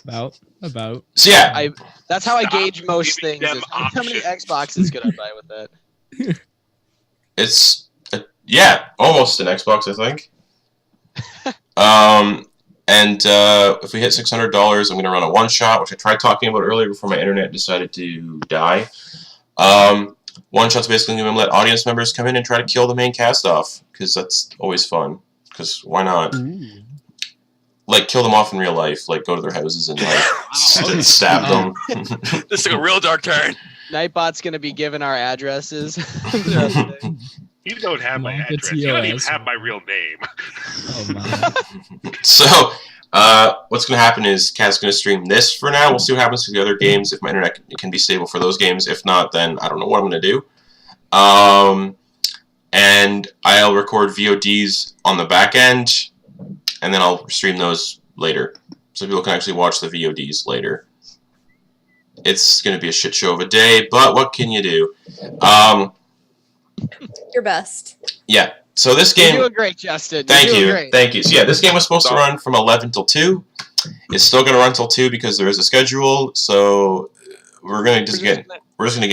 About. So yeah, that's how I gauge most things. them Is how many options. Xboxes could I buy with that? it's almost an Xbox, I think. And if we hit $600, I'm going to run a one-shot, which I tried talking about earlier before my internet decided to die. One-shot's basically going to let audience members come in and try to kill the main cast off, because that's always fun. Because why not? Ooh. Like, kill them off in real life. Like, go to their houses and, like, stab them. This took a real dark turn. Nightbot's going to be given our addresses. You don't have my Monk, address. it's You don't even yours. have my real name. Oh my. So, what's going to happen is Cat's going to stream this for now. We'll see what happens to the other games if my internet can be stable for those games. If not, then I don't know what I'm going to do. And I'll record VODs on the back end, and then I'll stream those later. So people can actually watch the VODs later. It's going to be a shit show of a day, but what can you do? Your best. Yeah. So this game... You're doing great, Justin. Thank You're doing you. great. Thank you. So yeah, this game was supposed to run from 11 till 2. It's still going to run till 2 because there is a schedule. So we're going to get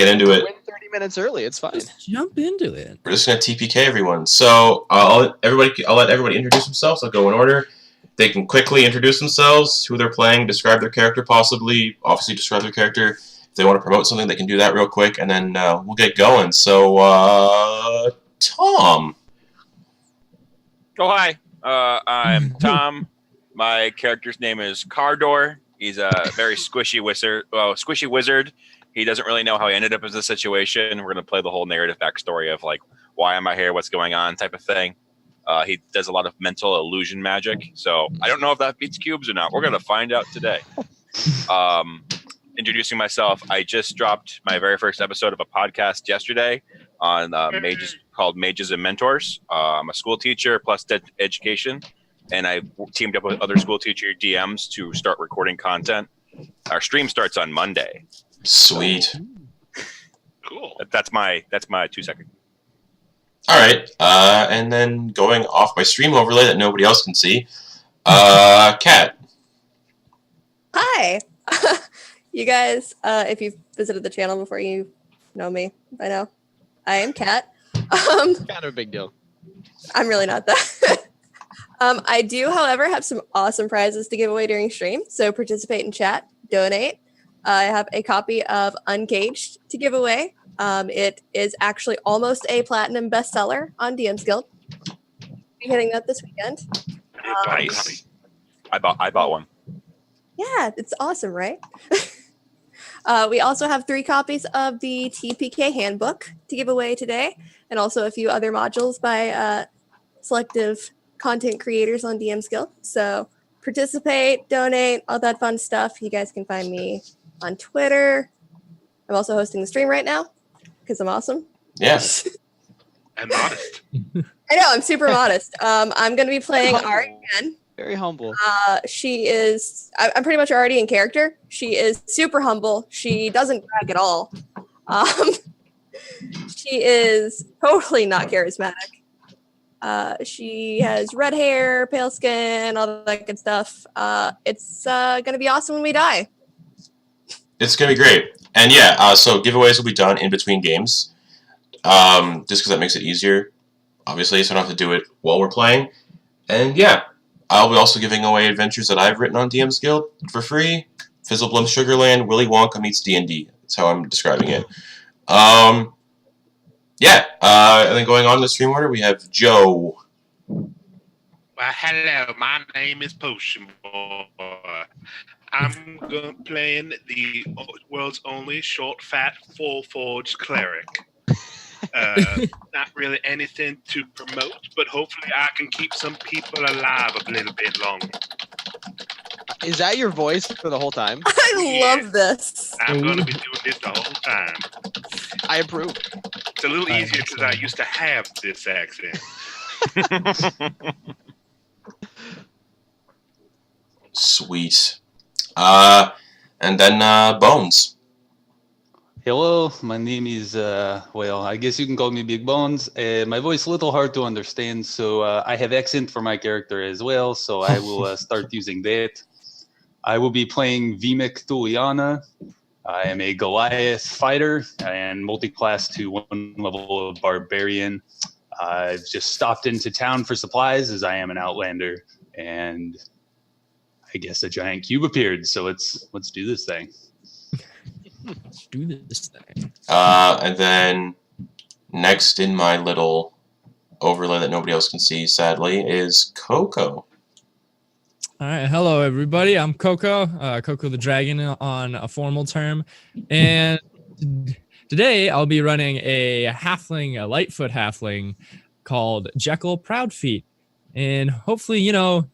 into it. Win 30 minutes early. It's fine. Just jump into it. We're just going to TPK everyone. So I'll let everybody introduce themselves. I'll go in order. They can quickly introduce themselves, who they're playing, describe their character possibly, obviously describe their character. If they want to promote something, they can do that real quick, and then we'll get going. So, Tom. Oh, hi. I'm Tom. My character's name is Cardor. He's a very squishy wizard. He doesn't really know how he ended up in this situation. We're going to play the whole narrative backstory of, like, why am I here, what's going on type of thing. He does a lot of mental illusion magic. So I don't know if that beats cubes or not. We're going to find out today. Introducing myself, I just dropped my very first episode of a podcast yesterday on Mages called Mages and Mentors. I'm a school teacher plus education, and I teamed up with other school teacher DMs to start recording content. Our stream starts on Monday. Sweet. Cool. That's my 2-second. All right. And then going off my stream overlay that nobody else can see, Kat. Hi. You guys, if you've visited the channel before, you know me by now. I am Kat. Kind of a big deal. I'm really not that. I do, however, have some awesome prizes to give away during stream. So participate in chat, donate. I have a copy of Uncaged to give away. It is actually almost a platinum bestseller on DM's Guild. Be hitting that this weekend. Nice. I bought one. Yeah, it's awesome, right? We also have 3 copies of the TPK handbook to give away today, and also a few other modules by selective content creators on DM's Guild. So participate, donate, all that fun stuff. You guys can find me on Twitter. I'm also hosting the stream right now because I'm awesome. Yes. And modest. I know, I'm super modest. I'm going to be playing Arienne. Very humble. She is, I'm pretty much already in character. She is super humble. She doesn't brag at all. She is totally not charismatic. She has red hair, pale skin, all that good stuff. It's going to be awesome when we die. It's going to be great. And yeah, so giveaways will be done in between games, just because that makes it easier, obviously, so I don't have to do it while we're playing. And yeah, I'll be also giving away adventures that I've written on DM's Guild for free. Fizzleblum Sugarland, Willy Wonka meets D&D. That's how I'm describing it. Yeah, and then going on in the stream order, we have Joe. Well, hello, my name is Potion Boy. I'm playing the world's only short, fat, full-forged cleric. Not really anything to promote, but hopefully I can keep some people alive a little bit longer. Is that your voice for the whole time? I love this. I'm going to be doing this the whole time. I approve. It's a little easier because I used to have this accent. Sweet. And then Bones. Hello, my name is, well, I guess you can call me Big Bones. My voice is a little hard to understand, so I have accent for my character as well, so I will start using that. I will be playing Vimak Thuliana. I am a Goliath fighter and multi-class to 1 level of barbarian. I've just stopped into town for supplies as I am an outlander, and I guess a giant cube appeared. So let's do this thing. Let's do this thing. And then next in my little overlay that nobody else can see, sadly, is Coco. All right, hello everybody. I'm Coco, CocotheDragon on a formal term, and today I'll be running a halfling, a Lightfoot halfling called Jekkel Proudfeet, and hopefully,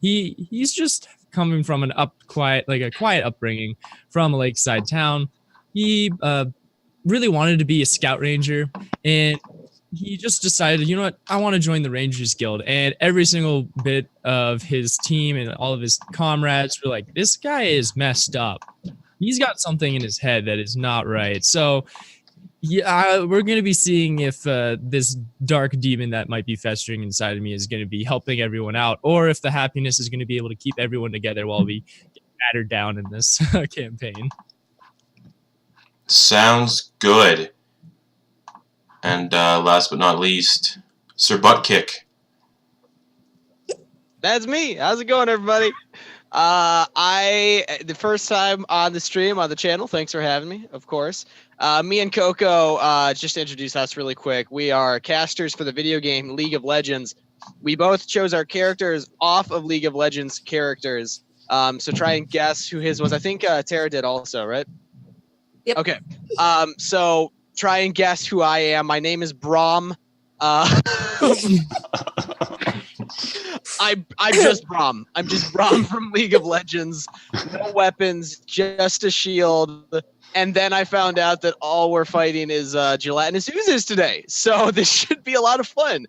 he's just coming from a quiet upbringing from a lakeside town. He really wanted to be a scout ranger, and he just decided, you know what, I want to join the Rangers Guild. And every single bit of his team and all of his comrades were like, this guy is messed up. He's got something in his head that is not right. So yeah, we're going to be seeing if this dark demon that might be festering inside of me is going to be helping everyone out, or if the happiness is going to be able to keep everyone together while we get battered down in this campaign. Sounds good. And last but not least, Sir Buttkick. That's me. How's it going, everybody? The first time on the stream, on the channel. Thanks for having me, of course. Me and Coco, just to introduce us really quick, we are casters for the video game League of Legends. We both chose our characters off of League of Legends characters. So try and guess who his was. I think Tera did also, right? Yep. Okay. So try and guess who I am. My name is Braum. I'm just Braum. I'm just Braum from League of Legends. No weapons, just a shield. And then I found out that all we're fighting is gelatinous oozes today. So this should be a lot of fun.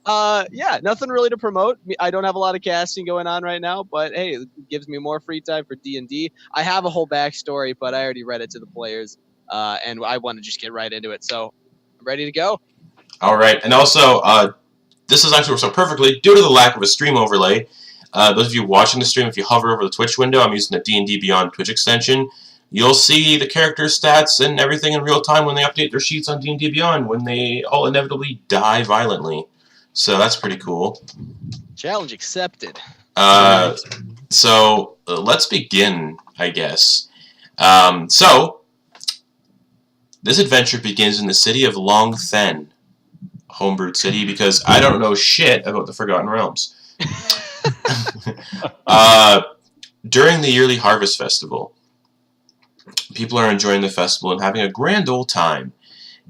Yeah, nothing really to promote. I don't have a lot of casting going on right now, but hey, it gives me more free time for D&D. I have a whole backstory, but I already read it to the players, and I want to just get right into it. So I'm ready to go. All right, and also, this is actually works so perfectly due to the lack of a stream overlay. Those of you watching the stream, if you hover over the Twitch window, I'm using the D&D Beyond Twitch extension. You'll see the character stats and everything in real time when they update their sheets on D&D Beyond, when they all inevitably die violently. So that's pretty cool. Challenge accepted. So let's begin, I guess. So this adventure begins in the city of Long Then, homebrewed city, because I don't know shit about the Forgotten Realms. During the yearly Harvest Festival, people are enjoying the festival and having a grand old time.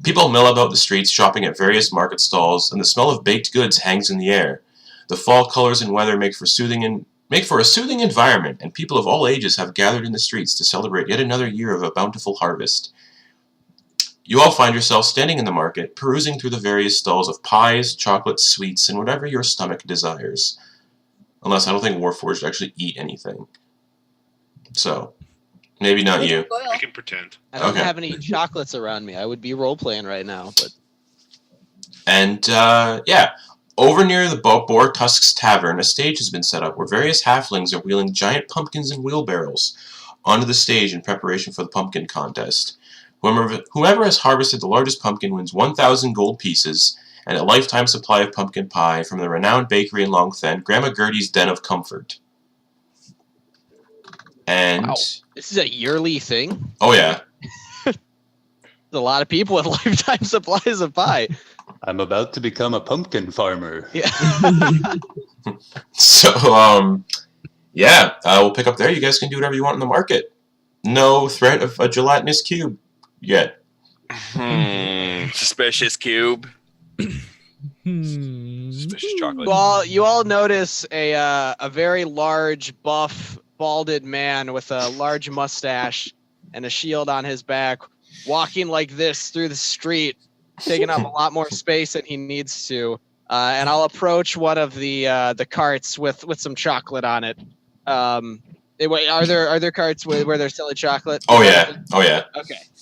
People mill about the streets, shopping at various market stalls, and the smell of baked goods hangs in the air. The fall colors and weather make for a soothing environment, and people of all ages have gathered in the streets to celebrate yet another year of a bountiful harvest. You all find yourselves standing in the market, perusing through the various stalls of pies, chocolates, sweets, and whatever your stomach desires. Unless I don't think Warforged actually eat anything. So, maybe not you. I can pretend. I don't Okay. have any chocolates around me. I would be role-playing right now, but... And, yeah. Over near the Boar Tusk's Tavern, a stage has been set up where various halflings are wheeling giant pumpkins and wheelbarrows onto the stage in preparation for the pumpkin contest. Whomever has harvested the largest pumpkin wins 1,000 gold pieces and a lifetime supply of pumpkin pie from the renowned bakery in Long Then, Grandma Gertie's Den of Comfort. And... Wow. This is a yearly thing? Oh, yeah. There's a lot of people with lifetime supplies of pie. I'm about to become a pumpkin farmer. Yeah. So, yeah, we'll pick up there. You guys can do whatever you want in the market. No threat of a gelatinous cube yet. Suspicious cube. Hmm. Suspicious chocolate. Well, you all notice a very large, buff, balded man with a large mustache and a shield on his back, walking like this through the street, taking up a lot more space than he needs to. And I'll approach one of the carts with some chocolate on it. Wait, are there carts where there's selling chocolate? Oh, yeah. Oh, yeah.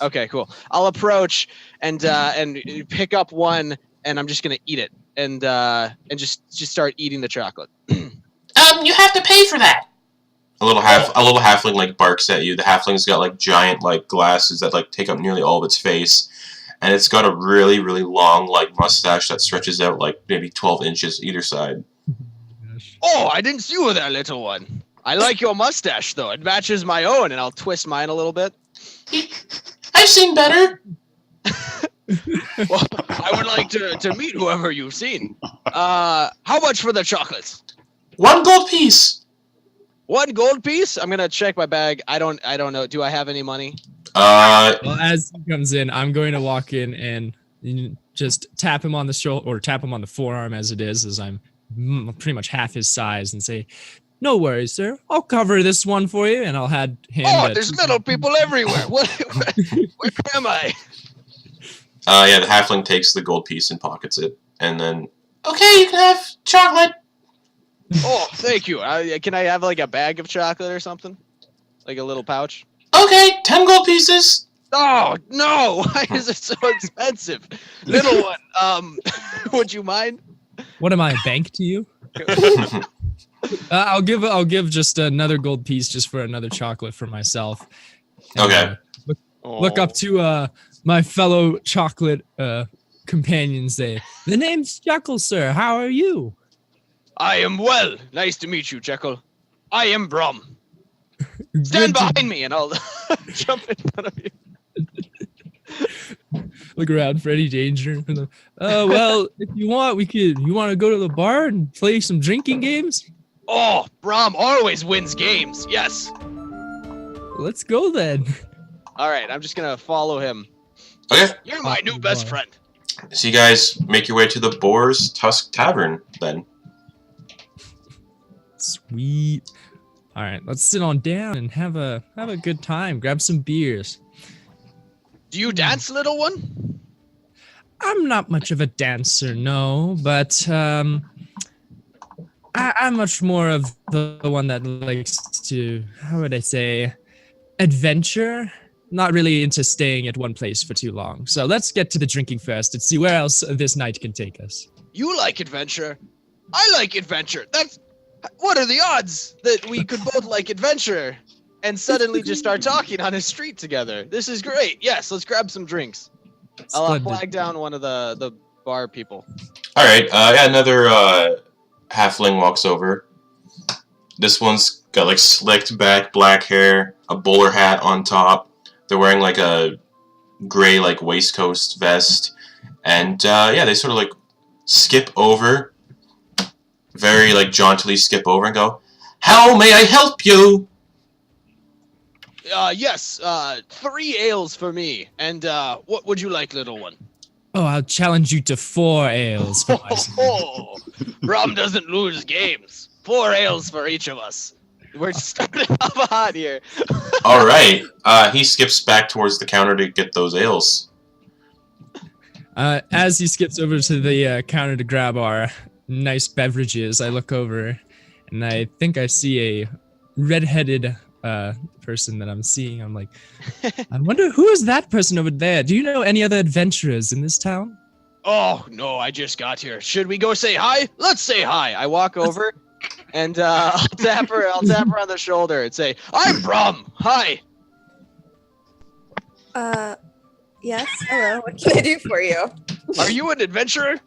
Okay, cool. I'll approach and pick up one, and I'm just gonna eat it and just start eating the chocolate. You have to pay for that. A little halfling like barks at you. The halfling's got like giant like glasses that like take up nearly all of its face, and it's got a really really long like mustache that stretches out like maybe 12 inches either side. Oh, I didn't see you there, little one. I like your mustache though. It matches my own, and I'll twist mine a little bit. I've seen better. Well, I would like to meet whoever you've seen. How much for the chocolates? 1 gold piece. 1 gold piece? I'm gonna check my bag. I don't know. Do I have any money? Well, as he comes in, I'm going to walk in and just tap him on the shoulder or tap him on the forearm as it is, as I'm pretty much half his size, and say, "No worries, sir. I'll cover this one for you," and I'll hand. Oh, there's little people everywhere. Where am I? Yeah, the halfling takes the gold piece and pockets it, and then okay, you can have chocolate. Oh, thank you. Can I have like a bag of chocolate or something? Like a little pouch? Okay, 10 gold pieces. Oh, no. Why is it so expensive? Little one, would you mind? What am I, a bank to you? I'll give just another gold piece just for another chocolate for myself. And, Okay. Look up to my fellow chocolate companions there. The name's Jekkel, sir. How are you? I am well. Nice to meet you, Jekkel. I am Braum. Stand behind me and I'll jump in front of you. Look around for any danger. Well, if you want, you want to go to the bar and play some drinking games? Oh, Braum always wins games. Yes. Let's go then. All right, I'm just going to follow him. Okay. You're my new best friend. So you guys make your way to the Boar's Tusk Tavern then. Sweet. All right, let's sit on down and have a good time. Grab some beers. Do you dance, little one? I'm not much of a dancer, no, but I'm much more of the one that likes to, how would I say, adventure. Not really into staying at one place for too long. So let's get to the drinking first and see where else this night can take us. You like adventure. I like adventure. What are the odds that we could both like adventure and suddenly just start talking on a street together? This is great. Yes, let's grab some drinks. I'll flag down one of the bar people. All right. Yeah, another halfling walks over. This one's got like slicked back black hair, a bowler hat on top. They're wearing like a gray like waistcoat vest, and yeah, they sort of like skip over. Very like jauntily skip over and go, "How may I help you?" Yes, 3 ales for me. And what would you like, little one? Oh, I'll challenge you to 4 ales. For Oh, Braum doesn't lose games. 4 ales for each of us. We're starting off hot here. All right. He skips back towards the counter to get those ales. As he skips over to the counter to grab our nice beverages, I look over and I think I see a redheaded person that I'm seeing. I'm like, I wonder who is that person over there? Do you know any other adventurers in this town? Oh, no, I just got here. Should we go say hi? Let's say hi. I walk over and I'll tap her on the shoulder and say, I'm Braum. Hi. Yes, hello. What can I do for you? Are you an adventurer?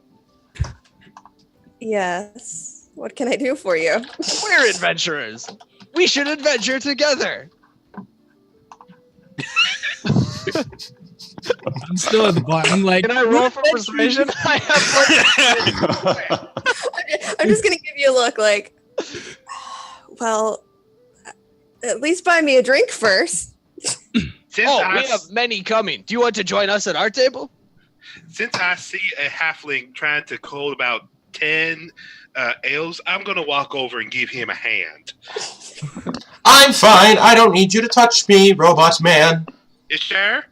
Yes. What can I do for you? We're adventurers. We should adventure together. I'm still at the bar. I'm like, can I roll for persuasion? I have I'm just gonna give you a look like, well, at least buy me a drink first. we have many coming. Do you want to join us at our table? Since I see a halfling trying to hold about 10 ales, I'm going to walk over and give him a hand. I'm fine. I don't need you to touch me, robot man. You sure?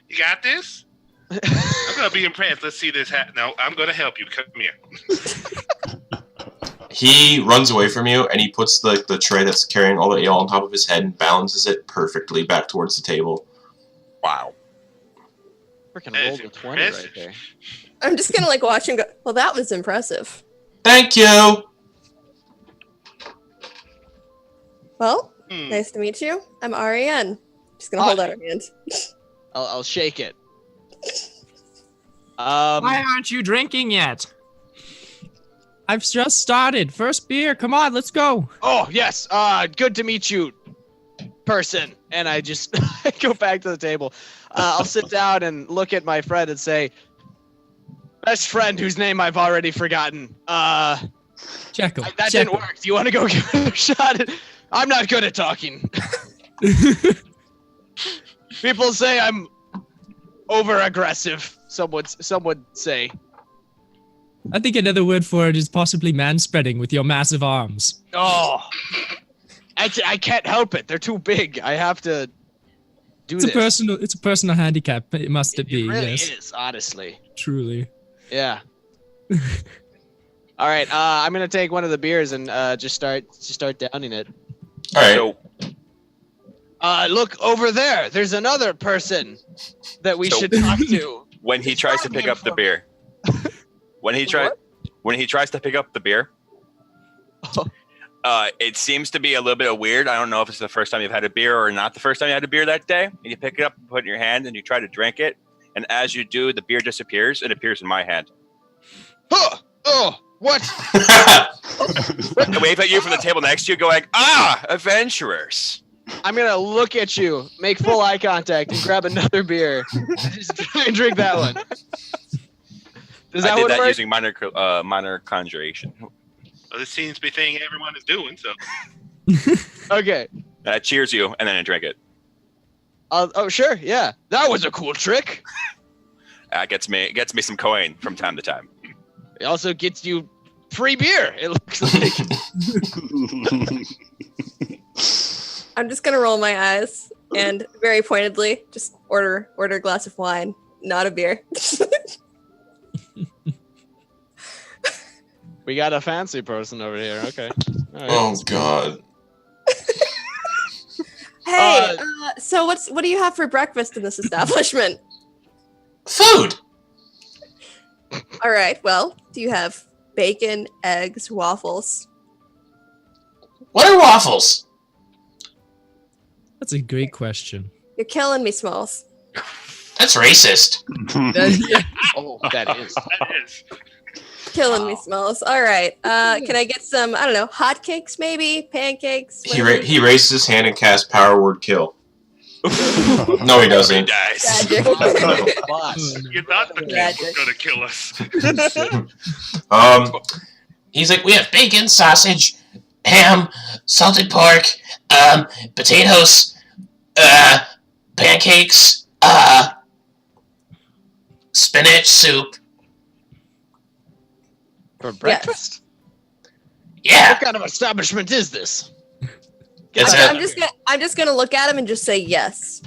You got this? I'm going to be impressed. Let's see this. No, I'm going to help you. Come here. He runs away from you, and he puts the tray that's carrying all the ale on top of his head and balances it perfectly back towards the table. Wow. Freaking rolled a 20 right there. I'm just gonna like watch and go, well, that was impressive. Thank you! Well, Nice to meet you. I'm Arienne. Just gonna Hi. hold out her hand. I'll shake it. Why aren't you drinking yet? I've just started. First beer. Come on, let's go. Oh yes. Good to meet you, person. And I just go back to the table. I'll sit down and look at my friend and say, "Best friend, whose name I've already forgotten. Jekkel. That didn't work. Do you want to go give it a shot? I'm not good at talking. People say I'm over aggressive. Some would say. I think another word for it is possibly man-spreading with your massive arms. Oh, I can't help it. They're too big. I have to do It's this. It's a personal handicap. It must It be. really Yes, is, honestly. truly. Yeah. All right. I'm gonna take one of the beers and just start downing it. All right. So Look over there. There's another person that we So- should talk to. when he tries to pick up the beer, when he tries to pick up the beer, it seems to be a little bit of weird. I don't know if it's the first time you've had a beer or not the first time you had a beer that day. And you pick it up and put it in your hand and you try to drink it. And as you do, the beer disappears and appears in my hand. Huh. Oh, what? I wave at you from the table next to you, going, "Ah, adventurers!" I'm gonna look at you, make full eye contact, and grab another beer. Just try and drink that one. Does that I did one that work? using minor conjuration. Well, this seems to be a thing everyone is doing. So Okay. I cheers you, and then I drink it. Oh, sure. Yeah. That was a cool trick. It gets me some coin from time to time. It also gets you free beer. It looks like. I'm just gonna roll my eyes and very pointedly just order a glass of wine, not a beer. We got a fancy person over here. Okay. All right. Oh God. Hey, so what do you have for breakfast in this establishment? Food. All right, well, do you have bacon, eggs, waffles? What are waffles? That's a great question. You're killing me, Smalls. That's racist. Oh, that is. that is. Killing me, Smalls. All right, can I get some, I don't know, hotcakes maybe? Pancakes? He raises his hand and casts Power Word Kill. No, he He doesn't. dies. Magic. Boss. You're not the people Magic. gonna kill us. He's like, we have bacon, sausage, ham, salted pork, potatoes, pancakes, spinach soup. For breakfast? Yeah, What kind of establishment is this? it's I'm just gonna look at him and just say yes.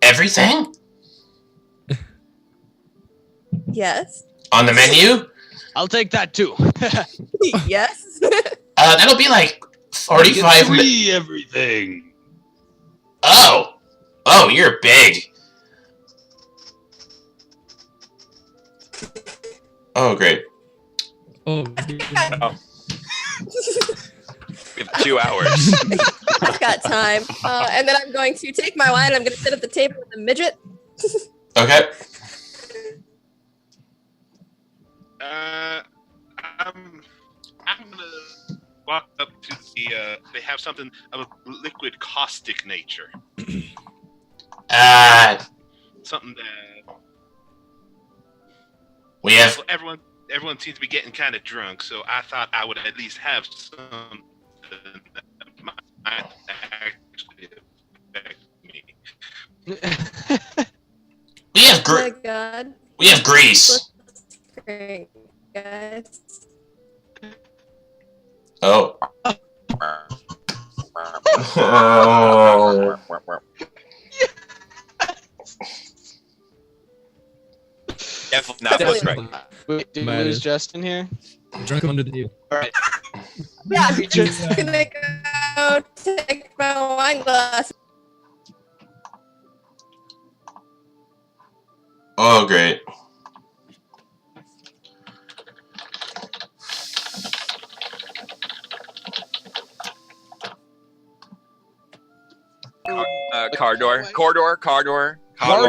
everything Yes. on the menu. I'll take that too. Yes. That'll be like 45 minutes. Free everything. Oh, you're big. Oh, great. Oh, We have 2 hours. I've got time. And then I'm going to take my wine and I'm going to sit at the table with the midget. Okay. I'm gonna walk up to the. They have something of a liquid caustic nature. Something that We have. everyone seems to be getting kind of drunk, so I thought I would at least have something that might actually affect me. We have Oh my god. We have grease. Great, guys. Oh. Definitely not close, right? Wait, did we Matter. lose Justin here? drunk under the deal. Yeah, I'm just gonna go take my wine glass. Oh, great. Cardor.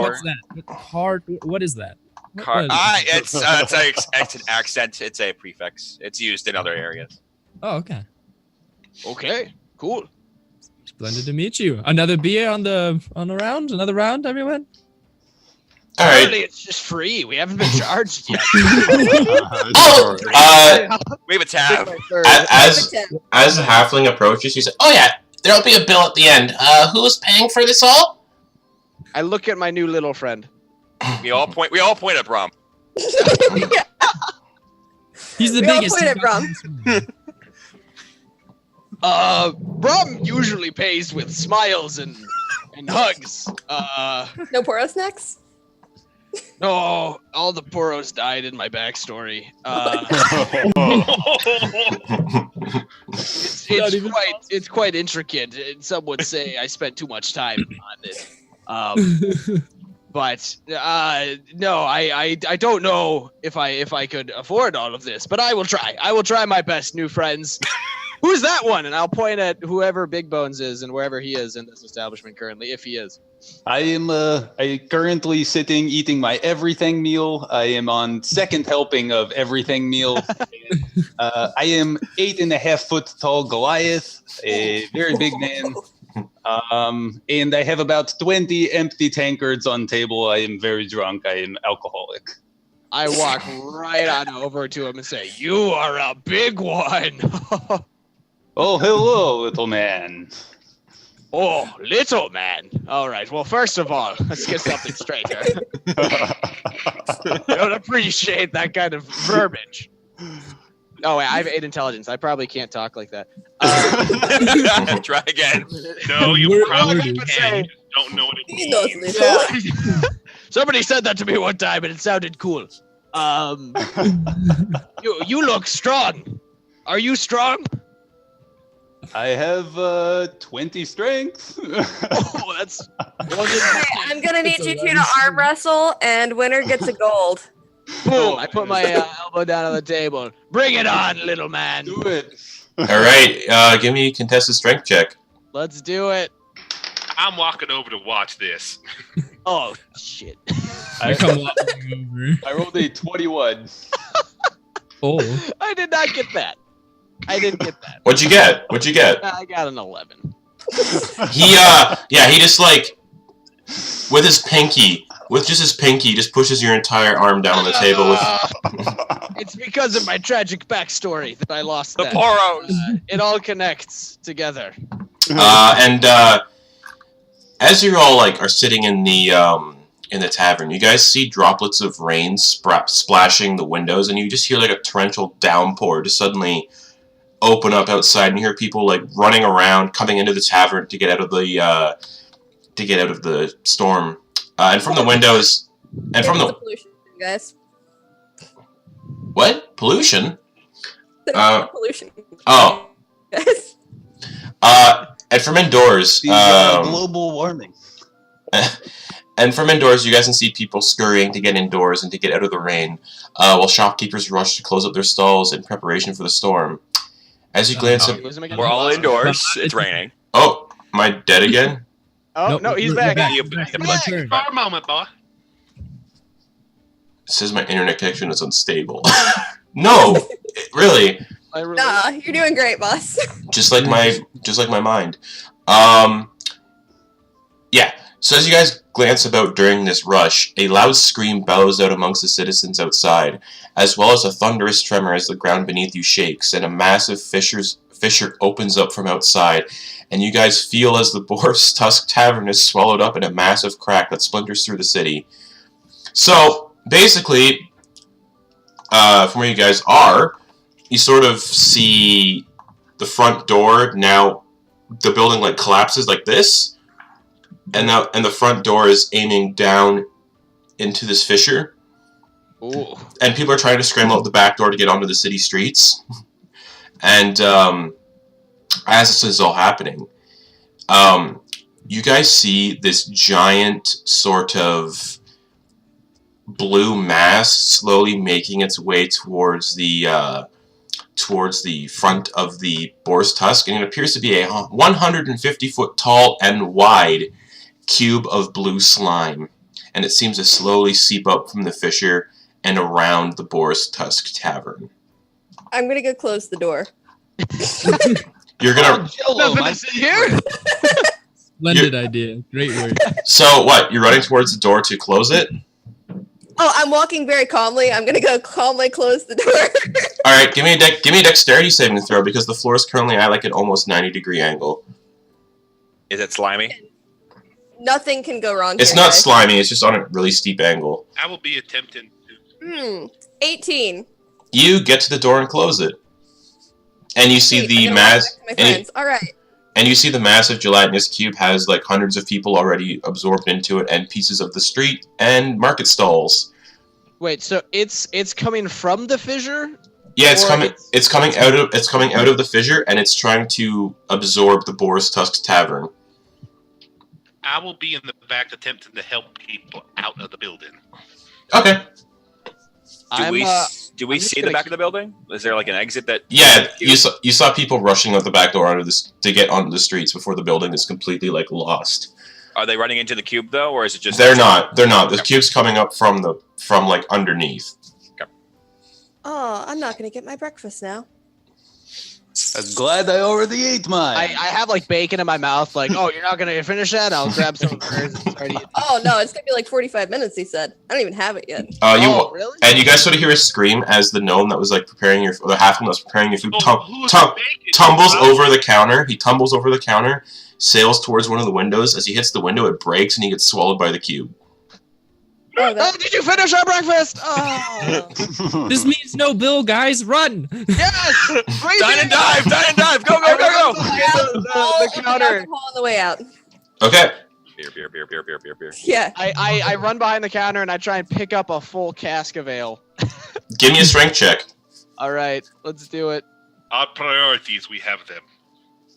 What's that? What is that? It's an accent. It's a prefix. It's used in other areas. Oh, okay. Okay, cool. Splendid to meet you. Another beer on the round? Another round, everyone? All Apparently right. it's just free. We haven't been charged yet. Oh, We have a tab. as the halfling approaches, he said, "Oh yeah, there'll be a bill at the end. Who's paying for this all?" I look at my new little friend. We all point at Braum. He's the We all biggest. point at Braum. Braum usually pays with smiles and hugs. No Poro snacks? No, all the poros died in my backstory. It's quite intricate. And some would say I spent too much time on it. But no, I don't know if I could afford all of this, but I will try. I will try my best, new friends. Who's that one? And I'll point at whoever Big Bones is and wherever he is in this establishment currently, if he is. I am currently sitting eating my everything meal. I am on second helping of everything meal. I am 8.5 foot tall Goliath, a very big man. And I have about 20 empty tankards on table. I am very drunk. I am alcoholic. I walk right on over to him and say, "You are a big one." Oh, hello, little man. Oh, little man. All right. Well, first of all, let's get something straight here. I don't appreciate that kind of verbiage. Oh, wait, I have 8 intelligence. I probably can't talk like that. Try again. No, you We're probably already- can. You just don't know what it He knows means. little. Somebody said that to me one time, and it sounded cool. You look strong. Are you strong? I have 20 strength. Oh, that's. Okay, I'm gonna need you two to arm wrestle, and winner gets a gold. Boom! I put my elbow down on the table. Bring it on, little man. Do it. All right, give me a contested strength check. Let's do it. I'm walking over to watch this. Oh shit! I come walking over. I rolled a 21. Oh. I did not get that. I didn't get that. What'd you get? What'd you get? I got an 11. He just like with his pinky, just pushes your entire arm down on the table. It's because of my tragic backstory that I lost The that. poros. It all connects together. And as you all are sitting in the tavern, you guys see droplets of rain splashing the windows, and you just hear like a torrential downpour just suddenly open up outside, and you hear people like running around, coming into the tavern to get out of the storm. And from the windows, and from the pollution, guys. what pollution? Pollution. Oh. Guys. And from indoors, Global warming. and from indoors, you guys can see people scurrying to get indoors and to get out of the rain, while shopkeepers rush to close up their stalls in preparation for the storm. As you glance up, We're all indoors. It's raining. oh, am I dead again? Oh, Nope, no, he's we're back. back. You- Back. the My blood- turn. For a moment, boy. It says my internet connection is unstable. No, really, Nah, you're doing great, boss. just like my mind. Yeah. So as you guys glance about during this rush, a loud scream bellows out amongst the citizens outside, as well as a thunderous tremor as the ground beneath you shakes, and a massive fissure opens up from outside, and you guys feel as the Boar's Tusk Tavern is swallowed up in a massive crack that splinters through the city. So, basically, from where you guys are, you sort of see the front door. Now, the building collapses like this, and the front door is aiming down into this fissure. Ooh. And people are trying to scramble out the back door to get onto the city streets. And as this is all happening, you guys see this giant sort of blue mass slowly making its way towards the towards the front of the boar's tusk, and it appears to be a 150-foot tall and wide cube of blue slime, and it seems to slowly seep up from the fissure and around the boar's tusk tavern. I'm gonna go close the door. You're gonna. Nothing to see here. Splendid idea. Great work. So what? You're running towards the door to close it. Oh, I'm walking very calmly. I'm gonna go calmly close the door. All right, give me a dexterity saving throw because the floor is currently at like an almost 90-degree angle. Is it slimy? Nothing can go wrong. It's here, not guys. slimy. It's just on a really steep angle. I will be attempting to. 18. You get to the door and close it, and you see Sweet, the I'm gonna walk mass. back to my friends. All right. And you see the massive gelatinous cube has like hundreds of people already absorbed into it, and pieces of the street and market stalls. Wait, so it's coming from the fissure? Yeah, it's Or coming. It's coming out of the fissure, and it's trying to absorb the Boar's Tusk Tavern. I will be in the back attempting to help people out of the building. Okay. Do we see the back of the building? Is there like an exit that? Yeah, you saw people rushing out the back door to get onto the streets before the building is completely like lost. Are they running into the cube though, or is it just? They're not. The cube's coming up from like underneath. Oh, I'm not gonna get my breakfast now. I'm glad I already ate mine. I have like bacon in my mouth. Like, oh, you're not gonna finish that? I'll grab some burgers and start eating. Oh no, it's gonna be like 45 minutes. He said. I don't even have it yet. Oh, really? And you guys sort of hear a scream as the gnome that was like preparing the halfling that was preparing your food Who's the bacon? tumbles over the counter. He tumbles over the counter, sails towards one of the windows. As he hits the window, it breaks and he gets swallowed by the cube. Oh, Oh, did you finish our breakfast? Oh, This means no bill, guys. Run. yes! Dine and dive! Dine and dive! Go, go, go, go! The counter. On the way out. Okay. Beer. Yeah. I run behind the counter and I try and pick up a full cask of ale. Give me a strength check. All right, let's do it. Our priorities, we have them.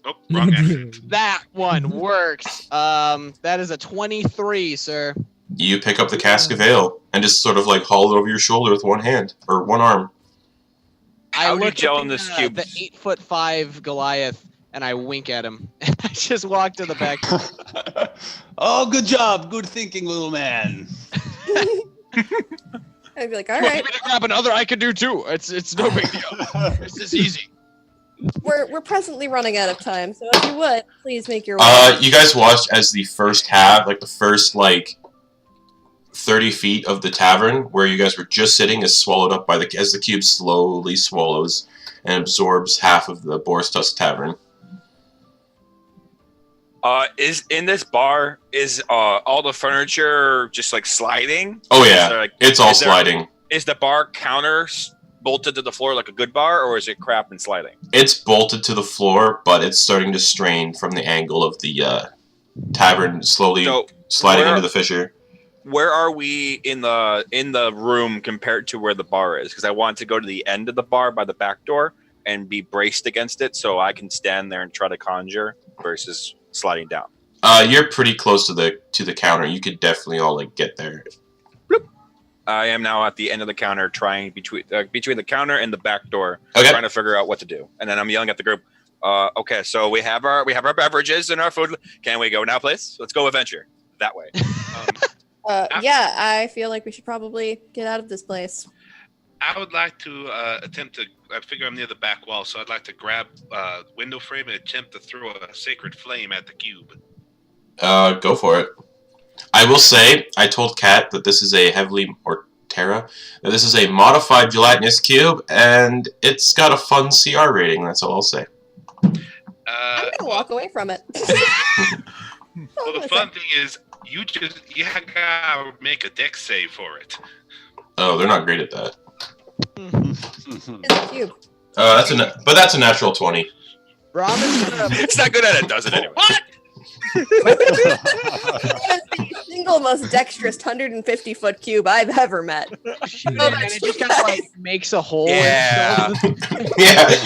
Nope, wrong accent. That one works. That is a 23, sir. You pick up the cask of ale and just sort of like haul it over your shoulder with one hand or one arm. How do you look gel at in this the cube? 8'5" Goliath and I wink at him. I just walk to the back. Oh, good job. Good thinking, little man. I'd be like, all You want right, me to grab another? I can do too. It's no big deal. This is easy. we're presently running out of time, so if you would, please make your way. You guys watched as the first 30 feet of the tavern where you guys were just sitting is swallowed up as the cube slowly swallows and absorbs half of the Boar's Tusk Tavern. Is in this bar all the furniture just like sliding? Oh Is yeah, there, like, it's all is there- sliding. Is the bar counter bolted to the floor like a good bar, or is it crap and sliding? It's bolted to the floor, but it's starting to strain from the angle of the tavern slowly So sliding where- into the fissure. Where are we in the room compared to where the bar is? Because I want to go to the end of the bar by the back door and be braced against it, so I can stand there and try to conjure versus sliding down. You're pretty close to the counter. You could definitely all like get there. I am now at the end of the counter, trying between the counter and the back door, Okay. trying to figure out what to do. And then I'm yelling at the group. Okay, so we have our beverages and our food. Can we go now, please? Let's go adventure that way. Yeah, I feel like we should probably get out of this place. I would like to attempt to. I figure I'm near the back wall, so I'd like to grab window frame and attempt to throw a sacred flame at the cube. Go for it. I will say, I told Kat that this is a Tera, that this is a modified gelatinous cube, and it's got a fun CR rating. That's all I'll say. I'm gonna walk away from it. Well, the fun thing is, you gotta make a dex save for it. Oh, they're not great at that. It's a cube. That's a natural 20. Braum is gonna It's not good at it, does it anyway? What? That is the single most dexterous 150-foot cube I've ever met. shoot it, and it just kind of like makes a hole. Yeah.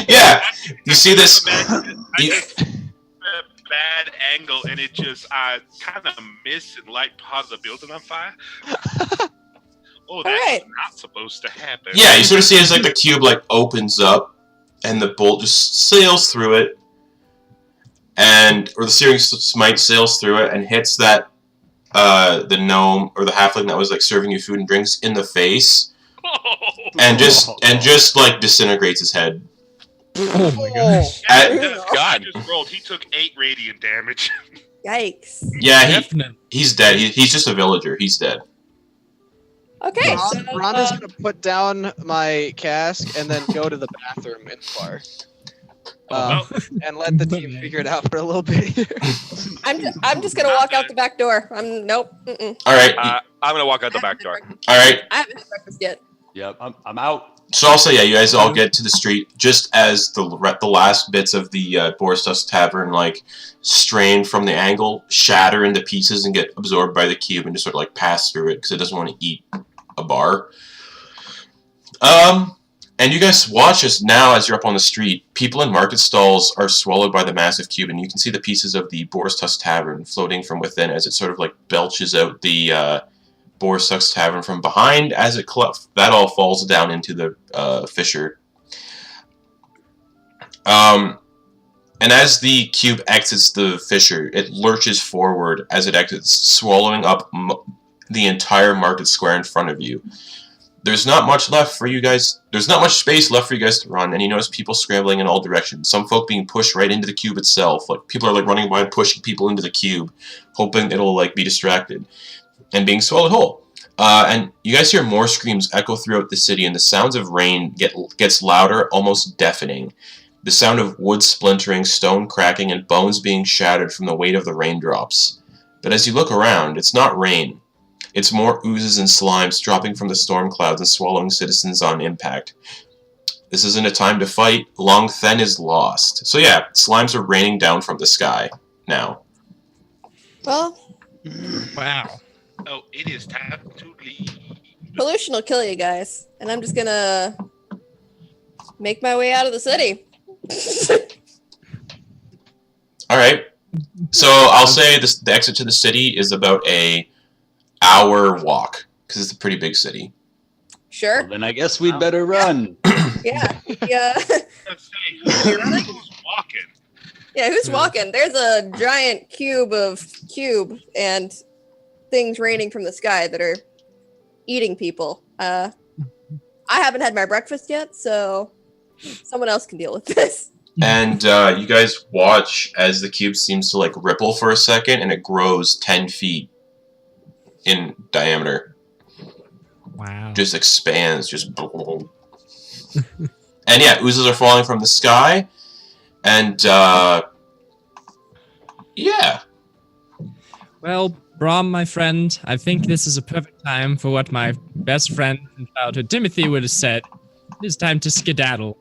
Yeah. You see this? I just a bad angle, and it just I kind of miss and light part of the building on fire. Oh, that's Alright. not supposed to happen. Yeah, you sort of see as like the cube like opens up and the bolt just sails through it, or the searing smite sails through it and hits that the gnome or the halfling that was like serving you food and drinks in the face, and just like disintegrates his head. Oh my gosh. God just rolled. He took 8 radiant damage. Yikes. Yeah, he's dead. He's just a villager. He's dead. Okay. Rhonda's gonna put down my cask and then go to the bathroom in the bar. And let the team figure it out for a little bit. I'm just gonna walk out the back door. Nope. Mm-mm. All right. I'm gonna walk out the back door. All right. I haven't had breakfast yet. Yep, I'm out. So I'll say, yeah, you guys all get to the street just as the last bits of the Boris Tavern like strain from the angle, shatter into pieces, and get absorbed by the cube, and just sort of like pass through it because it doesn't want to eat a bar. And you guys watch as now, as you're up on the street, people in market stalls are swallowed by the massive cube, and you can see the pieces of the Boris Tavern floating from within as it sort of like belches out the Boris Tavern from behind as it that all falls down into the fissure. And as the cube exits the fissure, it lurches forward as it exits, swallowing up the entire market square in front of you. There's not much left for you guys. There's not much space left for you guys to run, and you notice people scrambling in all directions. Some folk being pushed right into the cube itself. Like people are like running by and pushing people into the cube, hoping it'll like be distracted, and being swallowed whole. And you guys hear more screams echo throughout the city, and the sounds of rain gets louder, almost deafening. The sound of wood splintering, stone cracking, and bones being shattered from the weight of the raindrops. But as you look around, it's not rain. It's more oozes and slimes dropping from the storm clouds and swallowing citizens on impact. This isn't a time to fight. Long Then is lost. So yeah, slimes are raining down from the sky now. Well, Wow. Oh, it is time to leave. pollution will kill you guys, and I'm just gonna make my way out of the city. All right. So I'll say the exit to the city is about a hour walk because it's a pretty big city. Sure. Well, then I guess we'd better run. Yeah. Let's say, who's walking? Yeah, who's walking? There's a giant cube and things raining from the sky that are eating people. I haven't had my breakfast yet, so someone else can deal with this. And you guys watch as the cube seems to like ripple for a second, and it grows 10 feet in diameter. Wow. Just expands, just. And yeah, oozes are falling from the sky, and yeah. Well, Braum, my friend, I think this is a perfect time for what my best friend from childhood, Timothy, would have said. It is time to skedaddle.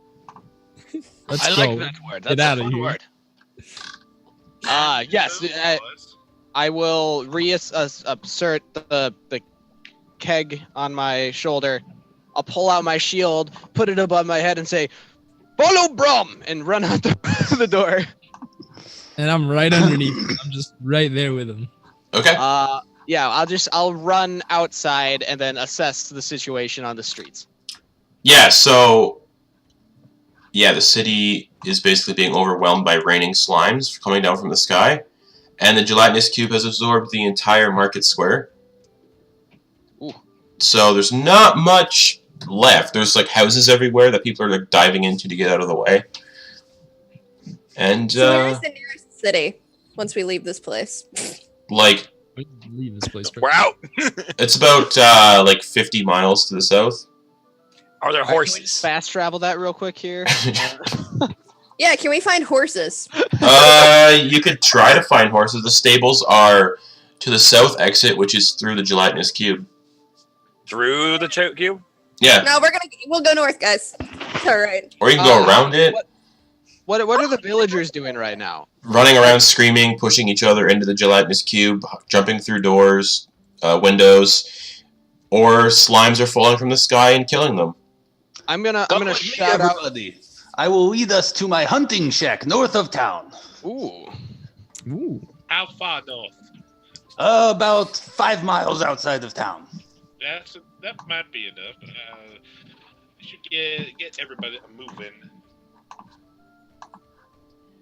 Let's I go. like that word. Get That's out a of fun here. word. Yes, I will assert the keg on my shoulder. I'll pull out my shield, put it above my head, and say, "Follow Braum!" and run out the door. And I'm right underneath him. I'm just right there with him. Okay. Yeah, I'll run outside and then assess the situation on the streets. Yeah. So. Yeah, the city is basically being overwhelmed by raining slimes coming down from the sky, and the gelatinous cube has absorbed the entire market square. Ooh. So there's not much left. There's like houses everywhere that people are like diving into to get out of the way. And So where's the nearest city once we leave this place? like We can leave this place. We're out. it's about like 50 miles to the south. Are there Can we horses? fast travel that real quick here? Yeah, can we find horses? You could try to find horses. The stables are to the south exit, which is through the gelatinous cube. Through the cube? Yeah. No, we'll go north, guys. All right. Or you can go around it. What are the villagers doing right now? Running around screaming, pushing each other into the gelatinous cube, jumping through doors, windows, or slimes are falling from the sky and killing them. I'm gonna Come with me, shout out. everybody. I will lead us to my hunting shack north of town. Ooh. Ooh. How far north? About 5 miles outside of town. That might be enough. We should get everybody moving.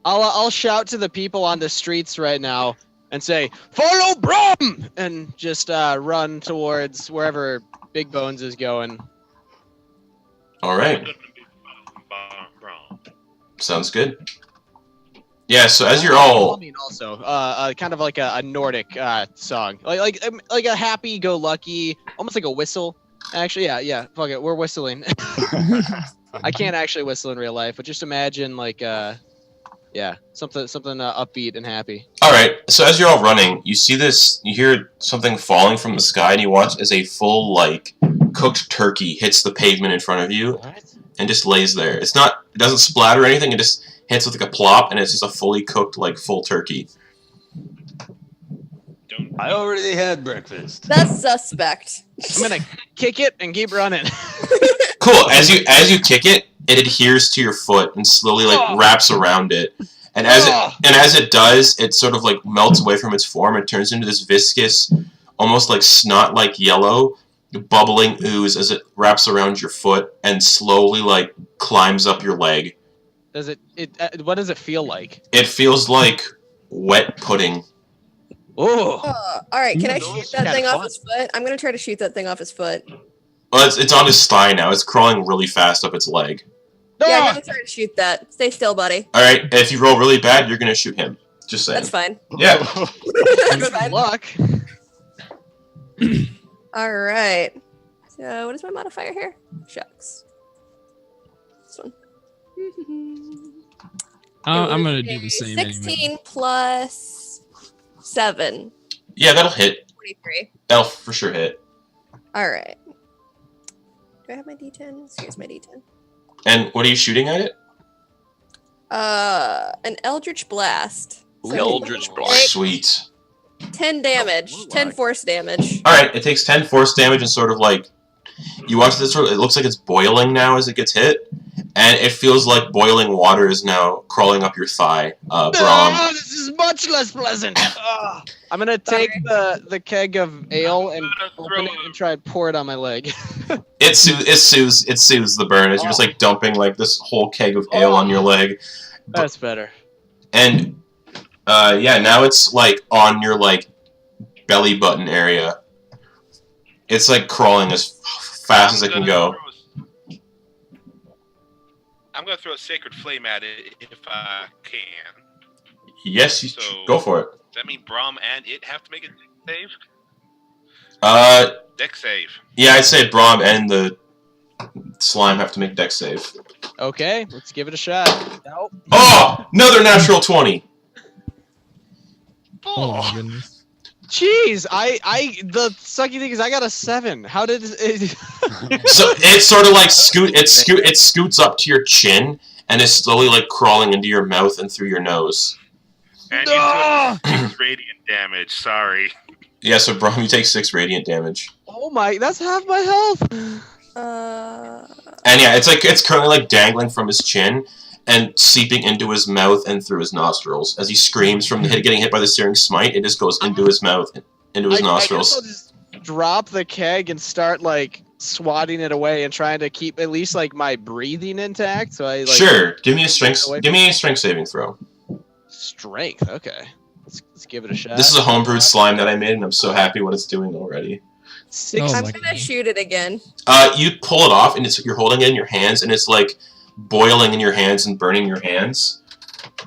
I'll shout to the people on the streets right now and say, "Follow Braum!" and just run towards wherever Big Bones is going. All right. Sounds good. Yeah. So as you're all, also kind of like a Nordic song, like a happy-go-lucky, almost like a whistle. Actually, yeah. Fuck it, we're whistling. I can't actually whistle in real life, but just imagine like something upbeat and happy. all right. So as you're all running, you see this. You hear something falling from the sky, and you watch as a full like cooked turkey hits the pavement in front of you and just lays there. It doesn't splatter or anything. It just hits with like a plop, and it's just a fully cooked like full turkey. I already had breakfast. That's suspect. I'm gonna kick it and keep running. Cool. As you kick it, it adheres to your foot and slowly like wraps around it. And as it does, it sort of like melts away from its form and turns into this viscous, almost like snot-like yellow, bubbling ooze as it wraps around your foot and slowly like climbs up your leg. Does what does it feel like? It feels like wet pudding. Oh. All right, can I Those shoot that kinda thing off fun. his foot? I'm gonna try to shoot that thing off his foot. Well, it's on his thigh now. It's crawling really fast up its leg. Yeah, I'm gonna try to shoot that. Stay still, buddy. All right. If you roll really bad, you're gonna shoot him. Just saying. That's fine. Yeah. That's Good fine. luck. All right. So, what is my modifier here? Shucks. This one. I'm It gonna was do the a same 16 anyway. plus 7. Yeah, that'll hit. 23. That'll for sure hit. All right. Do I have my D10? Here's my D10. And what are you shooting at it? An Eldritch Blast. So Eldritch take Blast. Sweet. 10 damage. 10 force damage. All right. It takes 10 force damage and sort of like you watch this. It looks like it's boiling now as it gets hit, and it feels like boiling water is now crawling up your thigh. Braum. Oh, this is much less pleasant. I'm gonna take the keg of ale and open it and try and pour it on my leg. It soothes the burn as you're just like dumping like this whole keg of ale on your leg. That's better. And yeah, now it's like on your like belly button area. It's like crawling as fast as it can go. I'm gonna throw a sacred flame at it if I can. Yes, you So- go for it. Does that mean Braum and it have to make a save? Deck save. Yeah, I'd say Braum and the slime have to make dex save. Okay, let's give it a shot. Nope. Oh, another natural 20. Oh my goodness. Jeez, the sucky thing is I got a 7. How did it? So it sort of like it scoots up to your chin and is slowly like crawling into your mouth and through your nose. And No! you took 6 radiant damage. Sorry. Yeah, so Braum, you take 6 radiant damage. Oh my, that's half my health. And yeah, it's currently like dangling from his chin and seeping into his mouth and through his nostrils. As he screams from getting hit by the searing smite, it just goes into his mouth, into his I nostrils. guess I'll just drop the keg and start like swatting it away and trying to keep at least like my breathing intact. So I like Sure, give me a strength saving throw. strength. Okay, let's give it a shot. This is a homebrewed slime that I made, and I'm so happy what it's doing already. Six. Oh I'm my gonna shoot it again. You pull it off, and you're holding it in your hands, and it's like boiling in your hands and burning your hands.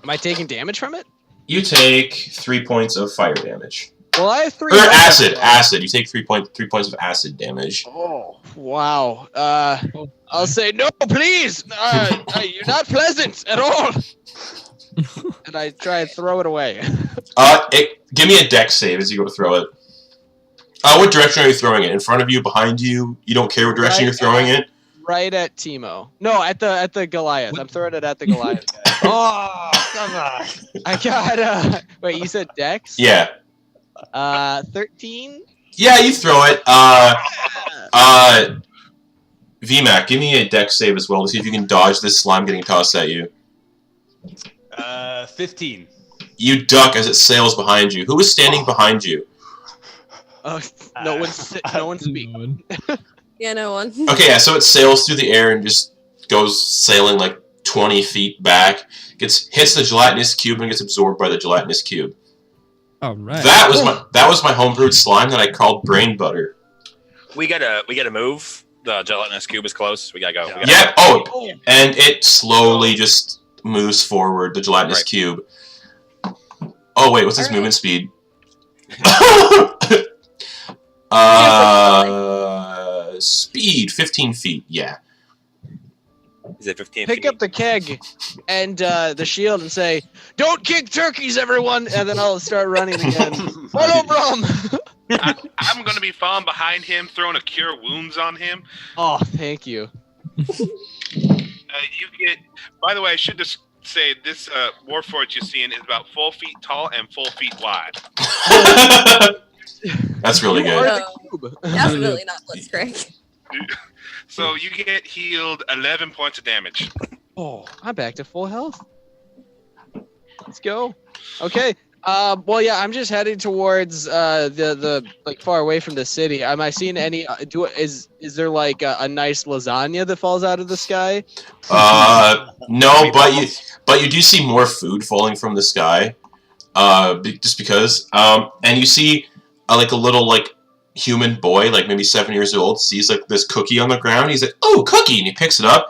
Am I taking damage from it? You take 3 points of fire damage. Well, I have 3. Or acid. You take 3 points of acid damage. Oh wow. I'll say no, please. You're not pleasant at all. And I try and throw it away. Give me a dex save as you go to throw it. What direction are you throwing it? In front of you, behind you? You don't care what direction you're throwing it? Right at Timo. No, at the Goliath. I'm throwing it at the Goliath guy. Oh, come on. I got wait, you said Dex? Yeah. 13? Yeah, you throw it. Vimak, give me a dex save as well to see if you can dodge this slime getting tossed at you. 15. You duck as it sails behind you. Who is standing behind you? No one's speaking. Yeah, no one. Okay, yeah, so it sails through the air and just goes sailing like 20 feet back, hits the gelatinous cube and gets absorbed by the gelatinous cube. All right. That was my homebrewed slime that I called brain butter. We gotta move. The gelatinous cube is close. We gotta go. Yeah. Oh, and it slowly just moves forward. The gelatinous cube. Oh wait, what's his movement speed? Speed 15 feet. Yeah. Is it 15 Pick feet? up the keg and the shield and say, "Don't kick turkeys, everyone!" And then I'll start running again. Follow Braum. I'm going to be falling behind him, throwing a cure wounds on him. Oh, thank you. You get. By the way, I should just say this Warforged you're seeing is about 4 feet tall and 4 feet wide. That's really You are good. the cube. Definitely not Blitzcrank. So you get healed 11 points of damage. Oh, I'm back to full health. Let's go. Okay. Well, yeah, I'm just heading towards the like far away from the city. Am I seeing any? Is there like a nice lasagna that falls out of the sky? No, but you do see more food falling from the sky. Just because. And you see like a little like human boy, like maybe 7 years old, sees like this cookie on the ground. He's like, "Oh, cookie!" And he picks it up.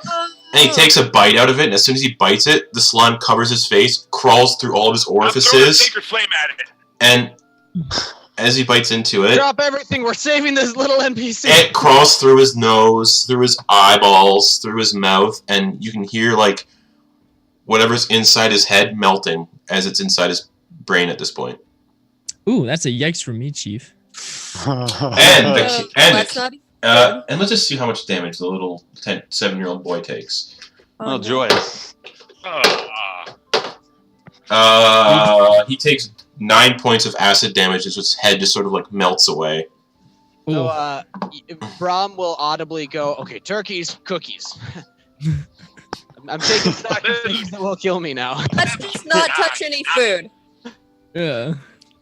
And he takes a bite out of it, and as soon as he bites it, the slime covers his face, crawls through all of his I'm throwing a orifices, sacred flame at it. and as he bites into it, Drop everything. We're saving this little NPC. it crawls through his nose, through his eyeballs, through his mouth, and you can hear like whatever's inside his head melting as it's inside his brain at this point. Ooh, that's a yikes from me, Chief. Let's not. And let's just see how much damage the little 7-year-old boy takes. Oh, joy. He takes 9 points of acid damage as his head just sort of like melts away. So, Ooh. Braum will audibly go, "Okay, turkeys, cookies." I'm taking stock of things that will kill me now. Let's just not touch any food. Yeah.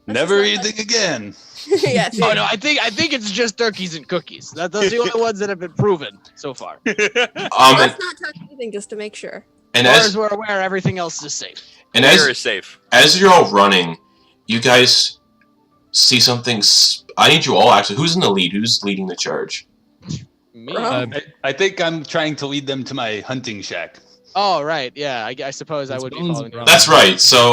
Never not eating again. Yeah. Oh no, I think it's just turkeys and cookies. Those are the only ones that have been proven so far. Let's not touch anything just to make sure. And As far as as we're aware, everything else is safe. and Here is safe. as you're all running, you guys see something. I need you all actually. Who's in the lead? Who's leading the charge? Me? I think I'm trying to lead them to my hunting shack. Oh right, yeah. I suppose I It's would be Bones following you. and That's right. So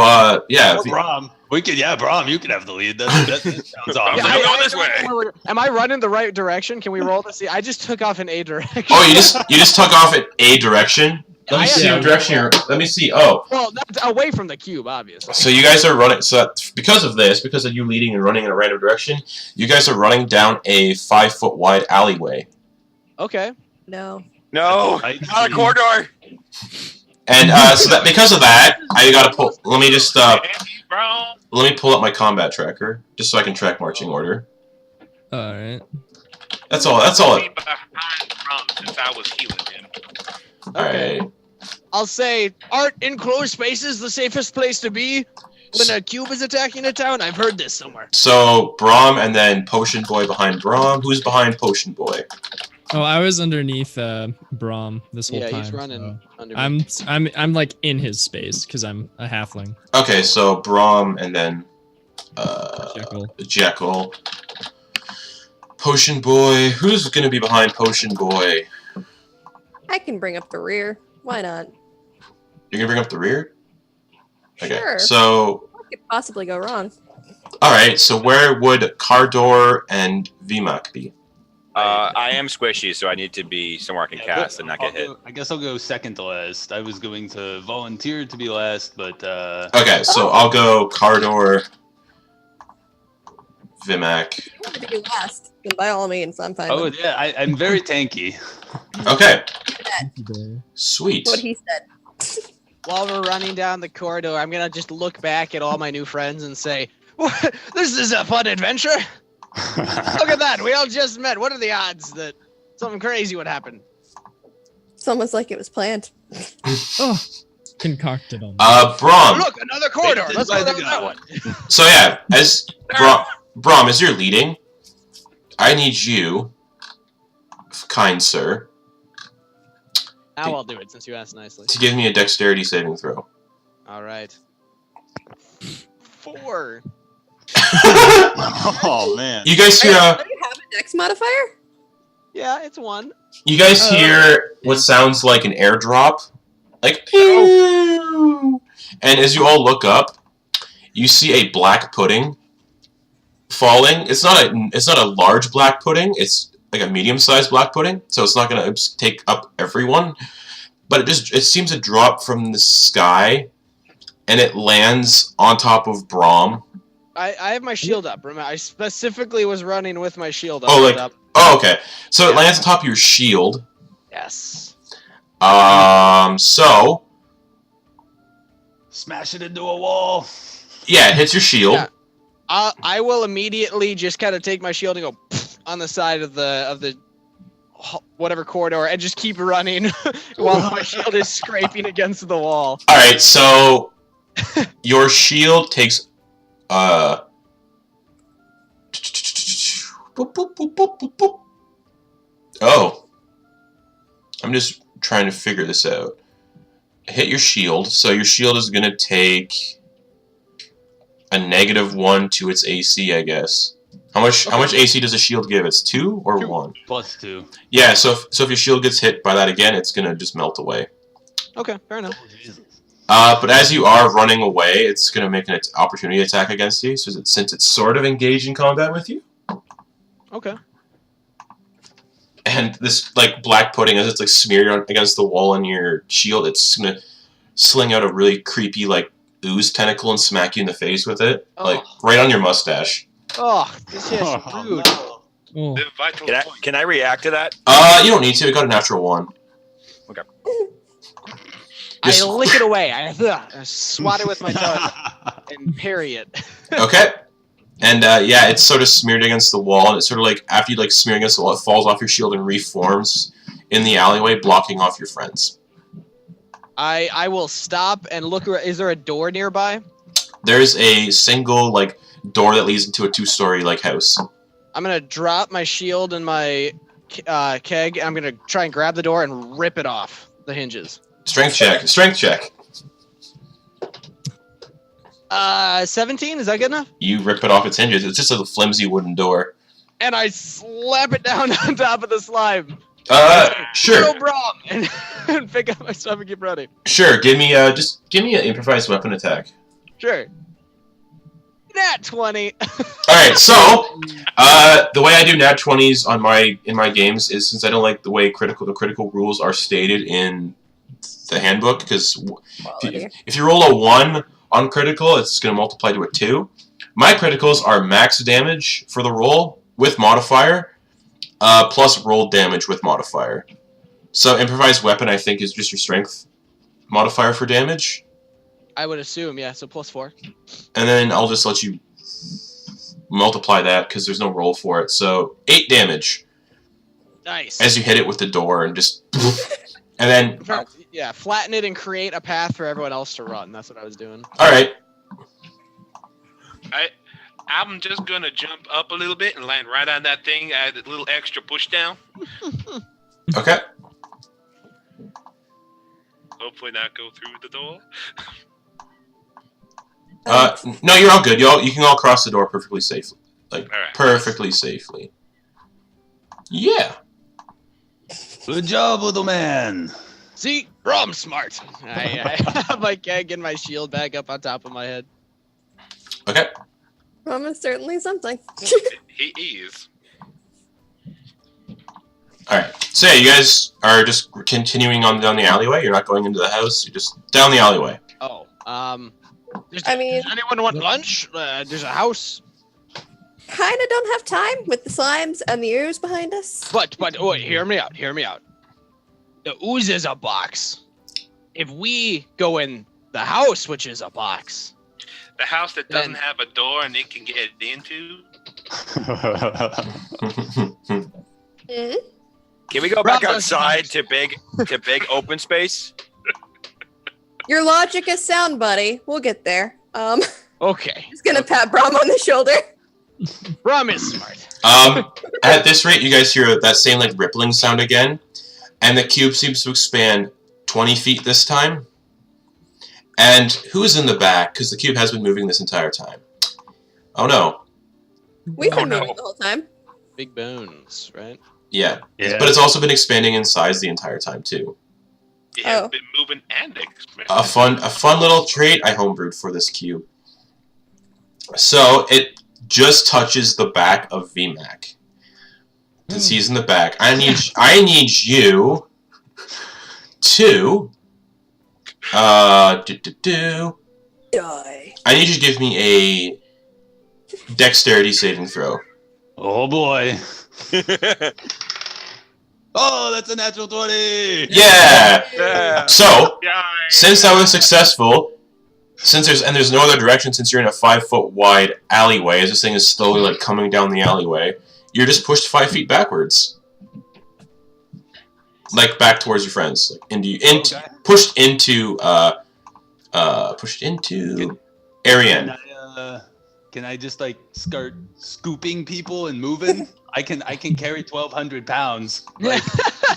yeah. Oh, if you- Braum. Braum, you can have the lead. That sounds awesome. Yeah, I'm going this don't way. know where am I running the right direction? Can we roll to see? I just took off in A direction. Oh, you just took off in a direction. Let me I see am. what direction you're. Let me see. Oh, Well, that's away from the cube, obviously. so you guys are running. So because of you leading and running in a random direction, you guys are running down a 5-foot wide alleyway. Okay. No. No, not a corridor. And so that because of that, I gotta pull. Let me just Bro. let me pull up my combat tracker just so I can track marching order. All right. That's all. That's all. Be behind Braum since I was healing him. All right. I'll say, aren't enclosed spaces the safest place to be when a cube is attacking a town? I've heard this somewhere. So Braum and then Potion Boy behind Braum. Who's behind Potion Boy? Oh, I was underneath Braum this whole time. Yeah, he's running under me. I'm like in his space because I'm a halfling. Okay, so Braum and then Jekkel. Jekkel. Potion Boy. Who's gonna be behind Potion Boy? I can bring up the rear. Why not? You're gonna bring up the rear? Okay. Sure. So What could possibly go wrong? alright, so where would Cardor and Vimak be? I am squishy, so I need to be somewhere I can cast and not get hit. I guess I'll go second to last. I was going to volunteer to be last, but Okay, so I'll go Cardor, Vimak. If you want to be last, then by all means, I'm fine. oh with yeah, I'm very tanky. Okay, that. sweet. What he said. While we're running down the corridor, I'm gonna just look back at all my new friends and say, "What? This is a fun adventure. Look at that. We all just met. What are the odds that something crazy would happen?" It's almost like it was planned. Oh, concocted on. Braum. Look, another corridor. Wait, Let's go by down the that god. one. So yeah, as Braum, as you're leading, I need you, kind sir, Now I'll do it since you asked nicely. to give me a dexterity saving throw. All right. 4. Oh man. You guys hear? Do you have a dex modifier? Yeah, it's 1. You guys hear what sounds like an airdrop, like pew! And as you all look up, you see a black pudding falling. It's not a large black pudding. It's like a medium-sized black pudding, so it's not gonna take up everyone. But it seems to drop from the sky, and it lands on top of Braum. I have my shield up. Remember, I specifically was running with my shield up. Oh, okay. So it lands on top of your shield. Yes. So Smash it into a wall. yeah, it hits your shield. Yeah. I will immediately just kind of take my shield and go on the side of the whatever corridor and just keep running while my shield is scraping against the wall. All right, so your shield takes boop, boop, boop, boop, boop, boop. Oh, I'm just trying to figure this out. Hit your shield, so your shield is gonna take a -1 to its AC, I guess. How much AC does a shield give? It's 2 or 1? +2. Yeah, so if your shield gets hit by that again, it's gonna just melt away. Okay, fair enough. Oh, Jesus. But as you are running away, it's gonna make an opportunity attack against you, since it's sort of engaged in combat with you. Okay. And this like black pudding, as it's like smeared against the wall in your shield, it's gonna sling out a really creepy like ooze tentacle and smack you in the face with it, like right on your mustache. Oh, this is rude. Oh. The vital point. Can I react to that? You don't need to. It got a natural 1. Okay. Just- I lick it away. I swat it with my tongue and parry it. Okay. And yeah, it's sort of smeared against the wall, and it's sort of like after you like smear against the wall, it falls off your shield and reforms in the alleyway, blocking off your friends. I will stop and look. Is there a door nearby? There's a single like door that leads into a 2-story like house. I'm gonna drop my shield and my keg. And I'm gonna try and grab the door and rip it off the hinges. Strength check. Strength check. 17. Is that good enough? You rip it off its hinges. It's just a flimsy wooden door. And I slap it down on top of the slime. Sure. Go Braum! And pick up my stuff and keep running. Sure. Give me just give me an improvised weapon attack. Sure. Nat 20. All right. So, the way I do nat 20s in my games is since I don't like the way the critical rules are stated in the handbook, because if you roll a 1 on critical, it's going to multiply to a 2. My criticals are max damage for the roll with modifier, plus roll damage with modifier. So improvised weapon, I think, is just your strength modifier for damage. I would assume, yeah, so +4. And then I'll just let you multiply that because there's no roll for it. So 8 damage Nice. as you hit it with the door and just... And then... Yeah, flatten it and create a path for everyone else to run. That's what I was doing. Alright. I'm just gonna jump up a little bit and land right on that thing. Add a little extra push down. Okay. Hopefully not go through the door. No, you're all good. You can all cross the door perfectly safely. Like, All right. perfectly safely. Yeah. Good job, little man. See, Braum smart. I have my keg and my shield back up on top of my head. Okay. Almost certainly something. He is. Alright. So yeah, you guys are just continuing on down the alleyway. You're not going into the house. You're just down the alleyway. Oh, does mean- anyone want lunch? There's a house. Kinda don't have time with the slimes and the ooze behind us. But wait, hear me out. The ooze is a box. If we go in the house, which is a box, The house that doesn't Then- have a door and it can get into. Hmm? Can we go back Rob, outside to big open space? Your logic is sound, buddy. We'll get there. okay. Just gonna pat Braum on the shoulder. Braum is smart. At this rate, you guys hear that same like rippling sound again, And the cube seems to expand 20 feet this time. And who's in the back? Because the cube has been moving this entire time. Oh no. We've been no. moving the whole time. Big bones, right? Yeah. Yeah. But it's also been expanding in size the entire time too. It has Oh. been moving and expanding. A fun little trait I homebrewed for this cube. So it just touches the back of Vimak. Since he's in the back. I need you to Die. I need you to give me a dexterity saving throw. Oh boy. Oh, that's a natural 20. Yeah. Yeah. So Yeah. since that was successful, there's no other direction since you're in a 5-foot wide alleyway, as this thing is slowly like coming down the alleyway, you're just pushed 5 feet backwards. Like back towards your friends. Like Okay. pushed into Arienne. Can I just like start scooping people and moving? I can carry 1,200 pounds. Like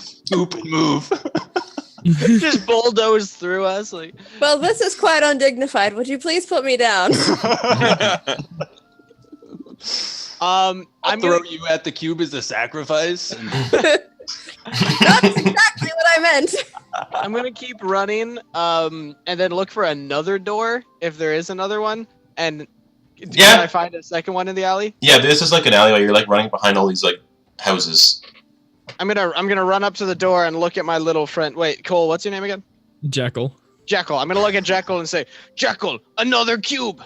scoop and move. Just bulldoze through us. Like, Well, this is quite undignified. Would you please put me down? I'll I'm throw gonna, you at the cube as a sacrifice. That's exactly what I meant. I'm gonna keep running, and then look for another door if there is another one. And Yeah. can I find a second one in the alley? Yeah, this is like an alleyway. You're like running behind all these like houses. I'm gonna run up to the door and look at my little friend. Wait, Cole, what's your name again? Jekkel. Jekkel. I'm gonna look at Jekkel and say, Jekkel, another cube.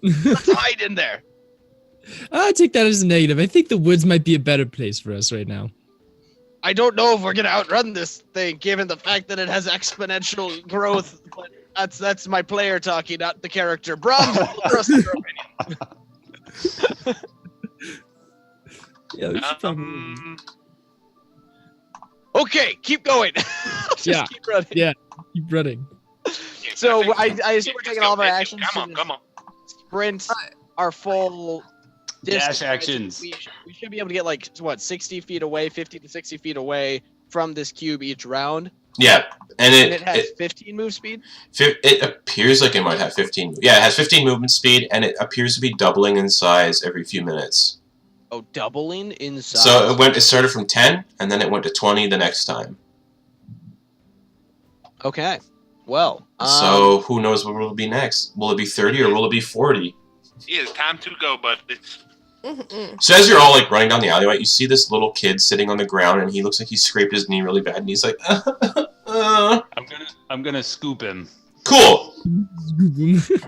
Let's hide in there. I take that as a negative. I think the woods might be a better place for us right now. I don't know if we're gonna outrun this thing, given the fact that it has exponential growth. But that's my player talking, not the character. Braum, trust your opinion. Yeah, we should probably- Okay, keep going. Just Yeah. keep running. Yeah. keep running. So I assume we're taking all of our actions. Come to on. Sprint our full Dash distance. actions. We should be able to get like what 60 feet away, 50 to 60 feet away from this cube each round. Yeah, and And it it has 15 move speed. it appears like it might have 15. Yeah, it has 15 movement speed, and it appears to be doubling in size every few minutes. Oh, doubling in size. So it started from 10, and then it went to 20 the next time. Okay. Well. So who knows what will be next? Will it be 30 or will it be 40? Yeah, it's time to go, but it's Mm-mm. So as you're all like running down the alleyway, you see this little kid sitting on the ground, and he looks like he scraped his knee really bad, and he's like, I'm gonna scoop him. Cool.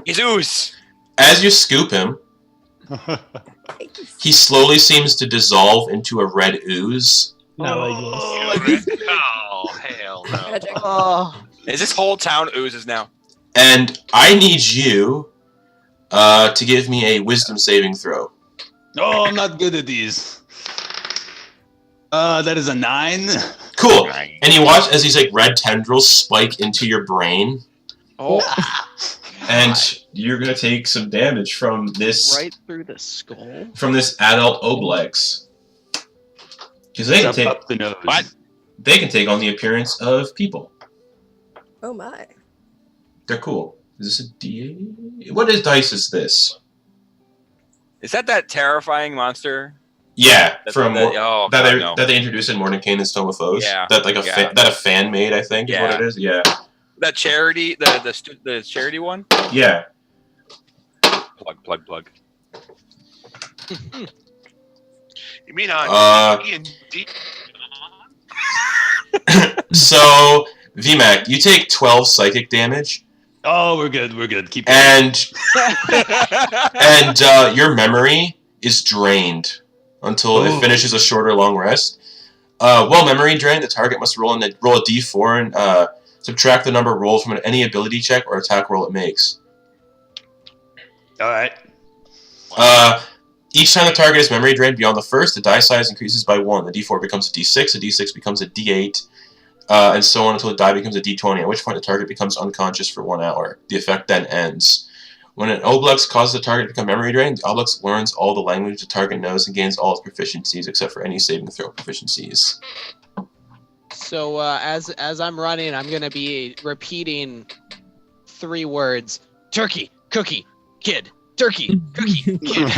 He's ooze. As you scoop him, he slowly seems to dissolve into a red ooze. oh hell no. Magic. Oh. Is this whole town oozes now? And I need you to give me a wisdom saving throw. Oh, I'm not good at these. That is a 9. Cool. And you watch as these like red tendrils spike into your brain, Oh. and you're gonna take some damage from this Right through the skull. adult Oblex. Because they can take Up the nose. What? they can take on the appearance of people. Oh my. They're cool. Is this a D8? What dice is this? Is that terrifying monster? Yeah, That- from that, oh, that God, they no. that they introduced in Mordecai and Stone of Foes. Yeah, That like yeah. that a fan made, I think, is Yeah. what it is. Yeah. That charity, the charity one. Yeah. Plug. You mean on D&D? So Vimak, you take 12 psychic damage, Oh, we're good. Keep going. and your memory is drained until it Ooh. finishes a short or long rest. While memory drained, the target must roll a d4 and subtract the number rolled from any ability check or attack roll it makes. All right. Each time the target is memory drained beyond the first, the die size increases by 1. The d4 becomes a d6, the d6 becomes a d8, and so on until the die becomes a d20, at which point the target becomes unconscious for 1 hour. The effect then ends. When an Oblex causes the target to become memory drained, the Oblex learns all the language the target knows and gains all its proficiencies except for any saving throw proficiencies. So as I'm running, I'm gonna be repeating 3 words: turkey, cookie, kid. Turkey, cookie, kid.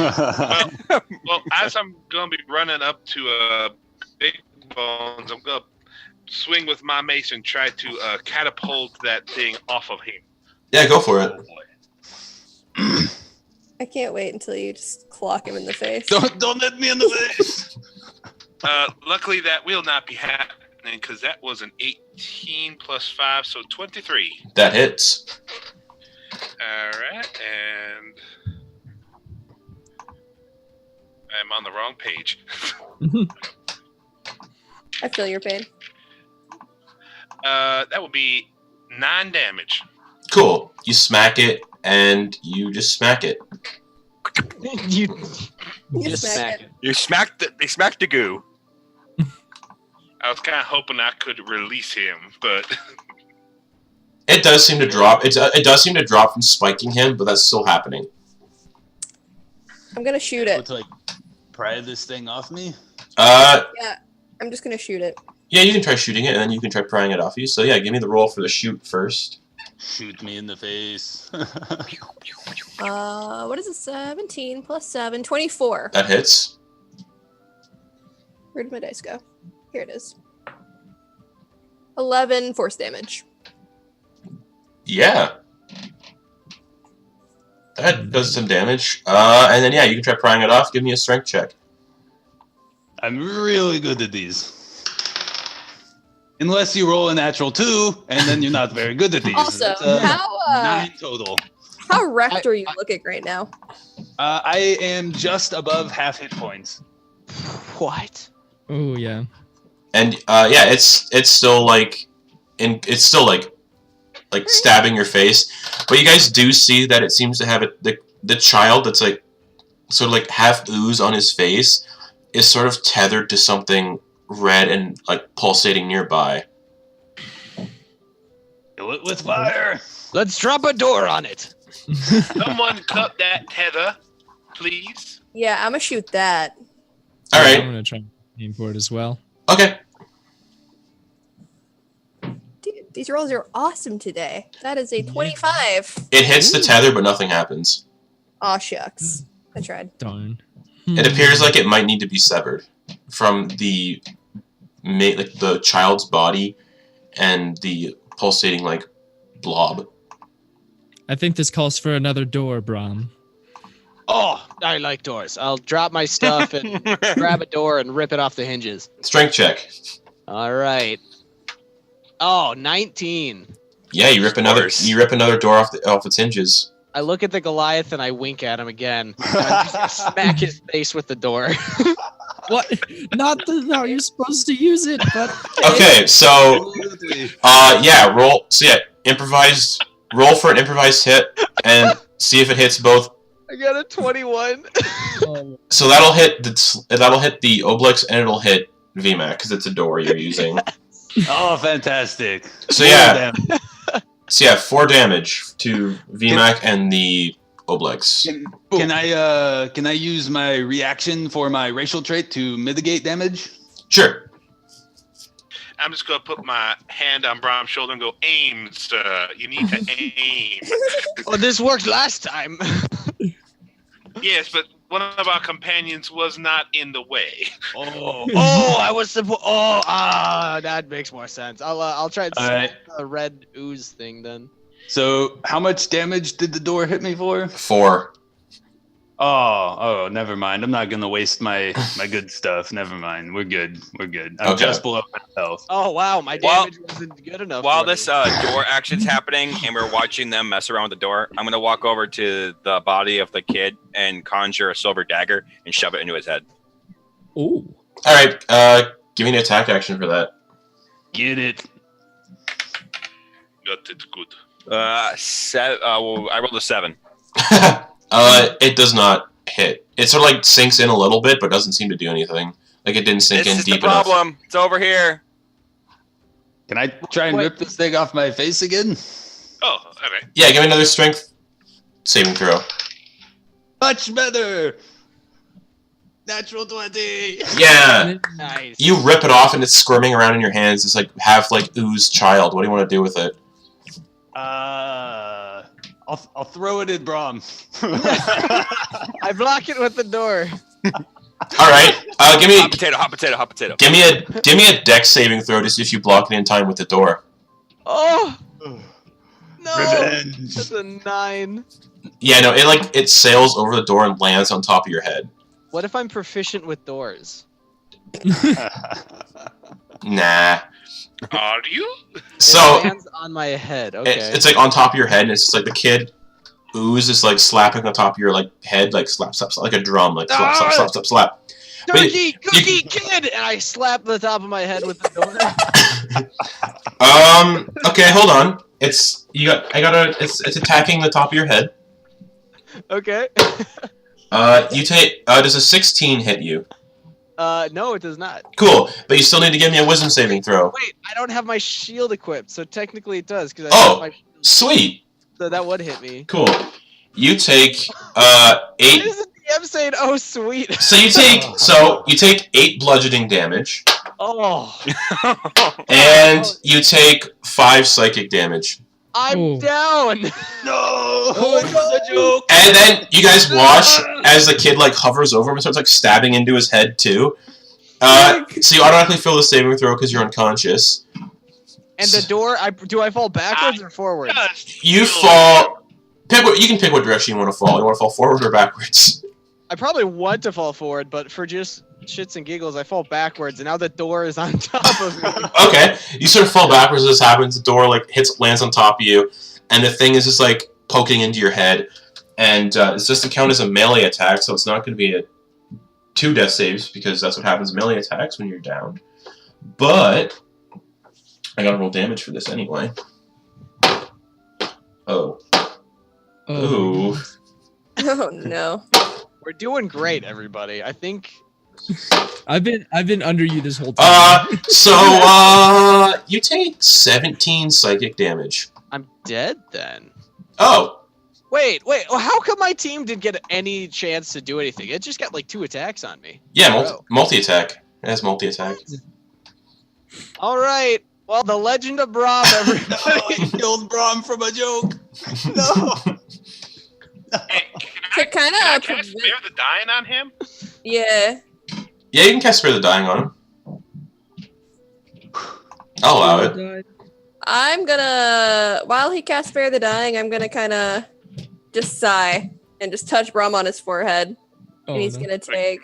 Well, as I'm gonna be running up to Big Bones, I'm gonna swing with my mace and try to catapult that thing off of him. Yeah, go for it. I can't wait until you just clock him in the face. Don't hit me in the face. Luckily, that will not be happening because that was an 18 plus 5, so 23. That hits. All right, and I'm on the wrong page. I feel your pain. That would be 9 damage. Cool. You smack it, and you just smack it. you You just smack smack it. You smacked they smacked the goo. I was kind of hoping I could release him, but It does seem to drop. It does seem to drop from spiking him, but that's still happening. I'm gonna shoot it. To like pry this thing off me. Yeah, I'm just gonna shoot it. you can try shooting it, and then you can try prying it off you. So yeah, give me the roll for the shoot first. Shoot me in the face. What is it? 17 plus 7, 24. That hits. Where did my dice go? Here it is. 11 force damage. Yeah. That does some damage. And then yeah, you can try prying it off. Give me a strength check. I'm really good at these. Unless you roll a natural 2, and then you're not very good at these. Also, That's, how 9 total. how wrecked are you looking right now? I am just above half hit points. What? Oh yeah. And yeah, it's still like stabbing your face. But you guys do see that it seems to have the child that's like sort of like half ooze on his face is sort of tethered to something red and like pulsating nearby. Kill it with fire. Let's drop a door on it. someone cut that tether, please. Yeah, I'm gonna shoot that. All I'm right. gonna try and aim for it as well. Okay. Dude, these rolls are awesome today. That is a 25. It hits the tether, but nothing happens. Aw, shucks. I tried. Darn. It appears like it might need to be severed from the child's body and the pulsating like blob. I think this calls for another door, Braum. Oh, I like doors. I'll drop my stuff and grab a door and rip it off the hinges. Strength check. All right. Oh, 19. Yeah, you rip another door off its hinges. I look at the Goliath and I wink at him again. And I'm just gonna smack his face with the door. What? Not how you're supposed to use it, but Okay, so yeah, roll. So yeah, roll for an improvised hit and see if it hits both. I got a 21. So that'll hit the Obelix and it'll hit Vimak because it's a door you're using. Oh, fantastic. So yeah, 4 damage to Vimak and the Obelix. Can I use my reaction for my racial trait to mitigate damage? Sure. I'm just gonna put my hand on Braum's shoulder and go, "Aim, sir. You need to aim." Well, this worked last time. Yes, but one of our companions was not in the way. I was supposed. That makes more sense. I'll try and All see right. the red ooze thing then. So, how much damage did the door hit me for? 4. Oh, never mind. I'm not gonna waste my good stuff. Never mind. We're good. I'm Okay. just below my health. Oh wow, my damage wasn't good enough. While for me. this door action's happening and we're watching them mess around with the door, I'm gonna walk over to the body of the kid and conjure a silver dagger and shove it into his head. oh, All right. Give me an attack action for that. Get it. Got it good. I rolled a 7. It does not hit. It sort of like sinks in a little bit, but doesn't seem to do anything. Like it didn't sink This in is deep the enough. problem. It's over here. Can I try and rip this thing off my face again? Oh, all right. Yeah, give me another strength saving throw. Much better. Natural 20. Yeah. Nice. You rip it off and it's squirming around in your hands. It's like half like ooze child. What do you want to do with it? I'll throw it in Braum. I block it with the door. All right. Give me Hot potato. give me a dex saving throw to see if you block it in time with the door. Oh no! Revenge. That's a 9. Yeah, no, it sails over the door and lands on top of your head. What if I'm proficient with doors? Nah. Are you? So It lands on my head. Okay. it's like on top of your head, and it's just like the kid ooze is like slapping on top of your like head, like slap, like a drum, like slap. Turkey, cookie, kid, and I slap the top of my head with the door. Okay, hold on. It's attacking the top of your head. Okay. You take does a 16 hit you? No, it does not. Cool, but you still need to give me a wisdom saving throw. Wait, I don't have my shield equipped, so technically it does because Oh. have my shield, Sweet. so that would hit me. Cool. You take 8. Why is the DM saying, "Oh, sweet"? So you take 8 bludgeoning damage, Oh, and you take 5 psychic damage. I'm Oh. down. No! Oh, It was a joke! And then you guys watch as the kid like hovers over him and starts like stabbing into his head too. So you automatically fail the saving throw because you're unconscious. And the door, do I fall backwards or forwards? You fall. You can pick what direction you want to fall. You want to fall forward or backwards? I probably want to fall forward, but for just shits and giggles, I fall backwards, and now the door is on top of me. Okay, you sort of fall backwards as this happens. The door like lands on top of you, and the thing is just like poking into your head. And this doesn't count as a melee attack, so it's not going to be 2 death saves because that's what happens in melee attacks when you're down. But I gotta roll damage for this anyway. Oh. Ooh. Oh no. We're doing great, everybody. I think. I've been under you this whole time. So you take 17 psychic damage. I'm dead then. Oh. Wait. Well, how come my team didn't get any chance to do anything? It just got like 2 attacks on me. Yeah, multi-attack. It has multi-attack. All right. Well, the legend of Braum, everybody. He killed Braum from a joke. No. Hey, To kind can I of cast Spare the Dying on him? yeah. Yeah, you can cast Spare the Dying on him. I'll allow it. I'm gonna, while he casts Spare the Dying, I'm gonna kind of just sigh and just touch Braum on his forehead. Oh, And he's no. gonna take.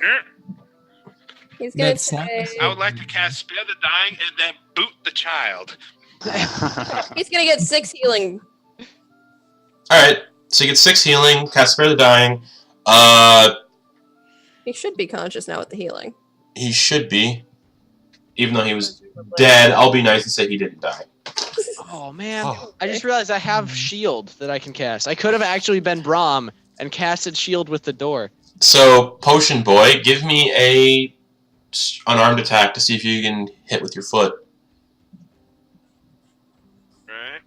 He's That gonna slap take. I would like to cast Spare the Dying and then boot the child. He's gonna get 6 healing. Alright, so you get 6 healing, cast Spare the Dying. He should be conscious now with the healing. He should be. Even though he was dead, I'll be nice and say he didn't die. Oh man, Oh. I just realized I have shield that I can cast. I could have actually been Braum and casted shield with the door. So, Potion Boy, give me a unarmed attack to see if you can hit with your foot. Right?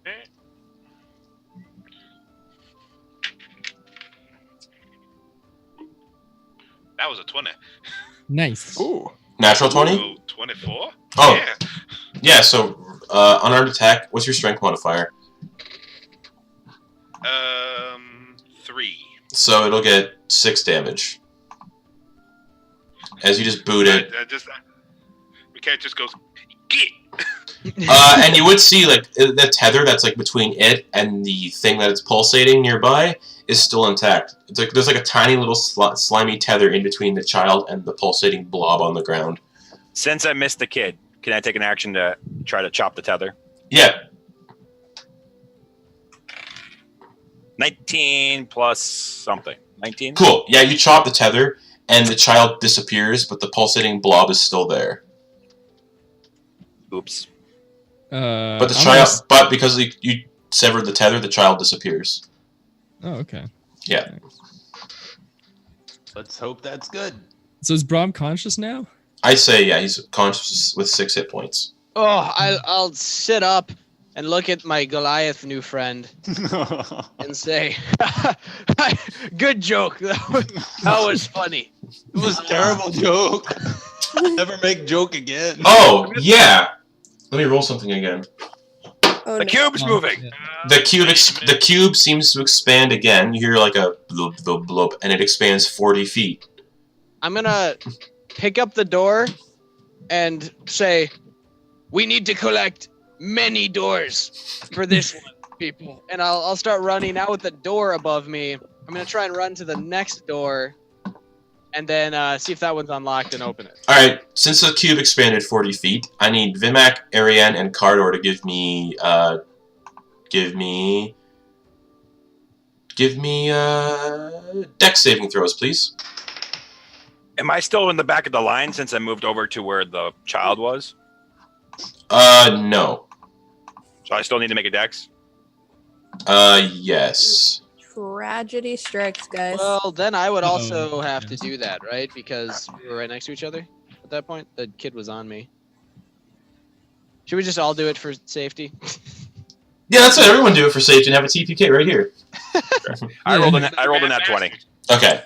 That was a 20. Nice. Ooh. Natural 20? Oh, 24? Oh. Yeah. Yeah, so unarmed attack, what's your strength modifier? 3. So it'll get 6 damage. As you just boot it. We can't just go, get! And you would see, like, the tether that's, like, between it and the thing that it's pulsating nearby is still intact. It's like there's, like, a tiny little slimy tether in between the child and the pulsating blob on the ground. Since I missed the kid, can I take an action to try to chop the tether? Yeah. 19 plus something. 19? Cool. Yeah, you chop the tether, and the child disappears, but the pulsating blob is still there. Oops. But the child, but because you severed the tether, the child disappears. Oh, okay. Yeah. Let's hope that's good. So is Braum conscious now? I say, yeah, he's conscious with 6 hit points. Oh, I'll sit up and look at my Goliath new friend and say, "Good joke. That was funny." It was a terrible joke. Never make joke again. Oh, yeah. Let me roll something again. Oh, The no. cube's moving. Yeah. The cube seems to expand again. You hear like a bloop, bloop, bloop, and it expands 40 feet. I'm gonna pick up the door and say, "We need to collect many doors for this one, people." And I'll start running out with the door above me. I'm gonna try and run to the next door, and then see if that one's unlocked and open it. Alright, since the cube expanded 40 feet, I need Vimak, Arienne, and Cardor to give me dex saving throws, please. Am I still in the back of the line since I moved over to where the child was? No. So I still need to make a dex? Yes. Tragedy strikes, guys. Well, then I would also Uh-oh. have to do that, right? Because we were right next to each other at that point. The kid was on me. Should we just all do it for safety? Yeah, that's what everyone do it for safety and have a TPK right here. I rolled a nat 20. Okay,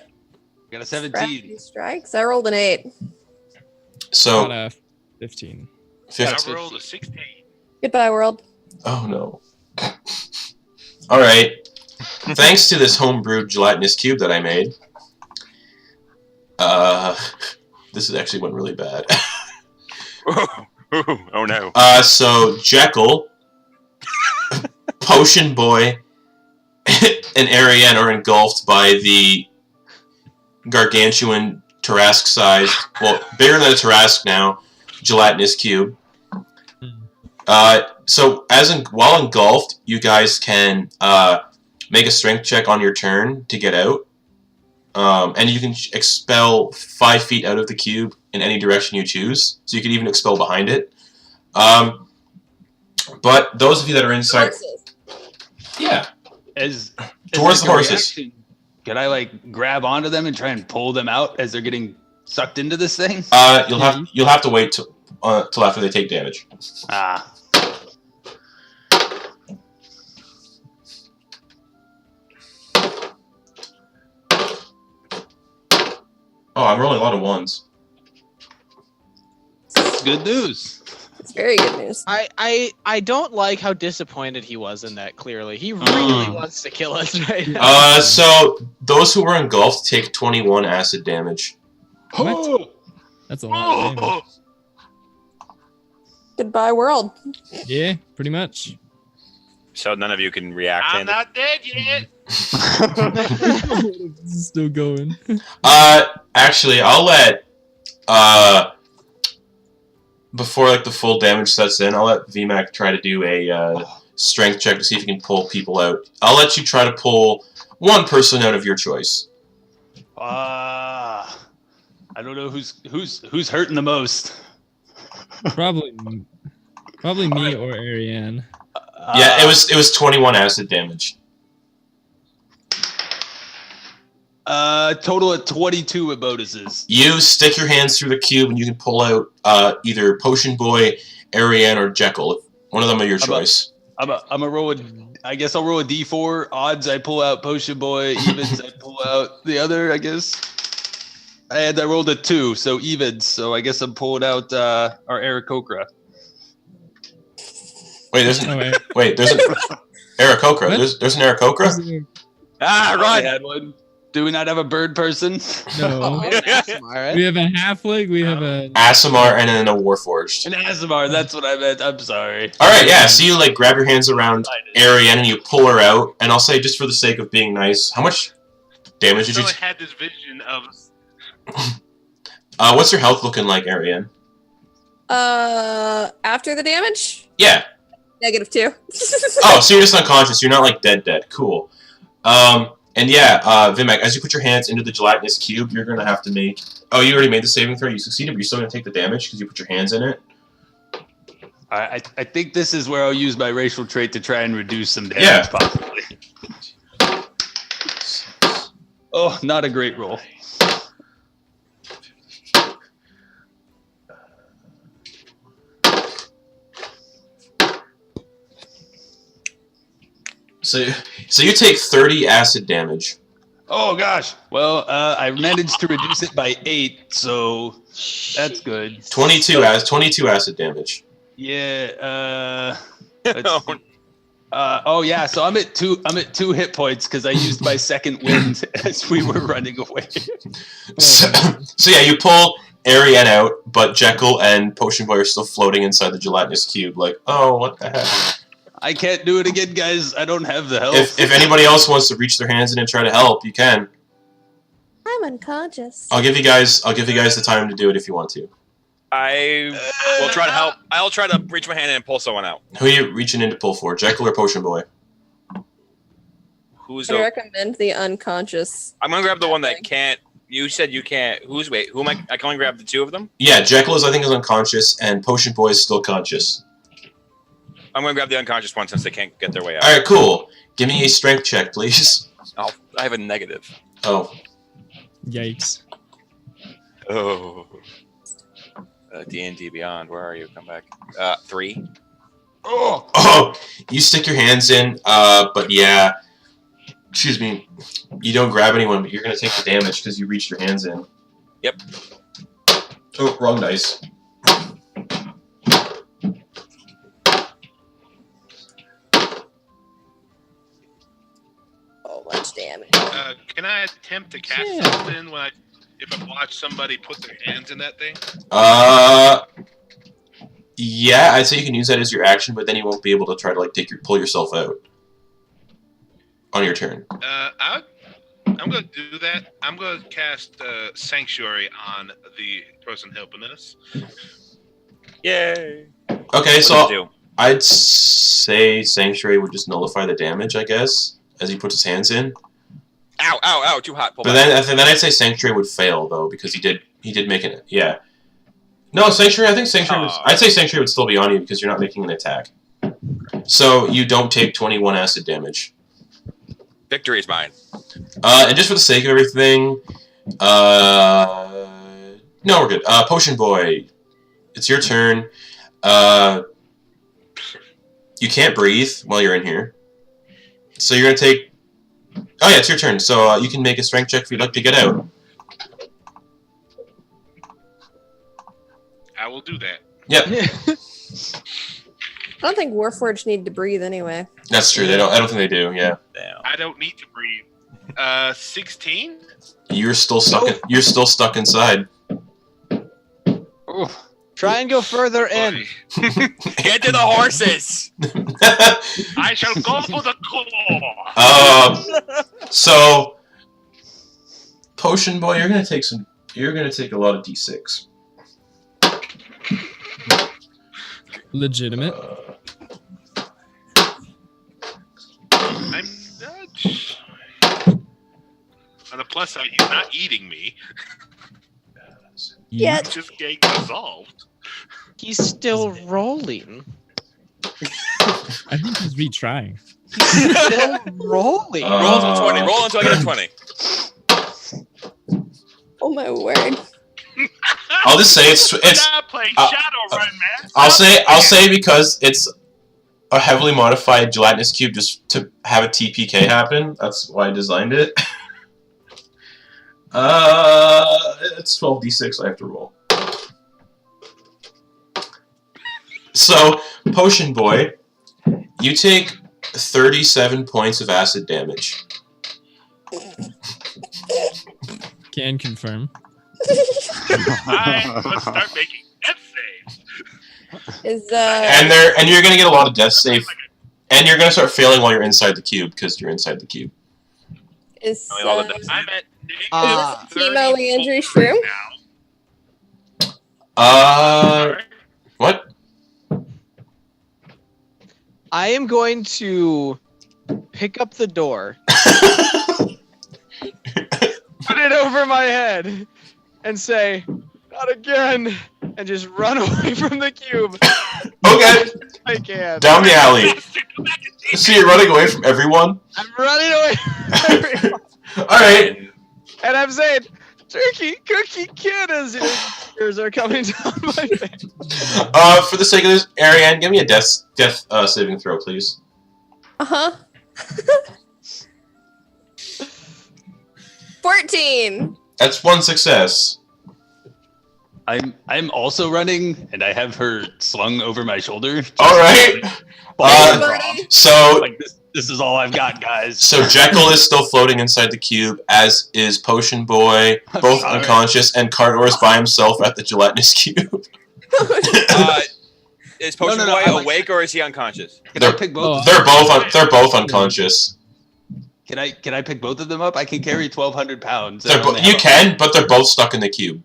Got a Tragedy 17. strikes. I rolled an 8. so Got a 15. 15. I rolled a 16. Goodbye, world. Oh no. Alright. Thanks to this homebrewed gelatinous cube that I made. This is actually went really bad. Oh no. So Jekkel, Potion Boy, and Arienne are engulfed by the gargantuan Tarrasque-sized, well, bigger than a Tarrasque now, gelatinous cube. So while engulfed, you guys can make a strength check on your turn to get out, and you can expel 5 feet out of the cube in any direction you choose. So you can even expel behind it. But those of you that are inside, Horses. yeah, As Towards like the a horses. reaction, can I like grab onto them and try and pull them out as they're getting sucked into this thing? you'll have to wait till after they take damage. Ah. Oh, I'm rolling a lot of ones. Good news. It's very good news. I don't like how disappointed he was in that, clearly. He really wants to kill us right now. So those who were engulfed take 21 acid damage. What? That's a lot of damage. Goodbye, world. Yeah, pretty much. So none of you can react. I'm not dead yet. This is still going. Actually, I'll let before like the full damage sets in, I'll let Vimak try to do a strength check to see if he can pull people out. I'll let you try to pull one person out of your choice. I don't know who's hurting the most. Probably me or Arienne. Yeah, it was 21 acid damage. Total of 22 with bonuses. You stick your hands through the cube and you can pull out either Potion Boy, Arienne, or Jekkel. One of them are your choice. I'm a roll I guess I'll roll a D4. Odds I pull out Potion Boy. Evens I pull out the other, I guess. I rolled a 2, so evens. So I guess I'm pulling out our Aarakocra. Wait, there's Oh, an wait. there's an Aarakocra. What? There's an Aarakocra? Ah, I run! had one. Do we not have a bird person? No. Alright. We have a halfling. We have a. Asimar and then a Warforged. An Azamar, that's what I meant. I'm sorry. Alright, yeah, so you like grab your hands around Arienne and you pull her out, and I'll say just for the sake of being nice, how much damage did So you I had this vision of what's your health looking like, Arienne? After the damage, Yeah. -2. Oh, so you're just unconscious. You're not like dead. Cool. And yeah, Vimak, as you put your hands into the gelatinous cube, you're gonna have to make. Oh, you already made the saving throw. You succeeded, but you're still gonna take the damage because you put your hands in it. I think this is where I'll use my racial trait to try and reduce some damage, Yeah. possibly. Oh, not a great roll. So you take 30 acid damage. Oh gosh. Well, I managed to reduce it by 8, so that's good. 22 acid damage. Yeah. Oh yeah. So I'm at 2 hit points because I used my second wind as we were running away. So yeah, you pull Arienne out, but Jekkel and Potion Boy are still floating inside the gelatinous cube. Like, oh, what the heck? I can't do it again, guys. I don't have the help. If anybody else wants to reach their hands in and try to help, you can. I'm unconscious. I'll give you guys the time to do it if you want to. I will try to help. I'll try to reach my hand in and pull someone out. Who are you reaching in to pull for? Jekyll or Potion Boy? Who's I the? recommend the unconscious. I'm gonna grab the one that can't. You said you can't. Who am I? I can only grab the 2 of them. Yeah, Jekyll I think is unconscious, and Potion Boy is still conscious. I'm gonna grab the unconscious one since they can't get their way out. All right, cool. Give me a strength check, please. I have a negative. Oh. Yikes. Oh. D&D Beyond, where are you? Come back. 3. Oh, you stick your hands in, but yeah. Excuse me. You don't grab anyone, but you're going to take the damage because you reached your hands in. Yep. Oh, wrong dice. Oh, much damage. Can I attempt to cast Yeah. something if I watch somebody put their hands in that thing? Yeah, I'd say you can use that as your action, but then you won't be able to try to pull yourself out on your turn. I'm going to do that. I'm going to cast Sanctuary on the person helping us. Yay. Okay, What so does it do? I'd say Sanctuary would just nullify the damage, I guess, as he puts his hands in. Ow! Ow! Ow! Too hot. Pull But back. then I'd say Sanctuary would fail though because he did make it. Yeah. No, Sanctuary. I think Sanctuary. I'd say Sanctuary would still be on you because you're not making an attack. So you don't take 21 acid damage. Victory is mine. And just for the sake of everything, no, we're good. Potion Boy, it's your turn. You can't breathe while you're in here, so you're gonna take. Oh yeah, it's your turn. So you can make a strength check if you'd like to get out. I will do that. Yep, I don't think Warforged need to breathe anyway. that's true. I don't think they do. Yeah, Damn. I don't need to breathe. 16? you're still stuck. You're still stuck inside. Try and go further in. Get to the horses. I shall go for the claw. So Potion Boy, you're gonna take a lot of d6. Legitimate. I'm not. On the plus side, he's not eating me. Yeah. He's just getting dissolved. He's still rolling. I think he's retrying. He's still rolling. Roll until 20. Roll until I get a 20. Oh my word. I'll just say it's Not playing Shadowrun, man. I'll say because it's a heavily modified gelatinous cube just to have a TPK happen. That's why I designed it. It's 12d6 I have to roll. So, Potion Boy, you take 37 points of acid damage. Can confirm. Let's start making death saves. And you're gonna get a lot of death save, and you're gonna start failing while you're inside the cube because you're inside the cube. Is All the death I'm at Ah. Is Chemo Leandry true? What? I am going to pick up the door, put it over my head, and say, "Not again," and just run away from the cube. Okay. I can. Down the alley. So you're running away from everyone? I'm running away from everyone. Alright. And I'm saying, "Turkey, cookie, kid," as your tears are coming down my face. For the sake of this, Arienne, give me a death saving throw, please. Uh-huh. 14. That's one success. I'm also running, and I have her slung over my shoulder. All right. Buddy. So Like this is all I've got, guys. So Jekkel is still floating inside the cube, as is Potion Boy, both All right. unconscious, and Cardor is by himself at the gelatinous cube. Is Potion No, Boy I'm like- awake or is he unconscious? Can I pick both? They're both unconscious. Can I pick both of them up? I can carry 1,200 pounds. You can, but they're both stuck in the cube.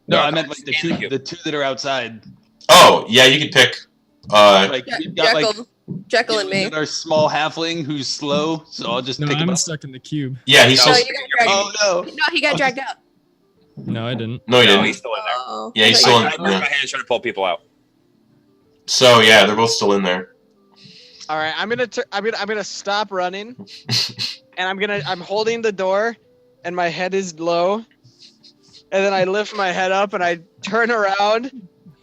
No, I meant like In the the two that are outside. Oh, yeah, you can pick. Like we've got like Jekyll and me. our small halfling who's slow, so I'll just No, pick him I'm up. stuck in the cube. Yeah, he's No, still. you got dragged. Oh no! No, he got dragged out. No, I didn't. No, he No, didn't. he's still in there. Oh. Yeah, he's I still thought in- I you- raised my hand trying to pull people out. So yeah, they're both still in there. All right, I'm gonna stop running, and I'm holding the door, and my head is low, and then I lift my head up and I turn around,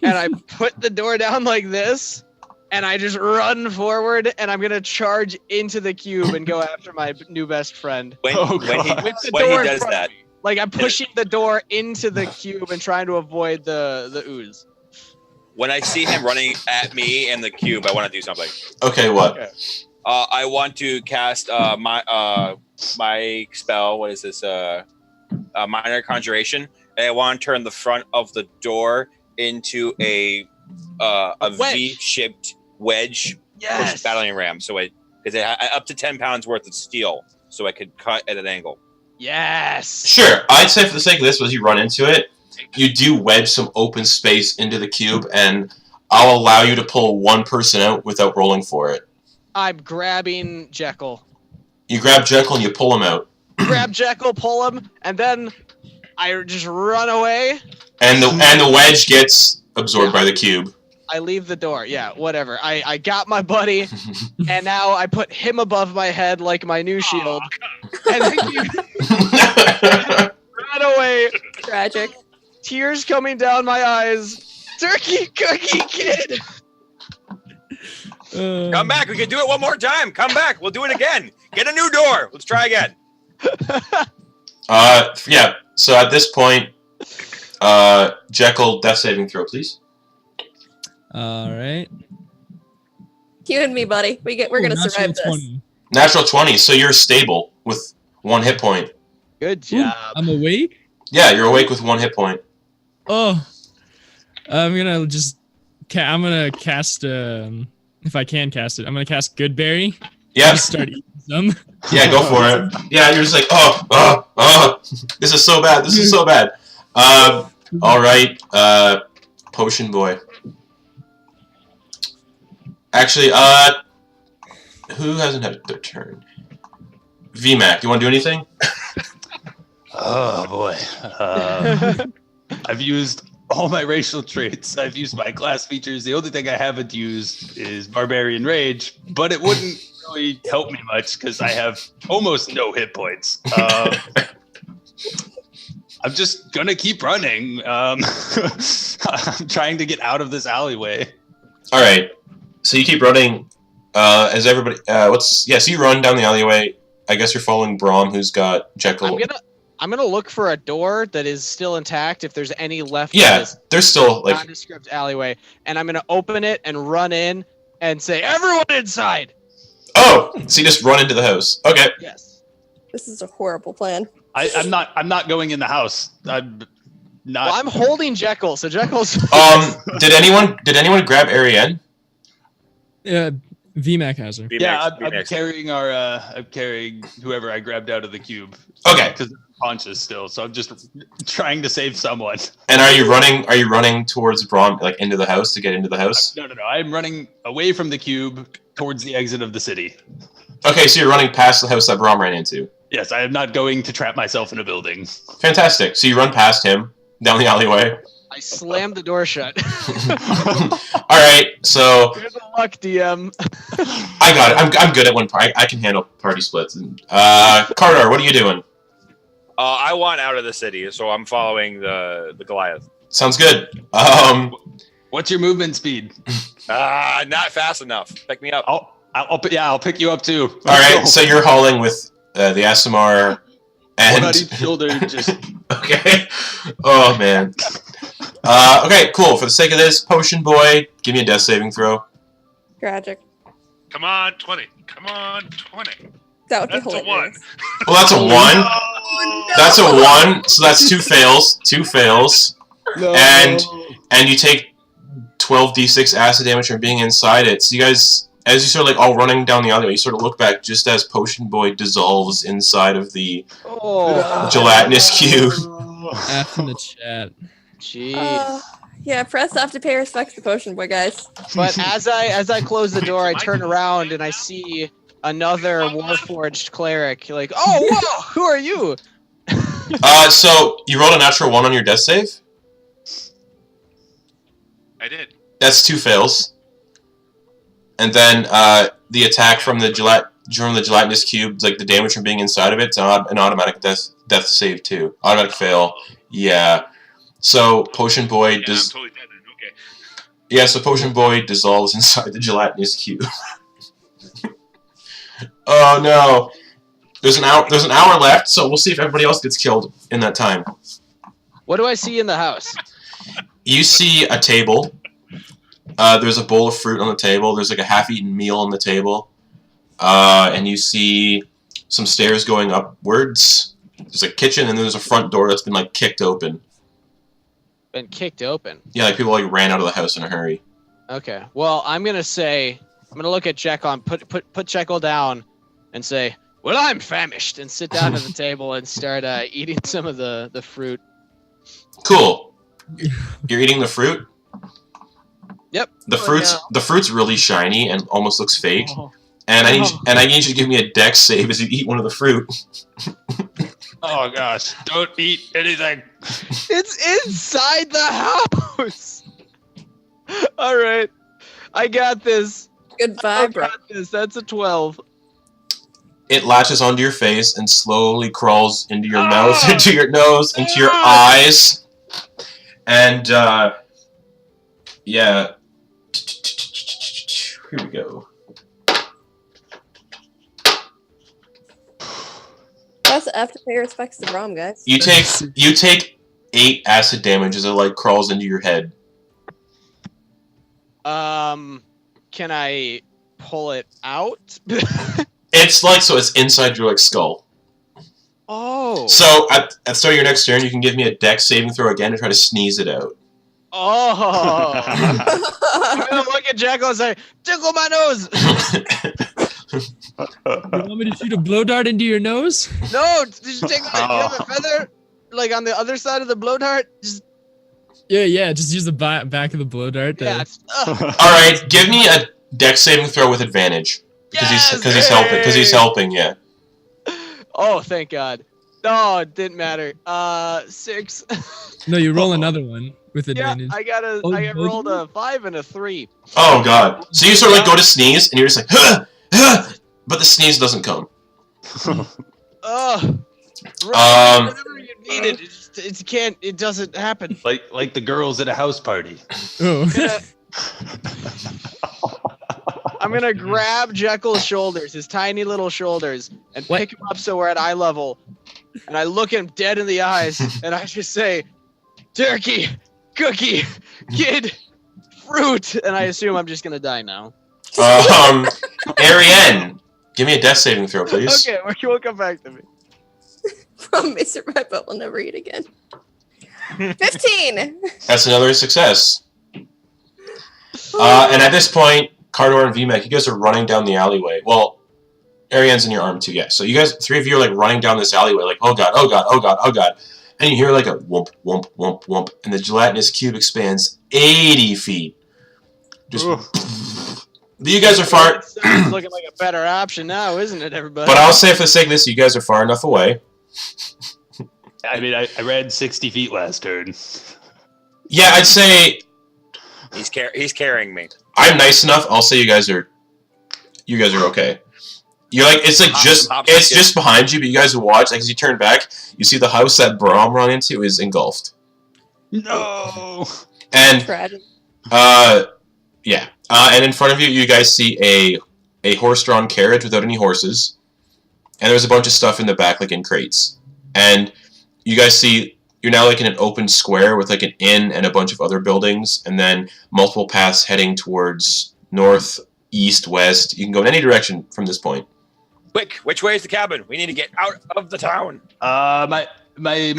and I put the door down like this, and I just run forward, and I'm gonna charge into the cube and go after my new best friend. When, Oh, when he God. With the when he door in does front of that, me. Like I'm pushing the door into the cube and trying to avoid the ooze. when I see him running at me and the cube, I want to do something. Okay, what? Okay. I want to cast my spell. What is this? Minor conjuration. And I want to turn the front of the door into a wedge. V-shaped wedge Yes. battering ram. So because it had up to 10 pounds worth of steel, so I could cut at an angle. Yes. Sure, I'd say for the sake of this, as you run into it, you do wedge some open space into the cube, and I'll allow you to pull one person out without rolling for it. I'm grabbing Jekkel. You grab Jekkel and you pull him out, Grab Jekkel, pull him, and then I just run away. and the wedge gets absorbed by the cube. I leave the door. Yeah, whatever. I got my buddy, and now I put him above my head like my new shield. And then you run away, Tragic. tears coming down my eyes. Turkey cookie kid. Come back. We can do it one more time. Come back. We'll do it again. Get a new door. Let's try again. Yeah. So at this point, Jekkel, death saving throw, please. All right. You and me, buddy. We're gonna survive this. 20. Natural 20. So you're stable with 1 hit point. Good Ooh, job. I'm awake. Yeah, you're awake with 1 hit point. Oh, I'm gonna just. I'm gonna cast. If I can cast it, I'm gonna cast Goodberry. Yeah. Just start eating some. Yeah, go for it. Yeah, you're just like, this is so bad. This is so bad. All right, Potion Boy. Actually, who hasn't had their turn? Vimak, you want to do anything? Oh boy. I've used all my racial traits. I've used my class features. The only thing I haven't used is Barbarian Rage, but it wouldn't really help me much because I have almost no hit points. I'm just gonna keep running. I'm trying to get out of this alleyway. All right. So you keep running. As everybody, so you run down the alleyway. I guess you're following Braum, who's got Jekkel. I'm gonna look for a door that is still intact if there's any left. Yeah, in this there's still like. nondescript alleyway, and I'm gonna open it and run in and say, "Everyone inside!" Oh, so you just run into the house. Okay. Yes. This is a horrible plan. I'm not going in the house. I'm not. Well, I'm holding Jekkel, so Jekkel's. Did anyone grab Arienne? Yeah, VMAC has her. Yeah, I'm VMAX. carrying I'm carrying whoever I grabbed out of the cube. Okay. Because they're conscious still, so I'm just trying to save someone. And are you running towards Braum, like into the house to get into the house? No. I'm running away from the cube towards the exit of the city. Okay, so you're running past the house that Braum ran into. Yes, I am not going to trap myself in a building. Fantastic. So you run past him down the alleyway. I slammed the door shut. All right, so Good luck, DM. I got it. I'm good at one part. I can handle party splits. Cardor, what are you doing? I want out of the city, so I'm following the Goliath. Sounds good. What's your movement speed? Not fast enough. Pick me up. I'll pick you up too. All right, so you're hauling with the SMR and One on each shoulder, just okay. Oh man. Okay, cool. For the sake of this, Potion Boy, give me a death saving throw. Tragic. Come on, 20. Come on, 20. That would be That's a hilarious. 1. Well, that's a 1. Oh, no. That's a 1. So that's 2 fails. 2 fails. no. And you take 12d6 acid damage from being inside it. So you guys, as you sort of like all running down the alleyway, you sort of look back just as Potion Boy dissolves inside of the gelatinous cube. F in the chat. Jeez. Yeah, press F to pay respects to Potion Boy, guys. But as I close the door, I turn around and I see another Warforged cleric. Like, oh, whoa, who are you? So you rolled a natural 1 on your death save. I did. That's 2 fails. And then the attack from the gelatinous cube, like the damage from being inside of it, it's an automatic death save too. Automatic fail. Yeah. So Potion Boy I'm totally dead then. Okay. Yeah, so Potion Boy dissolves inside the gelatinous cube. Oh no. There's an hour left, so we'll see if everybody else gets killed in that time. What do I see in the house? You see a table. There's a bowl of fruit on the table. There's like a half-eaten meal on the table. And you see some stairs going upwards. There's a kitchen, and then there's a front door that's been like kicked open. Been kicked open. Yeah, like people like ran out of the house in a hurry. Okay. Well, I'm gonna look at Jekkel and put Jekkel down, and say, "Well, I'm famished," and sit down at the table and start eating some of the fruit. Cool. You're eating the fruit? Yep. The fruit's really shiny and almost looks fake. Oh. And I need you to give me a dex save as you eat one of the fruit. Oh gosh! Don't eat anything. It's inside the house. All right, I got this. Goodbye, I bro. got this. That's a 12. It latches onto your face and slowly crawls into your mouth, into your nose, into your eyes. And, yeah. Here we go. Press F to pay respects to Braum, guys. You take 8 acid damage as it, like, crawls into your head. Can I pull it out? It's like, so it's inside your, like, skull. Oh. So, at the start of your next turn, you can give me a dex saving throw again to try to sneeze it out. Oh. I'm gonna look at Jekkel and say, "Tickle my nose." You want me to shoot a blow dart into your nose? No, did you take my? Do you have a feather, like on the other side of the blow dart? Just Yeah. Just use the back of the blow dart. yeah. Alright, give me a dex saving throw with advantage. Because he's helping, yeah. Oh, thank God. No, it didn't matter. 6. No, you roll another one with Yeah, advantage. I rolled a 5 and a 3. Oh god. So you sort of like go to sneeze, and you're just like, huh, huh, but the sneeze doesn't come. Ugh. Whenever you need it, it can't. It doesn't happen. Like the girls at a house party. Oh. I'm gonna grab Jekkel's shoulders, his tiny little shoulders, and pick him up so we're at eye level. And I look him dead in the eyes, and I just say, "Turkey, cookie, kid, fruit." And I assume I'm just gonna die now. Arienne, give me a death saving throw, please. Okay, we'll come back to me. Braum may survive, but will never eat again. 15. That's another success. And at this point, Cardor and Vimak, you guys are running down the alleyway. Well, Arienne's in your arm too, yeah. So you guys, 3 of you are like running down this alleyway, like, oh god, oh god, oh god, oh god. And you hear like a whoomp, whoomp, whoomp, whoomp, and the gelatinous cube expands 80 feet. Just, you guys are far. It's looking like a better option now, isn't it, everybody? But I'll say for the sake of this, you guys are far enough away. I mean, I read 60 feet last turn. Yeah, I'd say He's carrying me. I'm nice enough. I'll say you guys are okay. You're like it's like just behind you, but you guys will watch. Like as you turn back, you see the house that Braum run into is engulfed. No. And Tragic. yeah. And in front of you, you guys see a a horse-drawn carriage without any horses, and there's a bunch of stuff in the back, like in crates. And you guys see you're now like in an open square with like an inn and a bunch of other buildings, and then multiple paths heading towards north, east, west. You can go in any direction from this point. Quick, which way is the cabin? We need to get out of the town. My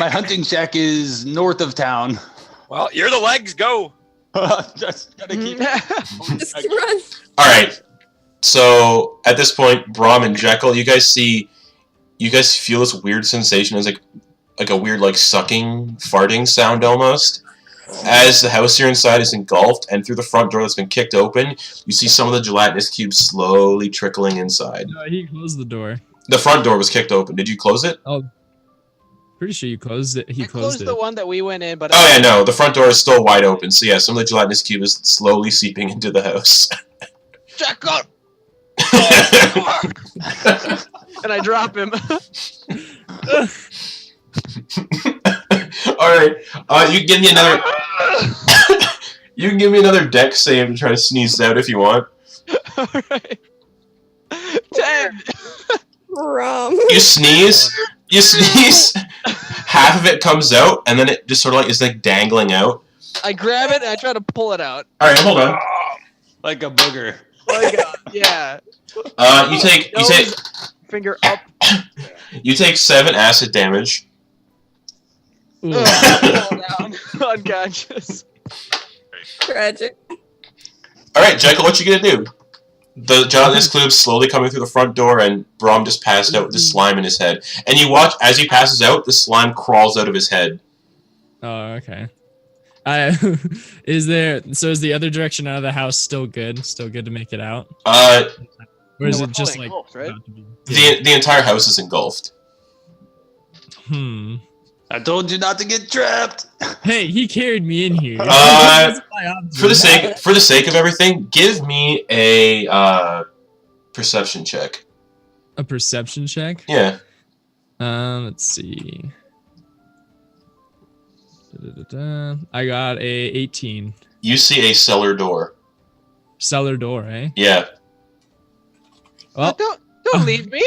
hunting shack is north of town. Well, you're the legs. Go. Just gotta keep. Just run. All right. So at this point, Braum and Jekkel, you guys feel this weird sensation. It's like a weird like sucking, farting sound almost. As the house you're inside is engulfed, and through the front door that's been kicked open, you see some of the gelatinous cubes slowly trickling inside. No, he closed the door. The front door was kicked open. Did you close it? Oh, pretty sure you closed it. He I closed closed it. the one that we went in, but Oh yeah, no. The front door is still wide open. So yeah, some of the gelatinous cube is slowly seeping into the house. Jekkel! And I drop him. All right. You can give me another. You can give me another dex save to try to sneeze out if you want. All right. 10. Braum. You sneeze. Half of it comes out, and then it just sort of like is like dangling out. I grab it and I try to pull it out. All right, hold on. Like a booger. Like, yeah. You take Finger up. you take 7 acid damage. Ooh. Fall down. Unconscious. Tragic. All right, Jekkel, what you gonna do? The gelatinous cube slowly coming through the front door, and Braum just passed out with the slime in his head. And you watch as he passes out, the slime crawls out of his head. Oh, okay. Is the other direction out of the house still good? Still good to make it out? Or is No, it we're just all like engulfed, right? about to be- the entire house is engulfed. I told you not to get trapped. Hey, he carried me in here. For the sake of everything, give me a perception check. A perception check? Yeah. Let's see. I got a 18. You see a cellar door. Cellar door, eh? Yeah. Well, Don't leave me.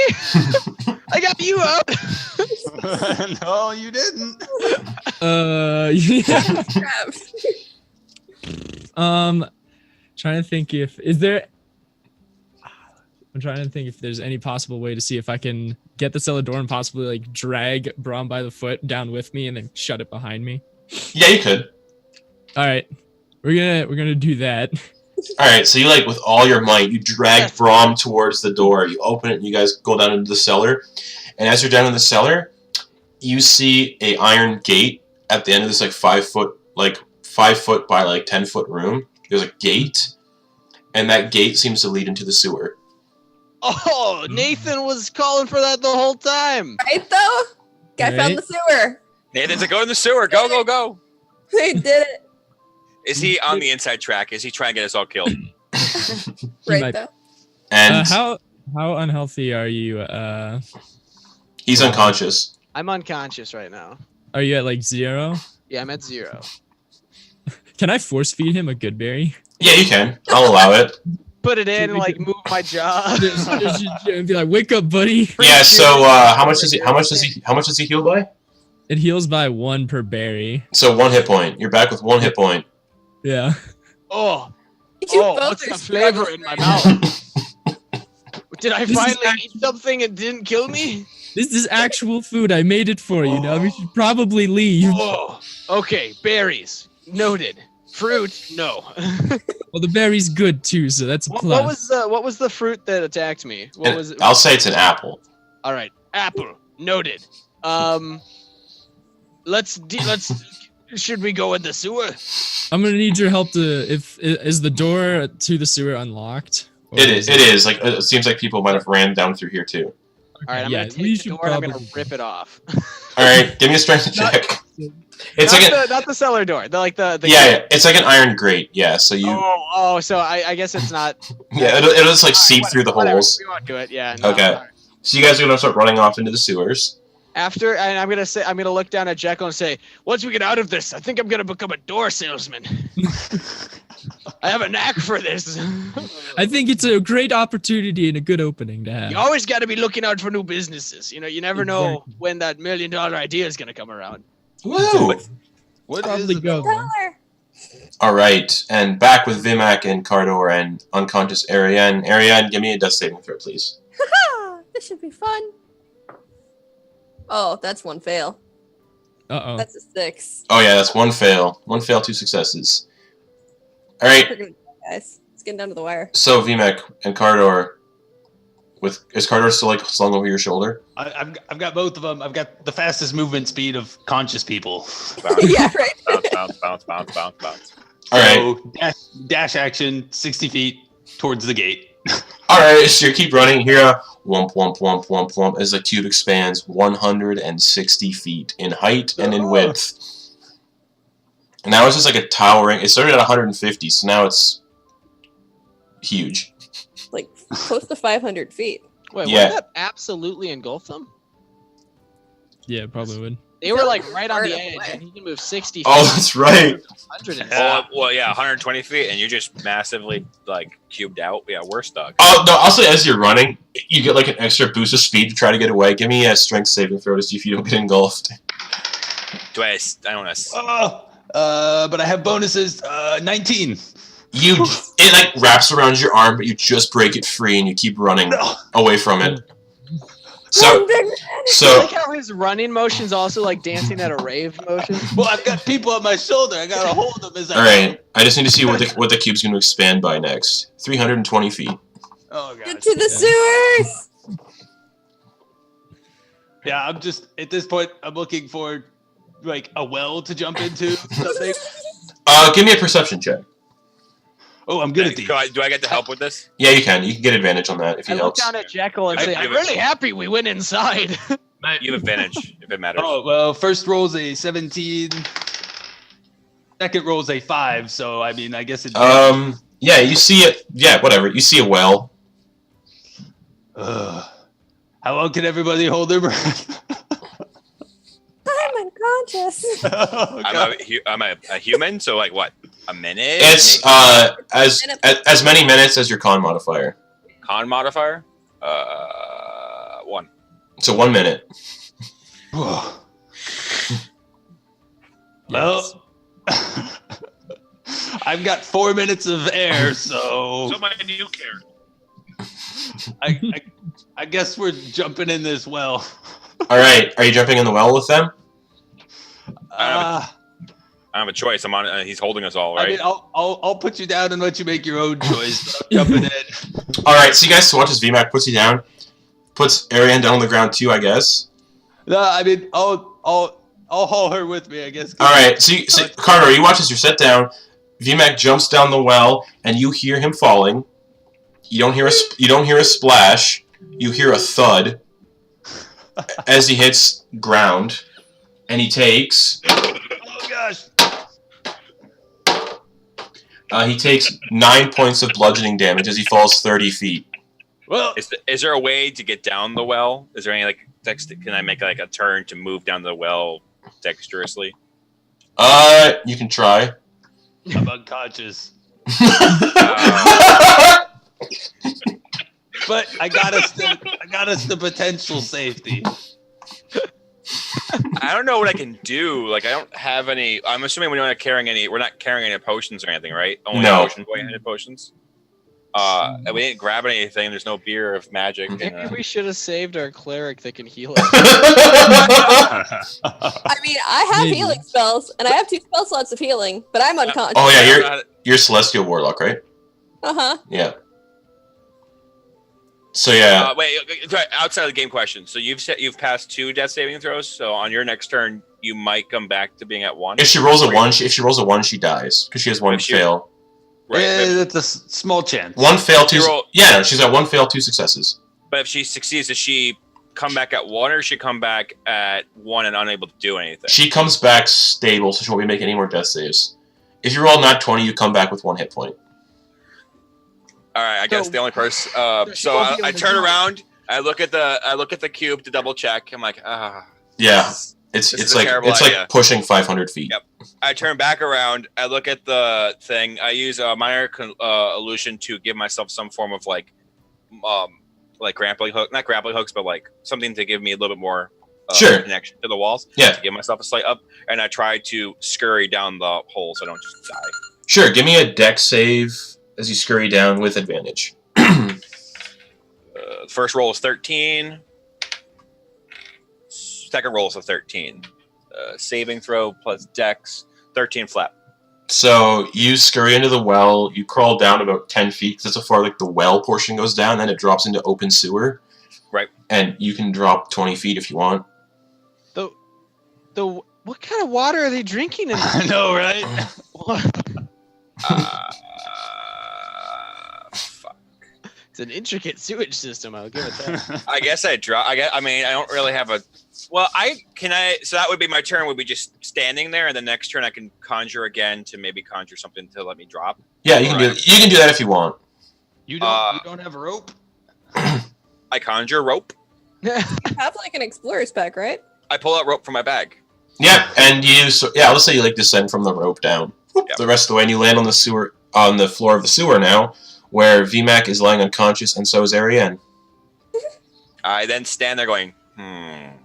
I got you out. No, you didn't. yeah. Trapped. Trying to think I'm trying to think if there's any possible way to see if I can get the cellar door and possibly like drag Braum by the foot down with me and then shut it behind me. Yeah, you could. All right, we're gonna do that. All right, so you like with all your might, you drag Braum towards the door. You open it, and you guys go down into the cellar. And as you're down in the cellar, you see a iron gate at the end of this like 5 foot by like 10 foot room. There's a gate, and that gate seems to lead into the sewer. Oh, Nathan was calling for that the whole time. Right though? Guy found the sewer. Nathan's like, go in the sewer. Go, go, go. They did it. Is he on the inside track? Is he trying to get us all killed? Right might- though. And how unhealthy are you? he's unconscious. I'm unconscious right now. Are you at like 0? Yeah, I'm at 0. Can I force feed him a good berry? Yeah, you can. I'll allow it. Put it in and like move my jaw. And be like, wake up, buddy. Yeah. So how much does he heal by? It heals by 1 per berry. So 1 hit point. You're back with 1 hit point. Yeah. Oh, You oh, both what's are the flavor in my mouth? Did I This is finally eat something and didn't kill me? This is actual food. I made it for you. Now we should probably leave. Oh, okay. Berries noted. Fruit, no. Well, the berry's good too, so that's a plus. What was the fruit that attacked me? What And was it? I'll say it's an apple. All right, apple noted. Let's should we go in the sewer? I'm gonna need your help is the door to the sewer unlocked? Or It is. Like it seems like people might have ran down through here too. All right, I'm Yeah, gonna we take the should door and I'm gonna probably- rip it off. All right, give me a strength check. It's Not the cellar door. The yeah, it's like an iron grate. Yeah, so you So I guess it's not. yeah, it'll just like seep through the Whatever, holes. We won't do it. Yeah. No, Okay. all right. So you guys are gonna start running off into the sewers. After, and I'm gonna look down at Jekkel and say, once we get out of this, I think I'm gonna become a door salesman. I have a knack for this. I think it's a great opportunity and a good opening to have. You always got to be looking out for new businesses. You know, you never know when that $1 million idea is gonna come around. Woo! What Probably is go. Dollar. All right, and back with Vimak and Cardor and unconscious Arienne. Arienne, give me a death saving throw, please. Haha, this should be fun. Oh, that's one fail. Uh-oh. That's a 6. Oh yeah, that's one fail. One fail, 2 successes. All right, We're gonna die, guys. It's getting down to the wire. so Vimak and Cardor, is Cardor still like slung over your shoulder? I've got both of them. I've got the fastest movement speed of conscious people. Yeah, right. Bounce. All right, So dash action, 60 feet towards the gate. all right. So you keep running. Here, whomp whomp whomp whomp whomp, as the cube expands 160 feet in height and in width. And now it's just like a towering. It started at 150, so now it's huge. Like close to 500 feet. Wait, Yeah. wouldn't that absolutely engulf them? Yeah, probably would. They were like right on Part the of the edge, way. and he can move 60 feet. Oh, that's right. 100 and Well, yeah, 120 feet, and you're just massively like cubed out. Yeah, we're stuck. Oh no! Also, as you're running, you get like an extra boost of speed to try to get away. Give me a strength saving throw to see if you don't get engulfed. I don't know. But I have bonuses. 19. It like wraps around your arm, but you just break it free and you keep running away from it. So, I like how his running motion's also like dancing at a rave motion. Well, I've got people on my shoulder. I gotta hold them as I all right. I just need to see what the cube's going to expand by next. 320 feet. Oh god. Get to the sewers! Yeah, I'm just at this point. I'm looking for like a well to jump into. Something. Give me a perception check. Oh, I'm good at these. Do I get to help with this? Yeah, you can. You can get advantage on that if I he look helps. down at Jekkel and I say, give I'm it- really happy we went inside. You have advantage if it matters. Oh well, first roll's a 17. Second roll's a 5. So I mean, I guess it. Yeah, you see it. Yeah, whatever. You see a well. How long can everybody hold their breath? I'm unconscious. Oh, God. I'm a human, so like what? A minute? It's Maybe? as many minutes as your con modifier. Con modifier? 1. So 1 minute. Well, I've got 4 minutes of air, so So my new character. I guess we're jumping in this well. All right. Are you jumping in the well with them? I don't have a choice. I'm on. He's holding us all, I right? mean, I'll put you down and let you make your own choice. But I'm jumping in. All right. So you guys watch as Vimak puts you down, puts Arienne down on the ground too, I guess. No, I mean, I'll haul her with me, I guess. All right. So Cardor, you watch as you're set down. Vimak jumps down the well, and you hear him falling. You don't hear a splash. You hear a thud as he hits ground, and he takes. Oh gosh. He takes 9 points of bludgeoning damage as he falls 30 feet. Well, Is there a way to get down the well? Is there any like can I make like a turn to move down the well dexterously? You can try. I'm unconscious. But I got us the potential safety. I don't know what I can do. Like I don't have any. I'm assuming we're not carrying any potions or anything, right? Only No. potion-handed potions. And we didn't grab anything. There's no beer of magic. Maybe we should have saved our cleric that can heal us. I mean, I have Maybe. healing spells, and I have 2 spell slots of healing, but I'm unconscious. Oh yeah, you're Celestial Warlock, right? Uh-huh. Yeah. So yeah. Wait, outside of the game question. So you've passed 2 death saving throws. So on your next turn, you might come back to being at 1. If she rolls a 1, she dies because she has 1 If she- fail. Right. That's a small chance. 1 fail, 2. You roll- Yeah, no, she's got 1 fail, 2 successes. But if she succeeds, does she come back at 1 or does she come back at 1 and unable to do anything? She comes back stable, so she won't be making any more death saves. If you roll not 20, you come back with 1 hit point. All right, I guess So- the only person. she So won't be I able to turn do it. around. I look at the cube to double check. I'm like, Yeah, This it's is a like terrible it's idea. like pushing 500 feet. Yep. I turn back around. I look at the thing. I use a minor illusion to give myself some form of like grappling hook, not grappling hooks, but like something to give me a little bit more Sure. connection to the walls. Yeah. To give myself a slight up, and I try to scurry down the hole so I don't just die. Sure. Give me a dex save as you scurry down with advantage. The first roll is 13. Second roll is a 13. Saving throw plus dex, 13 flat. So you scurry into the well. You crawl down about 10 feet because that's how far like the well portion goes down. Then it drops into open sewer. Right. And you can drop 20 feet if you want. What kind of water are they drinking in I know, right? Fuck. It's an intricate sewage system. I'll give it that. I guess I drop. I don't really have a. Well, So that would be my turn. Would be just standing there, and the next turn I can conjure again to maybe conjure something to let me drop. Yeah, you can do that if you want. You don't have a rope? I conjure rope. You have like an explorer's pack, right? I pull out rope from my bag. Yeah, and let's say you like descend from the rope down. Whoop, Yep. The rest of the way, and you land on the floor of the sewer now, where Vimak is lying unconscious, and so is Arienne. I then stand there going, And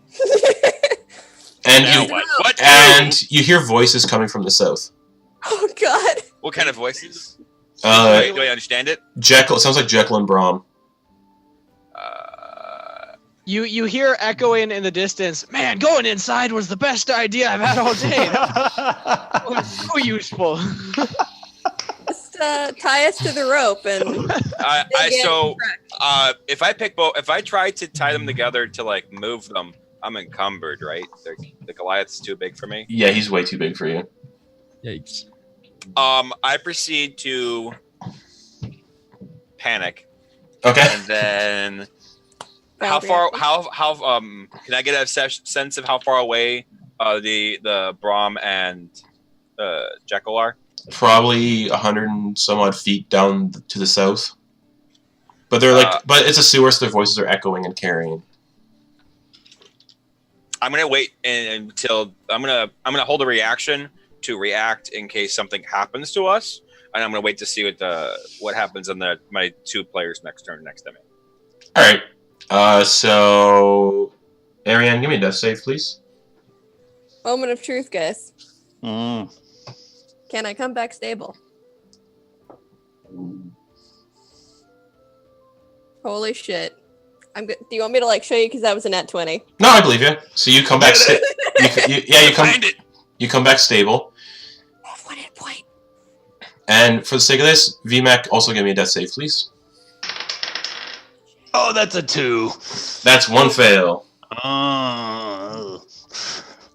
now you what? and you hear voices coming from the south. Oh God. What kind of voices? Do I understand it? Jekkel. It sounds like Jekkel and Braum. You hear echoing in the distance. Man, going inside was the best idea I've had all day. That was so useful. Just tie us to the rope and. If I try to tie them together to like move them, I'm encumbered, right? The Goliath's too big for me. Yeah, he's way too big for you. Yikes. I proceed to panic, Okay. and then how can I get a sense of how far away the Braum and Jekkel are? Probably 100 and some odd feet down to the south. But they're but it's a sewer, so their voices are echoing and carrying. I'm gonna wait until I'm gonna hold a reaction to react in case something happens to us, and I'm gonna wait to see what happens on my two players next turn next to me. All right. So Arienne, give me a death save, please. Moment of truth, guys. Mm. Can I come back stable? Holy shit. Do you want me to like show you because that was a nat 20? No, I believe you. So you come back. You come back stable. I have 1 hit point. And for the sake of this, Vimak, also give me a death save, please. Oh, that's a 2. That's 1 fail.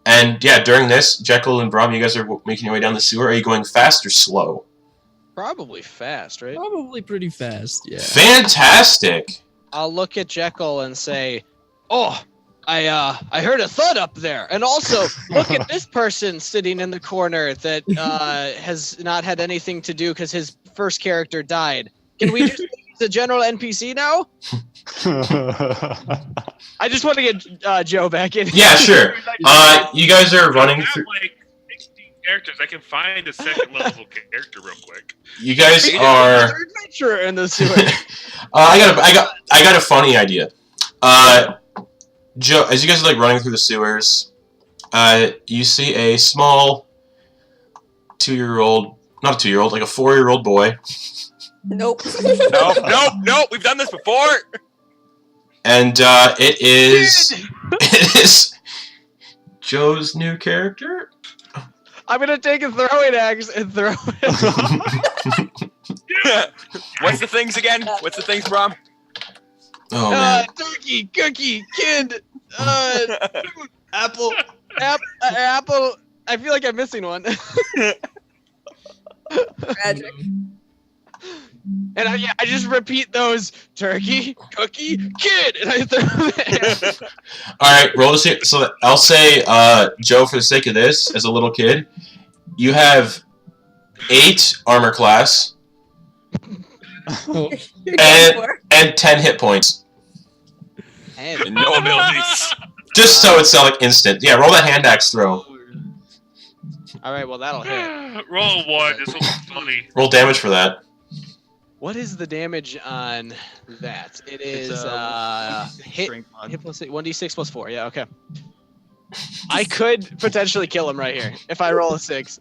And yeah, during this, Jekkel and Braum, you guys are making your way down the sewer. Are you going fast or slow? Probably fast, right? Probably pretty fast, yeah. Fantastic. I'll look at Jekkel and say, "Oh, I heard a thud up there, and also look at this person sitting in the corner that has not had anything to do because his first character died. Can we just use the general NPC now?" I just want to get Joe back in. Yeah, sure. You guys are running I have through. like 16 characters. I can find a second level character real quick. You guys We are. did another adventure in the sewer. I got a funny idea. Joe, as you guys are like running through the sewers, you see a small 2-year-old, not a 2-year-old, like a 4-year-old boy. Nope. Nope. We've done this before. And it is Joe's new character. I'm gonna take a throwing axe and throw it. What's the things again? What's the things, Braum? Oh man. Turkey, cookie, kid, Apple. apple. I feel like I'm missing one. Tragic. And I just repeat those: turkey, cookie, kid, and I throw it. All right, roll to see. So I'll say, Joe, for the sake of this, as a little kid, you have 8 armor class You're going for? and 10 hit points. And No abilities. Just so it's like instant. Yeah, roll that hand axe throw. All right, well that'll hit. Roll a 1. This will be funny. Roll damage for that. What is the damage on that? It is hit Strength mod. plus 1d6 plus 4. Yeah, okay. I could potentially kill him right here if I roll a 6.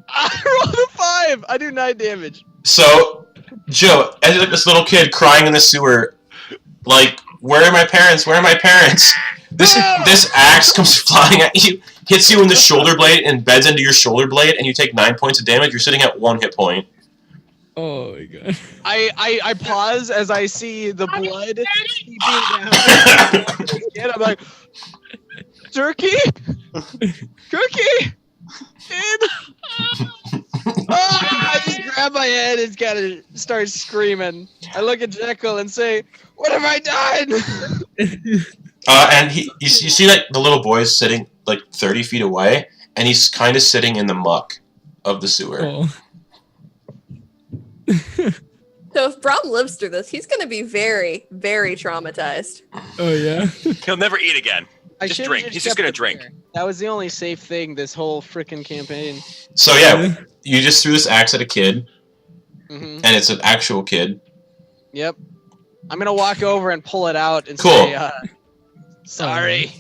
I rolled a 5. I do 9 damage. So, Joe, as like this little kid crying in the sewer, like, where are my parents? Where are my parents? This axe comes flying at you, hits you in the shoulder blade, and beds into your shoulder blade, and you take 9 points of damage. You're sitting at 1 hit point. Oh my god. I pause as I see the blood seeping down. And I'm like, Turkey? Cookie? Kid? I just grab my head and kind of start screaming. I look at Jekkel and say, "What have I done?" And you see like the little boy is sitting like 30 feet away, and he's kind of sitting in the muck of the sewer. Oh. So if Braum lives through this, he's going to be very, very traumatized. Oh yeah. He'll never eat again. I Just should've drink. He's just kept gonna it drink. there. That was the only safe thing this whole freaking campaign. So yeah, you just threw this axe at a kid, Hmm. and it's an actual kid. Yep. I'm gonna walk over and pull it out and Cool. say, "Sorry."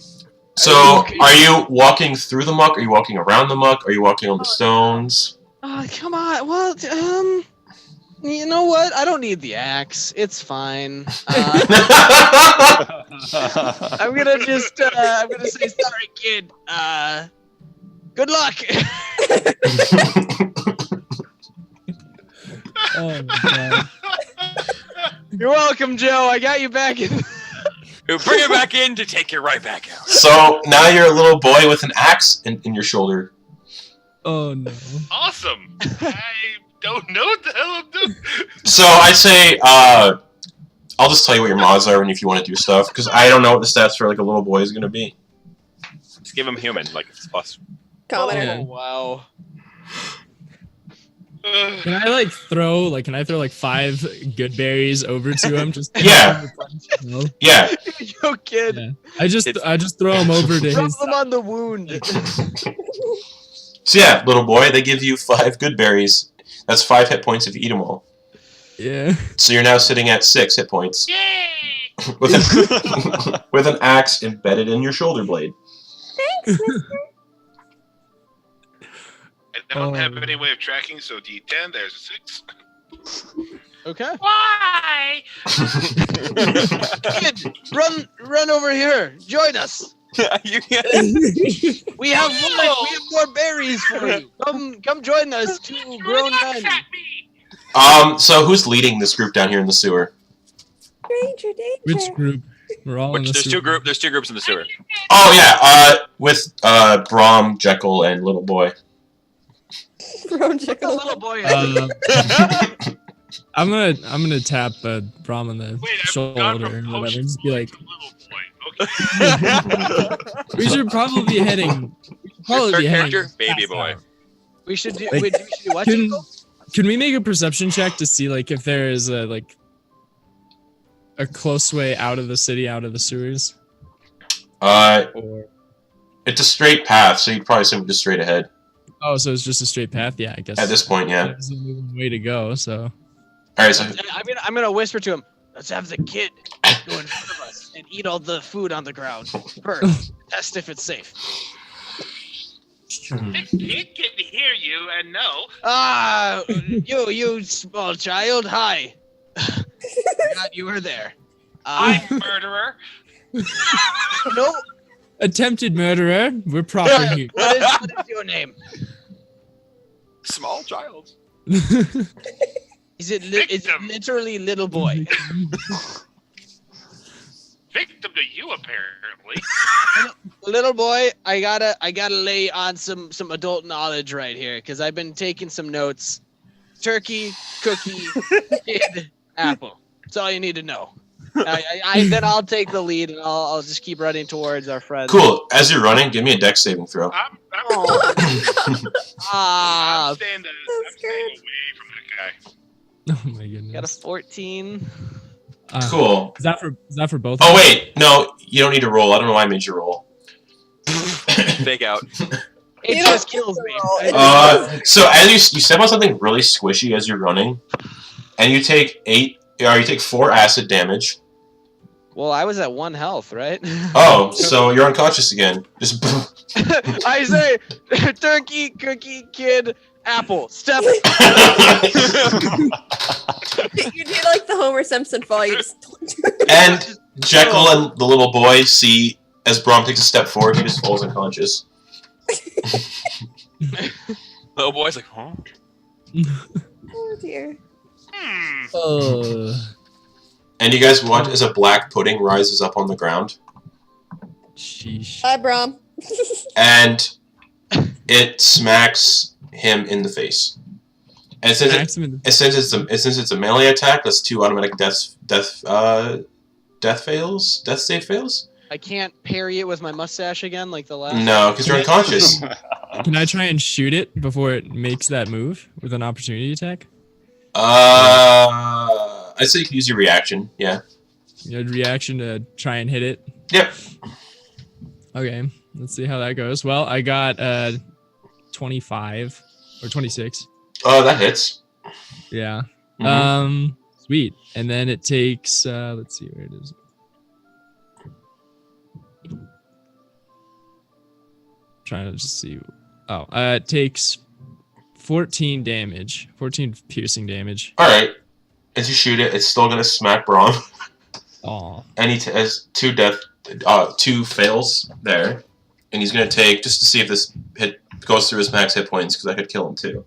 So, Okay. are you walking through the muck? Are you walking around the muck? Are you walking on the stones? Oh, come on. Well, you know what? I don't need the axe. It's fine. I'm gonna just, I'm gonna say, "Sorry, kid. Good luck." Oh my god. You're welcome, Joe. I got you back in. He'll bring it back in to take you right back out. So now you're a little boy with an axe in your shoulder. Oh no. Awesome. I don't know what the hell I'm doing. So I say, I'll just tell you what your mods are and if you want to do stuff, because I don't know what the stats for like a little boy is gonna be. Just give him human, like it's plus. Commoner. Oh, wow. Can I like throw like 5 good berries over to him? Just Yeah. Yeah. Yo, kid. Yeah. I just throw him over to Rub his. them on the wound. So yeah, little boy, they give you 5 good berries. That's 5 hit points if you eat them all. Yeah. So you're now sitting at 6 hit points Yay! with an axe embedded in your shoulder blade. Thanks, mister. I don't have any way of tracking, so D10, there's a 6. Okay. Why? Kid, run over here. Join us. You can't. We have more berries for you. Come join us, 2 grown men. So who's leading this group down here in the sewer? Danger, danger. Which group? We're all in the There's sewer. there's 2 groups in the sewer. Oh yeah, with Braum, Jekkel, and little boy. Braum, The Jekkel. little boy. I'm gonna tap Braum on the Wait, I've shoulder gone or from whatever. potion Just be boy like, to little boy. Okay. we should probably be heading. Third character, baby fast boy. out. We should do. Like, Wait, we should do what? Can, Jekkel? can we make a perception check to see like if there is a close way out of the city, out of the sewers? Or It's a straight path, so you'd probably assume just straight ahead. oh, so it's just a straight path? Yeah, I guess. At this point, yeah. There's only one way to go. So Alright, so I'm gonna whisper to him. Let's have the kid go in front of us and eat all the food on the ground first. Test if it's safe. The kid can hear you and know. You small child. Hi. Forgot you were there. I'm murderer. No. attempted murderer. We're proper here. What is your name? Small child. Is it literally little boy? Victim to you, apparently. Little boy, I gotta lay on some adult knowledge right here because I've been taking some notes. Turkey, cookie, kid, apple. That's all you need to know. Then I'll take the lead and I'll just keep running towards our friends. cool. As you're running, give me a dex saving throw. I'm Ah, staying away from that guy. Oh my got a goodness. 14. Cool. Is that for both? Oh wait, no, you don't need to roll. I don't know why I made you roll. Fake out. It You just don't kills me. have to roll. So as you step on something really squishy as you're running, and you take 4 acid damage. Well, I was at 1 health, right? Oh, so you're unconscious again. Just I say, turkey, cookie, kid, apple, step. You do like the Homer Simpson fall. You just and Jekkel and the little boy see as Braum takes a step forward, he just falls unconscious. Little boy's like, huh? Oh dear. And you guys watch as a black pudding rises up on the ground. Sheesh. Hi, Braum. And it smacks him in the face. And since it's a melee attack, that's 2 automatic death save fails. I can't parry it with my mustache again like the last. No, because you're unconscious. Can I try and shoot it before it makes that move with an opportunity attack? I'd say you can use your reaction. Yeah. Your reaction to try and hit it. Yep. Okay, let's see how that goes. Well, I got 25 or 26. Oh, that hits. Yeah. Mhm. Sweet. And then it takes. Let's see where it is. Trying to just see. Oh, it takes 14 damage. 14 piercing damage. All right. As you shoot it, it's still gonna smack Braum. Oh. And he has 2 fails there, and he's gonna take just to see if this hit goes through his max hit points because I could kill him too.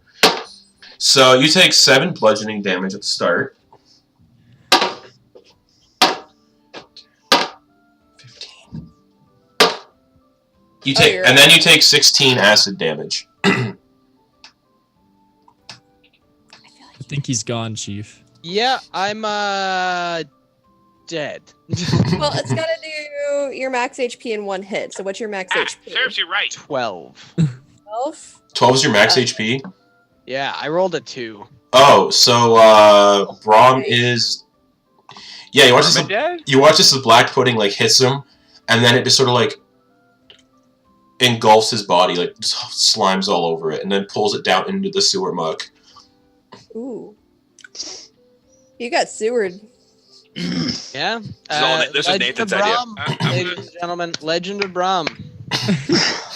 So you take 7 bludgeoning damage at the start. 15. And then you take 16 acid damage. I think he's gone, Chief. Yeah, I'm dead. Well, it's gotta do your max HP in 1 hit. So what's your max HP? Serves you right. 12. 12? 12 is your max HP. Yeah, I rolled a 2. Oh, so Braum is. Yeah, you watch this. You watch this. The black pudding like hits him, and then it just sort of like engulfs his body, like just slimes all over it, and then pulls it down into the sewer muck. Ooh. You got sewered. Yeah. This is Nathan's idea. Braum, ladies and gentlemen, Legend of Braum.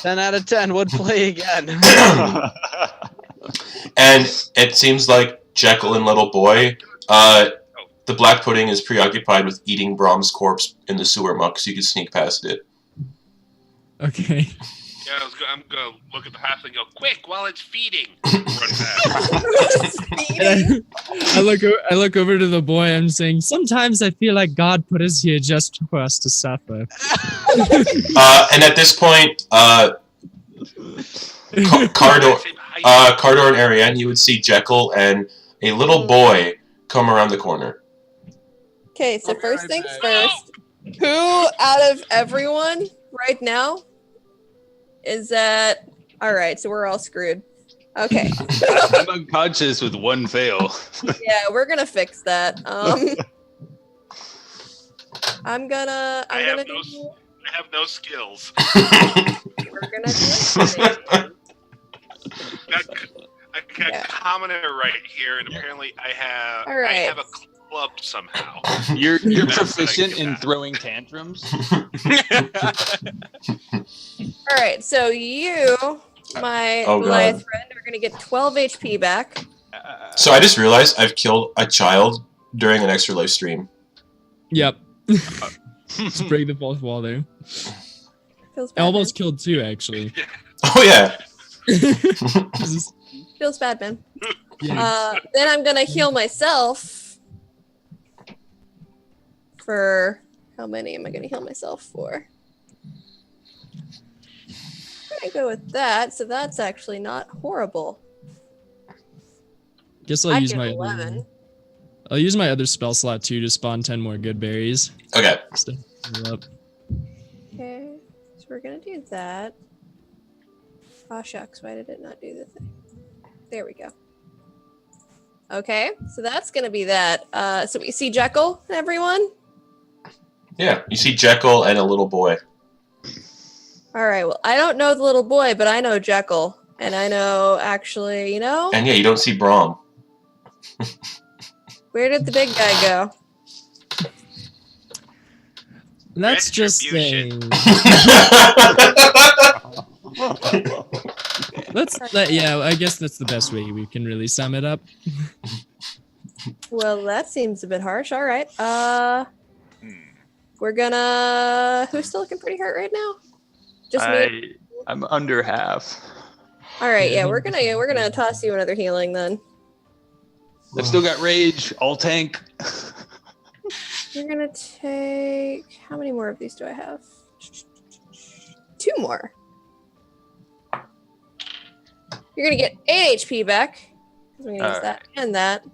10 out of 10 would play again. And it seems like Jekkel and little boy, the black pudding is preoccupied with eating Braum's corpse in the sewer muck, so you can sneak past it. Okay. Yeah, I'm gonna look at the half and go quick while it's feeding. Run past. And I look over to the boy. I'm saying, sometimes I feel like God put us here just for us to suffer. And at this point, Cardor and Arienne, you would see Jekkel and a little boy come around the corner. Okay, so first things first. Who out of everyone right now is that? All right, so we're all screwed. Okay. I'm unconscious with 1 fail. Yeah, we're gonna fix that. I'm gonna I have no skills. We're gonna do it. I got commoner right here, and apparently I have a club somehow. You're proficient in throwing tantrums. All right, so you, my Goliath friend, are gonna get 12 HP back. So I just realized I've killed a child during an extra life stream. Yep. Just break the fourth wall there. Feels I bad. almost killed 2 actually. Oh yeah. Feels bad, man. Yeah. Then I'm gonna heal myself. For how many am I gonna heal myself for? I'm gonna go with that. So that's actually not horrible. Guess I I'll use get my 11. I'll use my other spell slot too to spawn 10 more good berries. Okay. Step it up. Okay, so we're gonna do that. Oh shucks, why did it not do the thing? There we go. Okay, so that's gonna be that. So we see Jekkel and everyone. Yeah, you see Jekkel and a little boy. All right. Well, I don't know the little boy, but I know Jekkel, and I know actually, And yeah, you don't see Braum. where did the big guy go? Let's just say. Yeah, I guess that's the best way we can really sum it up. Well, that seems a bit harsh. All right. We're gonna. Who's still looking pretty hurt right now? Just me. I'm under half. All right. Yeah, we're gonna toss you another healing then. I've still got rage. All tank. You're gonna take. How many more of these do I have? 2 more. You're gonna get 8 HP back. I'm gonna use that and that.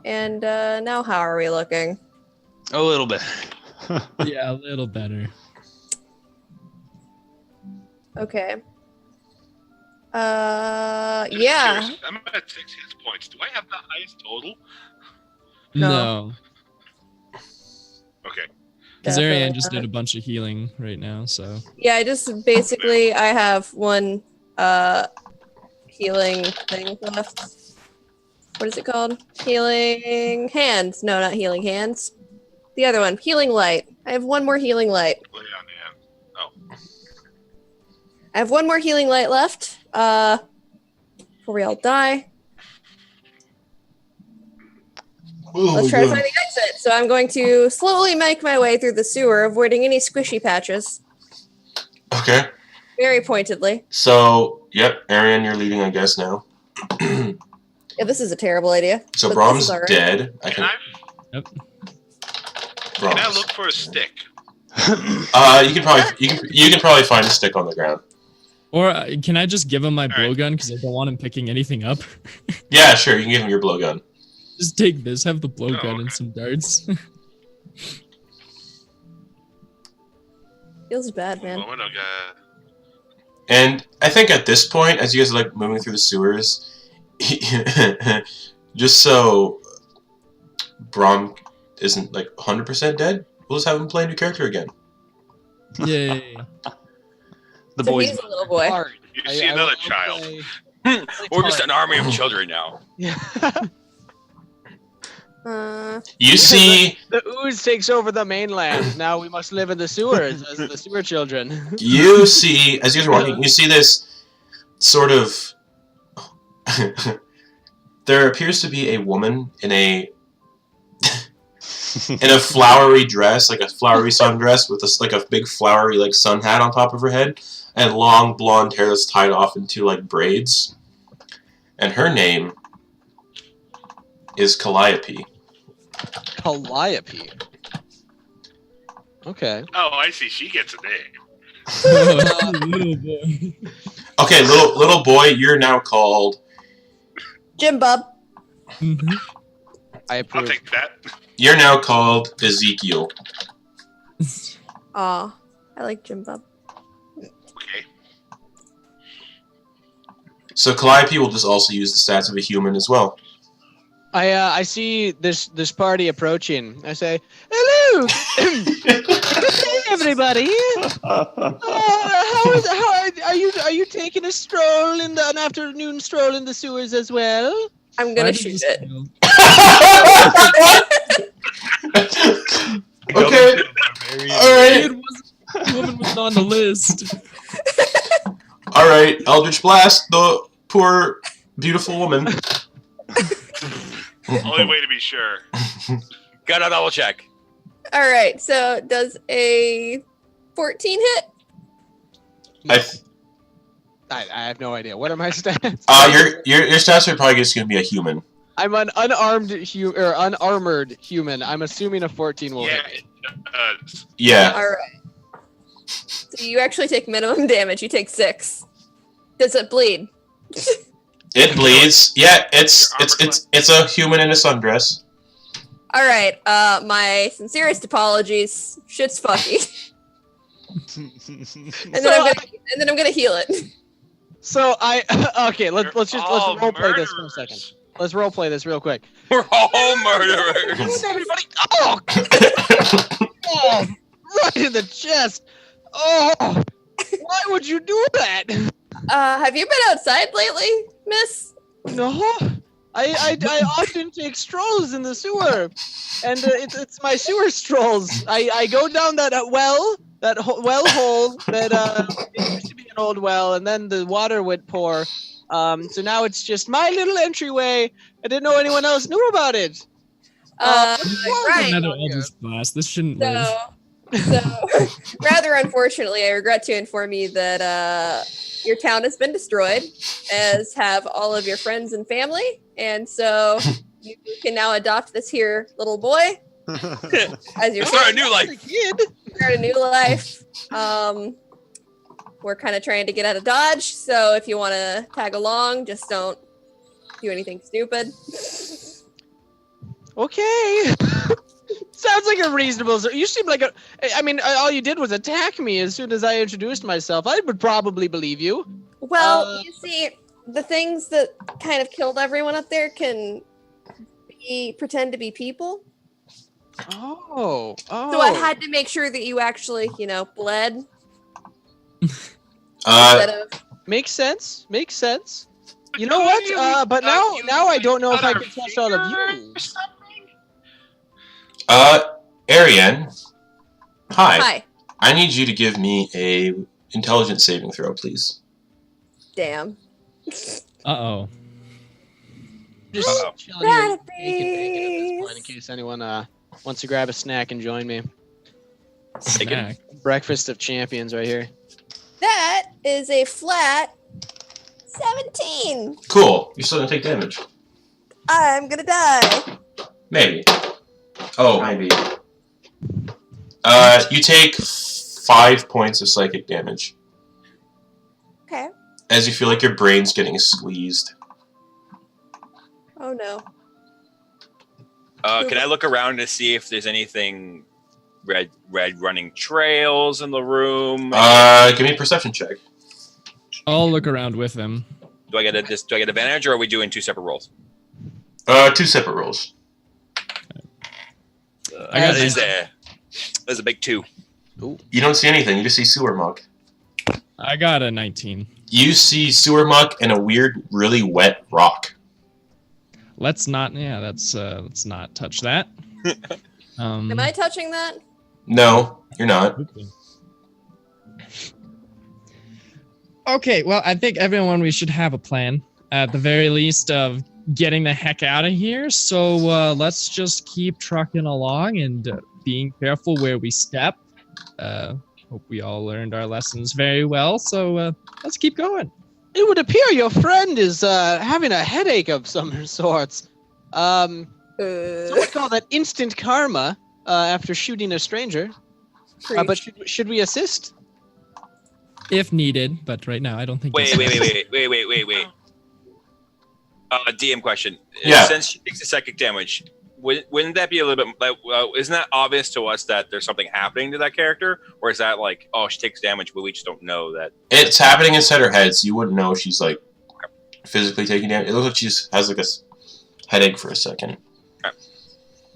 And now, how are we looking? A little bit. Yeah, a little better. Okay. Just Yeah. curious, I'm at 6 hit points. Do I have the highest total? No. Okay. Because Definitely Arienne just not. did a bunch of healing right now, so. Yeah, I just basically I have 1 healing thing left. What is it called? Healing hands. No, not healing hands. The other one, healing light. I have 1 more healing light. Lay on the hand. Oh. I have 1 more healing light left. Before we all die. Let's try to find the exit. So I'm going to slowly make my way through the sewer, avoiding any squishy patches. Okay. Very pointedly. So, yep, Arienne, you're leading, I guess, now. Yeah, this is a terrible idea. So but Braum's this is all right. dead. Can I Braum's. look for a stick? You can probably find a stick on the ground. Or can I just give him my All right. blowgun because I don't want him picking anything up? Yeah, sure. You can give him your blowgun. Just take this, have the blowgun okay. and some darts. Feels bad, man. Moment, okay. And I think at this point, as you guys are like moving through the sewers, just so Braum isn't like 100% dead, we'll just have him play a new character again. Yay. The So boys. he's a little boy. Hard. You see another child. We're just an army of children now. You see, The ooze takes over the mainland. Now we must live in the sewers as the sewer children. as you guys are walking, you see this sort of. There appears to be a woman in a flowery dress, like a flowery sundress with like a big flowery like sun hat on top of her head, and long blonde hair that's tied off into like braids. And her name is Caliope. Calliope. Okay. Oh, I see. She gets a name. Oh, little boy. Okay, little boy, you're now called. Jim Bub. Mhm. I I'll approve. take that. You're now called Ezekial. Aw, I like Jim Bub. Okay. So Calliope will just also use the stats of a human as well. I see this party approaching. I say, "Hello, hey everybody. Are you taking a stroll an afternoon stroll in the sewers as well?" I'm Why gonna did shoot this it. fail? Okay. Alright. It wasn't, the woman wasn't on the list. Alright, Eldritch Blast, the poor, beautiful woman. Only way to be sure. Gotta double check. All right. So does a 14 hit? I have no idea. What are my stats? Your stats are probably just gonna be a human. I'm an unarmored human. I'm assuming a 14 will Yeah. hit. Yeah. All right. So you actually take minimum damage. You take 6. Does it bleed? It bleeds. Yeah, it's a human in a sundress. All right. My sincerest apologies. Shit's fucky. and then I'm gonna heal it. So okay, let's role play this for a second. Let's role play this real quick. We're all murderers. Everybody. Oh, oh, right in the chest. Oh, why would you do that? Have you been outside lately, miss? No, I often take strolls in the sewer, and it's my sewer strolls. I go down that well hole that it used to be an old well, and then the water would pour. So now it's just my little entryway. I didn't know anyone else knew about it. Right. Another oldest class. This shouldn't live. So, rather unfortunately, I regret to inform you that your town has been destroyed, as have all of your friends and family, and so you can now adopt this here little boy as your Start a new life. Kid. Start a new life. We're kind of trying to get out of Dodge, so if you want to tag along, just don't do anything stupid. Okay. Sounds like a reasonable. You seem like a. I mean, all you did was attack me as soon as I introduced myself. I would probably believe you. Well, you see, the things that kind of killed everyone up there can pretend to be people. Oh. So I had to make sure that you actually, bled. Makes sense. You know what? But now I don't know if I can trust all of you. Arienne. Hi. Hi. I need you to give me a intelligence saving throw, please. Damn. Uh-oh. Just Uh-oh. chilling here, bacon at this point, in case anyone wants to grab a snack and join me. Snack. Breakfast of champions right here. That is a flat 17. Cool. You're still gonna take damage. I'm gonna die. Maybe. Oh, maybe. You take 5 points of psychic damage Okay. as you feel like your brain's getting squeezed. Oh no. Can I look around to see if there's anything red running trails in the room? Give me a perception check. I'll look around with him. Do I get advantage, or are we doing 2 separate rolls? 2 separate rolls. I got There's a big 2. You don't see anything. You just see sewer muck. I got a 19. You see sewer muck and a weird, really wet rock. Let's not touch that. Am I touching that? No, you're not. Okay, well, I think everyone, we should have a plan, at the very least, of getting the heck out of here. So let's just keep trucking along and being careful where we step. Hope we all learned our lessons very well. So let's keep going. It would appear your friend is having a headache of some sorts. Some would call that instant karma after shooting a stranger. But should we assist? If needed, but right now I don't think. Wait. DM question. Yeah. Since she takes the psychic damage, wouldn't that be a little bit like? Isn't that obvious to us that there's something happening to that character, or is that like, oh, she takes damage, but we just don't know that? It's happening inside her head, so you wouldn't know she's like physically taking damage. It looks like she has like a headache for a second. Okay.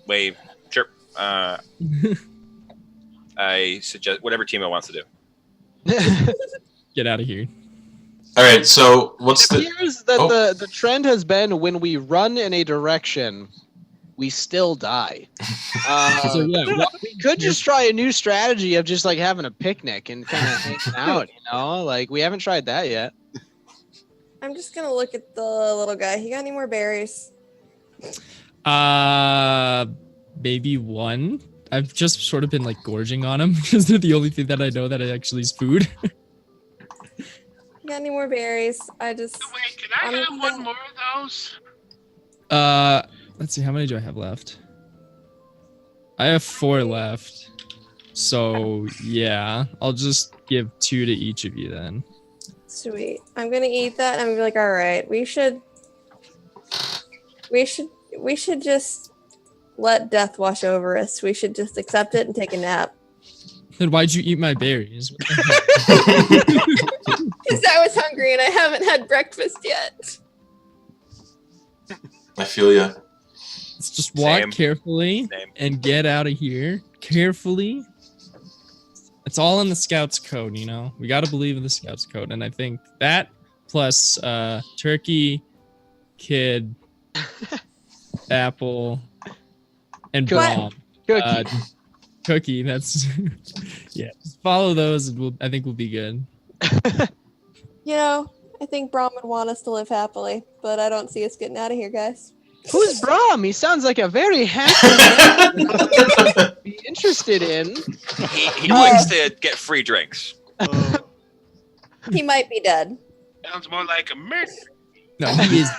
Wait, sure. I suggest whatever Timo wants to do. Get out of here. All right, so what's It appears that the trend has been when we run in a direction, we still die. So yeah, We could just try a new strategy of just like having a picnic and kind of hanging out, Like we haven't tried that yet. I'm just gonna look at the little guy. You got any more berries? Maybe one. I've just sort of been like gorging on them because they're the only thing that I know that actually is food. You got any more berries? Wait, can I have one more of those? Let's see, how many do I have left? I have 4 left. So yeah, I'll just give 2 to each of you then. Sweet. I'm gonna eat that and I'm gonna be like, all right, we should just let death wash over us. We should just accept it and take a nap. Then why'd you eat my berries? Because I was hungry and I haven't had breakfast yet. I feel ya. Let's just walk Same. carefully Same. and get out of here carefully. It's all in the Scouts code, you know. We got to believe in the Scouts code, and I think that plus turkey, kid, apple, and What? Braum. Cookie. Cookie. That's yeah. Just follow those, and I think we'll be good. You know, I think Braum would want us to live happily, but I don't see us getting out of here, guys. Who's Braum? He sounds like a very handsome man. I'd be interested in. He likes to get free drinks. He might be dead. Sounds more like a murder. No, he is.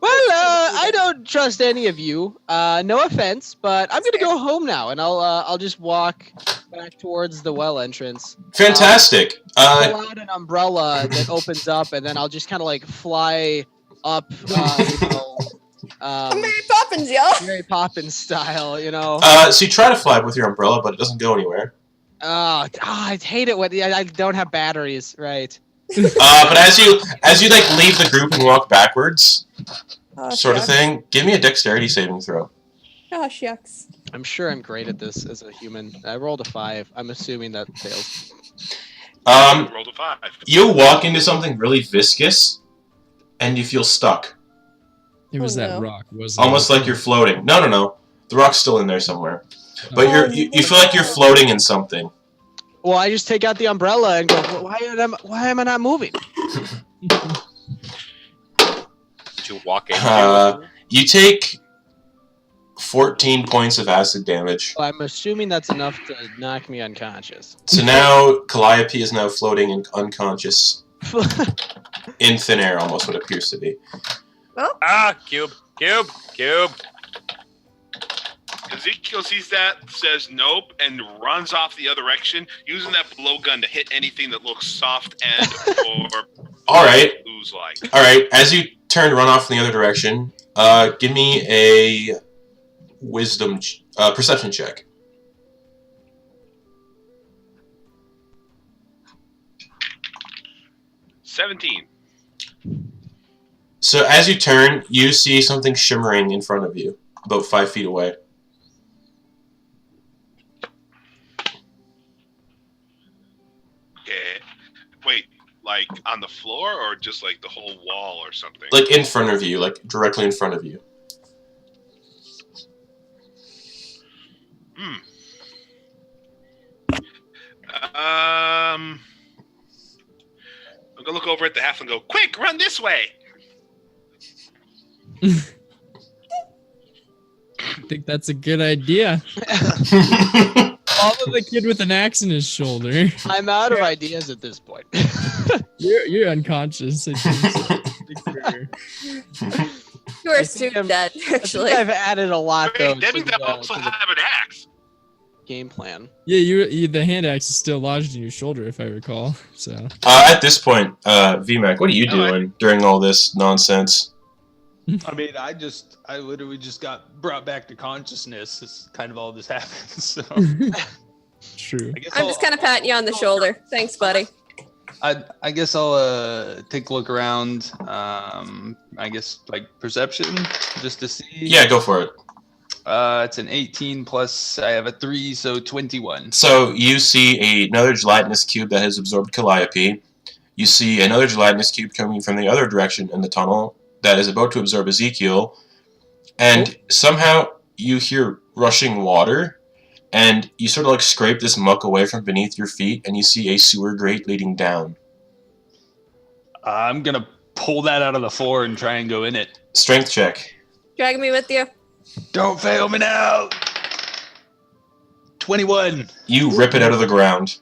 Well, I don't trust any of you. No offense, but I'm gonna go home now, and I'll just walk back towards the well entrance. Fantastic. Pull out an umbrella that opens up, and then I'll just kind of like fly up, Mary Poppins, y'all. Mary Poppins style, you know. So you try to fly with your umbrella, but it doesn't go anywhere. I hate it when I don't have batteries. Right. But as you like leave the group and walk backwards, Oh, sort of shucks. thing, give me a dexterity saving throw. Oh, shucks. I'm sure I'm great at this as a human. I rolled a 5. I'm assuming that fails. Rolled a 5. You walk into something really viscous, and you feel stuck, It was Oh, that no. rock, wasn't almost it? like you're floating. No. The rock's still in there somewhere, but Oh, you feel like you're floating in something. Well, I just take out the umbrella and go. Why am I not moving? Did you walk into? You take 14 points of acid damage. Well, I'm assuming that's enough to knock me unconscious. So now Caliope is now floating and unconscious in thin air, almost what it appears to be. Cube. Ezekiel sees that, says nope, and runs off the other direction, using that blowgun to hit anything that looks soft and or All right. ooze-like. All right. As you turn, run off in the other direction. Give me a perception check. $17. So as you turn, you see something shimmering in front of you, about 5 feet away. Okay. Wait, like on the floor or just like the whole wall or something? Like in front of you, like directly in front of you. I'm gonna look over at the half and go, quick, run this way! I think that's a good idea. Follow the kid with an axe in his shoulder. I'm out of ideas at this point. You're unconscious. I think. You are I soon think I'm- dead, I think actually. I've added a lot though Wait, that means to I also the have an axe. game plan. Yeah, you the hand axe is still lodged in your shoulder, if I recall. So At this point, Vimak, what are you All right. doing during all this nonsense? I mean, I literally just got brought back to consciousness. It's kind of all this happened. So true. I guess I'm just kind of patting you on the shoulder. Thanks, buddy. I guess I'll take a look around. I guess like perception, just to see. Yeah, go for it. It's an 18 plus I have a 3, so 21. So you see another gelatinous cube that has absorbed Caliope. You see another gelatinous cube coming from the other direction in the tunnel that is about to absorb Ezekiel. And somehow you hear rushing water, and you sort of like scrape this muck away from beneath your feet, and you see a sewer grate leading down. I'm gonna pull that out of the floor and try and go in it. Strength check. Drag me with you. Don't fail me now. 21. You rip it out of the ground.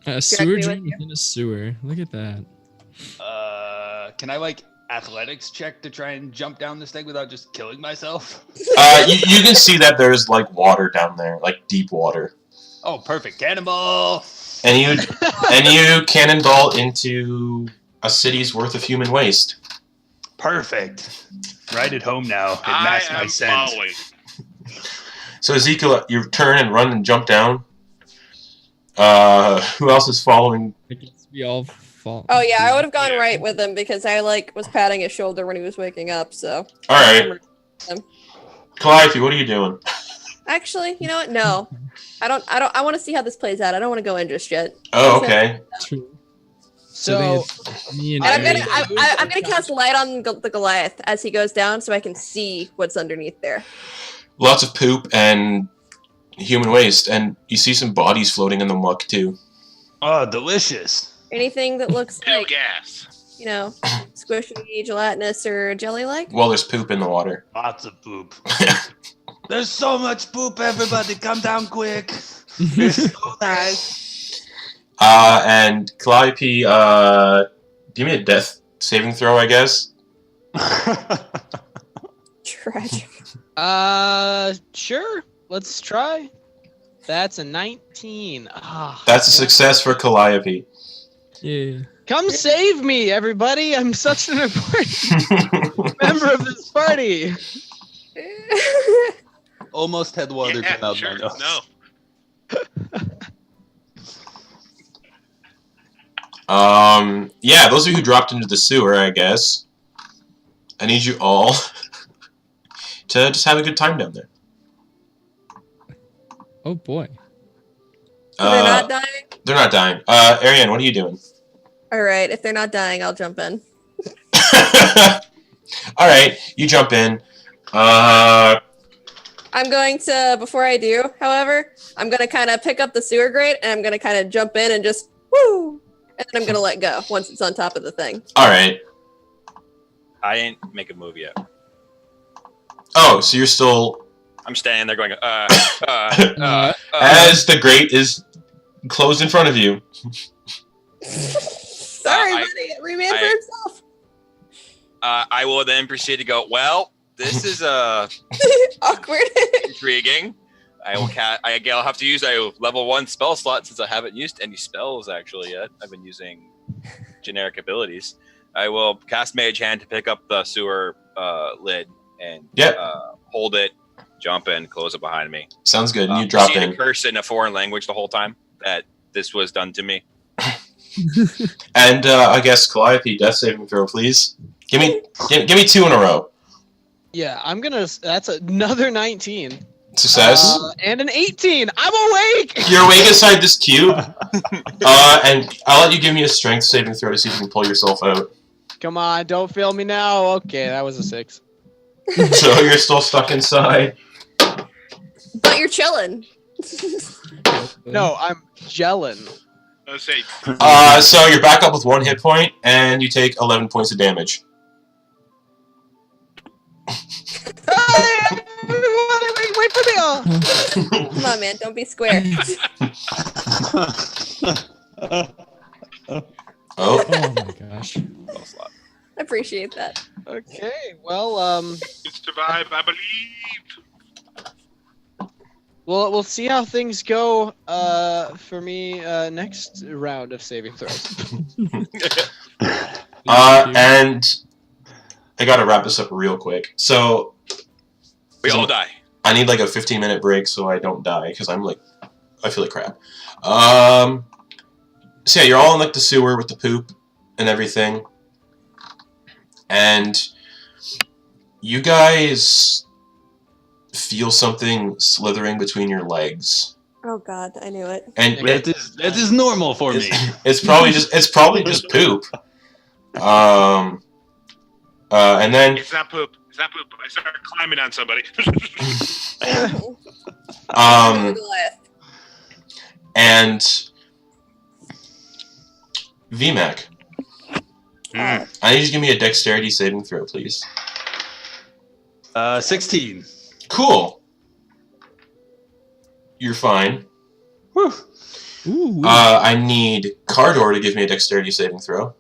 A sewer me drain with you. within a sewer. Look at that. Can I like athletics check to try and jump down this thing without just killing myself? You can see that there's like water down there, like deep water. Oh, perfect. Cannonball. And you cannonball into a city's worth of human waste. Perfect. Right at home now. It I matched my am scent. following. So Ezekiel, you turn and run and jump down. Who else is following? I guess we all fall. Oh yeah, I would have gone right with him because I was patting his shoulder when he was waking up. So. All right. Caliope, what are you doing? Actually, you know what? No, I don't. I want to see how this plays out. I don't want to go in just yet. Oh, okay. True. So me and And Arienne- I'm gonna cast light on the Goliath as he goes down, so I can see what's underneath there. Lots of poop and human waste, and you see some bodies floating in the muck too. Oh, delicious. Anything that looks Pill like, gas. you know, squishy, gelatinous, or jelly-like. Well, there's poop in the water. Lots of poop. There's so much poop, everybody. Come down quick. It's so nice. And Calliope, give me a death saving throw, I guess. Tragic. Sure. Let's try. That's a 19. Ah, That's a success for Calliope. Yeah. Come save me, everybody. I'm such an important member of this party. Almost had water Yeah, come out sure. my nose. No. Yeah, those of you who dropped into the sewer, I guess. I need you all to just have a good time down there. Oh boy. So they're not dying? They're not dying. Arienne, what are you doing? Alright, if they're not dying, I'll jump in. Alright, you jump in. I'm going to, before I do, however, I'm going to kind of pick up the sewer grate, and I'm going to kind of jump in and just, woo! And then I'm going to let go once it's on top of the thing. Alright. I didn't make a move yet. Oh, so you're still... I'm standing there going, As the grate is closed in front of you. Sorry, buddy. Every man for himself. I will then proceed to go, well, this is Awkward. intriguing. I'll have to use a level 1 spell slot since I haven't used any spells actually yet. I've been using generic abilities. I will cast Mage Hand to pick up the sewer lid and hold it, jump in, close it behind me. Sounds good. And you drop in. in. The curse in a foreign language the whole time that this was done to me. And I guess Calliope, death saving throw, please. Give me 2 in a row. Yeah, I'm gonna. That's another 19. Success. And an 18. I'm awake. You're awake inside this cube. And I'll let you give me a strength saving throw to see if you can pull yourself out. Come on, don't fail me now. Okay, that was a 6. So you're still stuck inside. But you're chilling. No, I'm gelling. Let's say. So you're back up with 1 hit point, and you take 11 points of damage. Hey, wait for me! Oh. Come on, man. Don't be square. Oh. Oh my gosh. I appreciate that. Okay, well, You survive, I believe. we'll see how things go for me next round of saving throws. And I gotta wrap this up real quick. So We all die. I need like a 15-minute break so I don't die because I feel like crap. So yeah, you're all in like the sewer with the poop and everything, and you guys feel something slithering between your legs. Oh God, I knew it. And That is normal for me. it's probably just poop. And then It's not poop. It's not poop. I started climbing on somebody. And Vimak, I need you to give me a dexterity saving throw, please. 16. Cool. You're fine. Whew. Ooh. I need Cardor to give me a dexterity saving throw.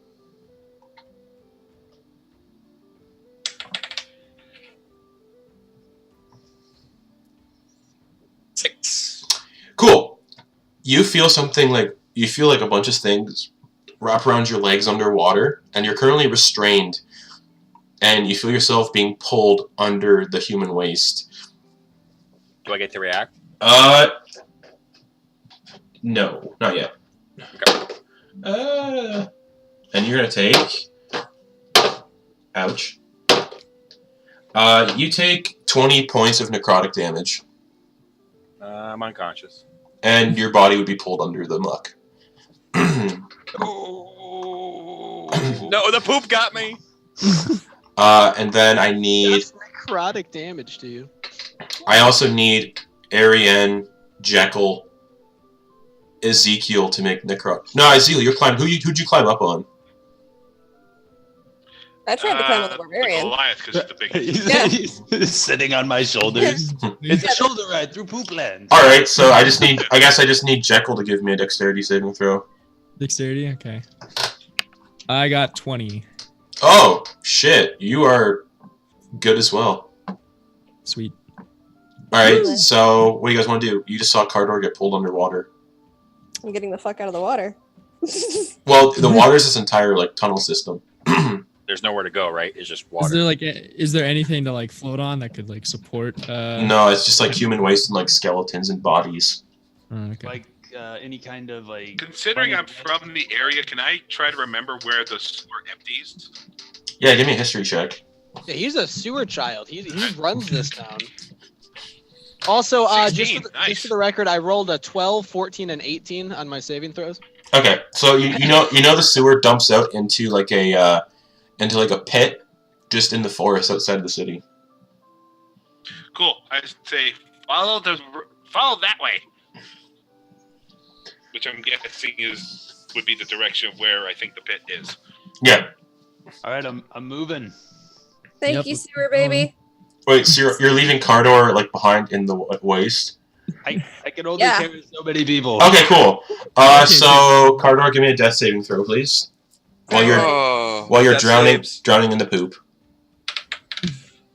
Cool. You feel something like a bunch of things wrap around your legs underwater, and you're currently restrained, and you feel yourself being pulled under the human waste. Do I get to react? No, not yet. Okay. And you're gonna take. Ouch. You take 20 points of necrotic damage, I'm unconscious. and your body would be pulled under the muck. No, the poop got me. And then I need. That's necrotic damage to you. I also need Arienne, Jekkel, Ezekiel to make necrotic. No, Ezekiel, you're climbing. Who'd you climb up on? I tried to climb on the barbarian. Goliath, because it's the biggest. He's sitting on my shoulders. It's a shoulder ride through poop land. All right, so I guess I just need Jekkel to give me a dexterity saving throw. Dexterity, okay. I got 20. Oh shit, you are good as well. Sweet. All right, Really? so what do you guys want to do? You just saw Cardor get pulled underwater. I'm getting the fuck out of the water. Well, the water's this entire like tunnel system. There's nowhere to go, right? It's just Is water. there like is there anything to like float on that could like support? No, it's just like human waste and like skeletons and bodies. Oh, okay. Like any kind of like. Considering I'm from the area, can I try to remember where the sewer empties? Yeah, give me a history check. Yeah, he's a sewer child. He runs this town. Also, 16, just for the record, I rolled a 12, 14, and 18 on my saving throws. Okay, so you know the sewer dumps out into like a pit just in the forest outside of the city. Cool. I say follow that way, which I'm guessing would be the direction of where I think the pit is. Yeah. All right, I'm moving. Thank Yep. you, sewer baby. Wait, so you're leaving Cardor like behind in the waste? I can only Yeah. carry so many people. Okay, cool. So Cardor, give me a death saving throw, please. While you're Death drowning saves. in the poop.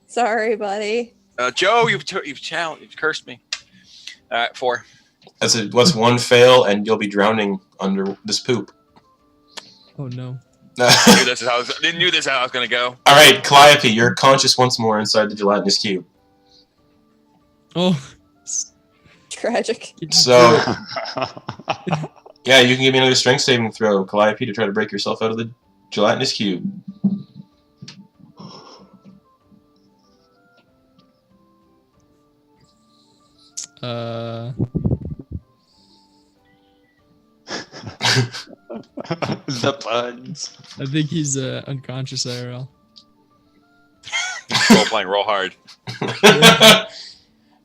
Sorry, buddy. Joe, you've cursed me. All right, 4. What's one fail, and you'll be drowning under this poop. Oh no. Knew this is how I was gonna go. All right, Caliope, you're conscious once more inside the gelatinous cube. Oh. Tragic. So, yeah, you can give me another strength saving throw, Caliope, to try to break yourself out of the gelatinous cube. The puns. I think he's unconscious IRL. Role playing real hard.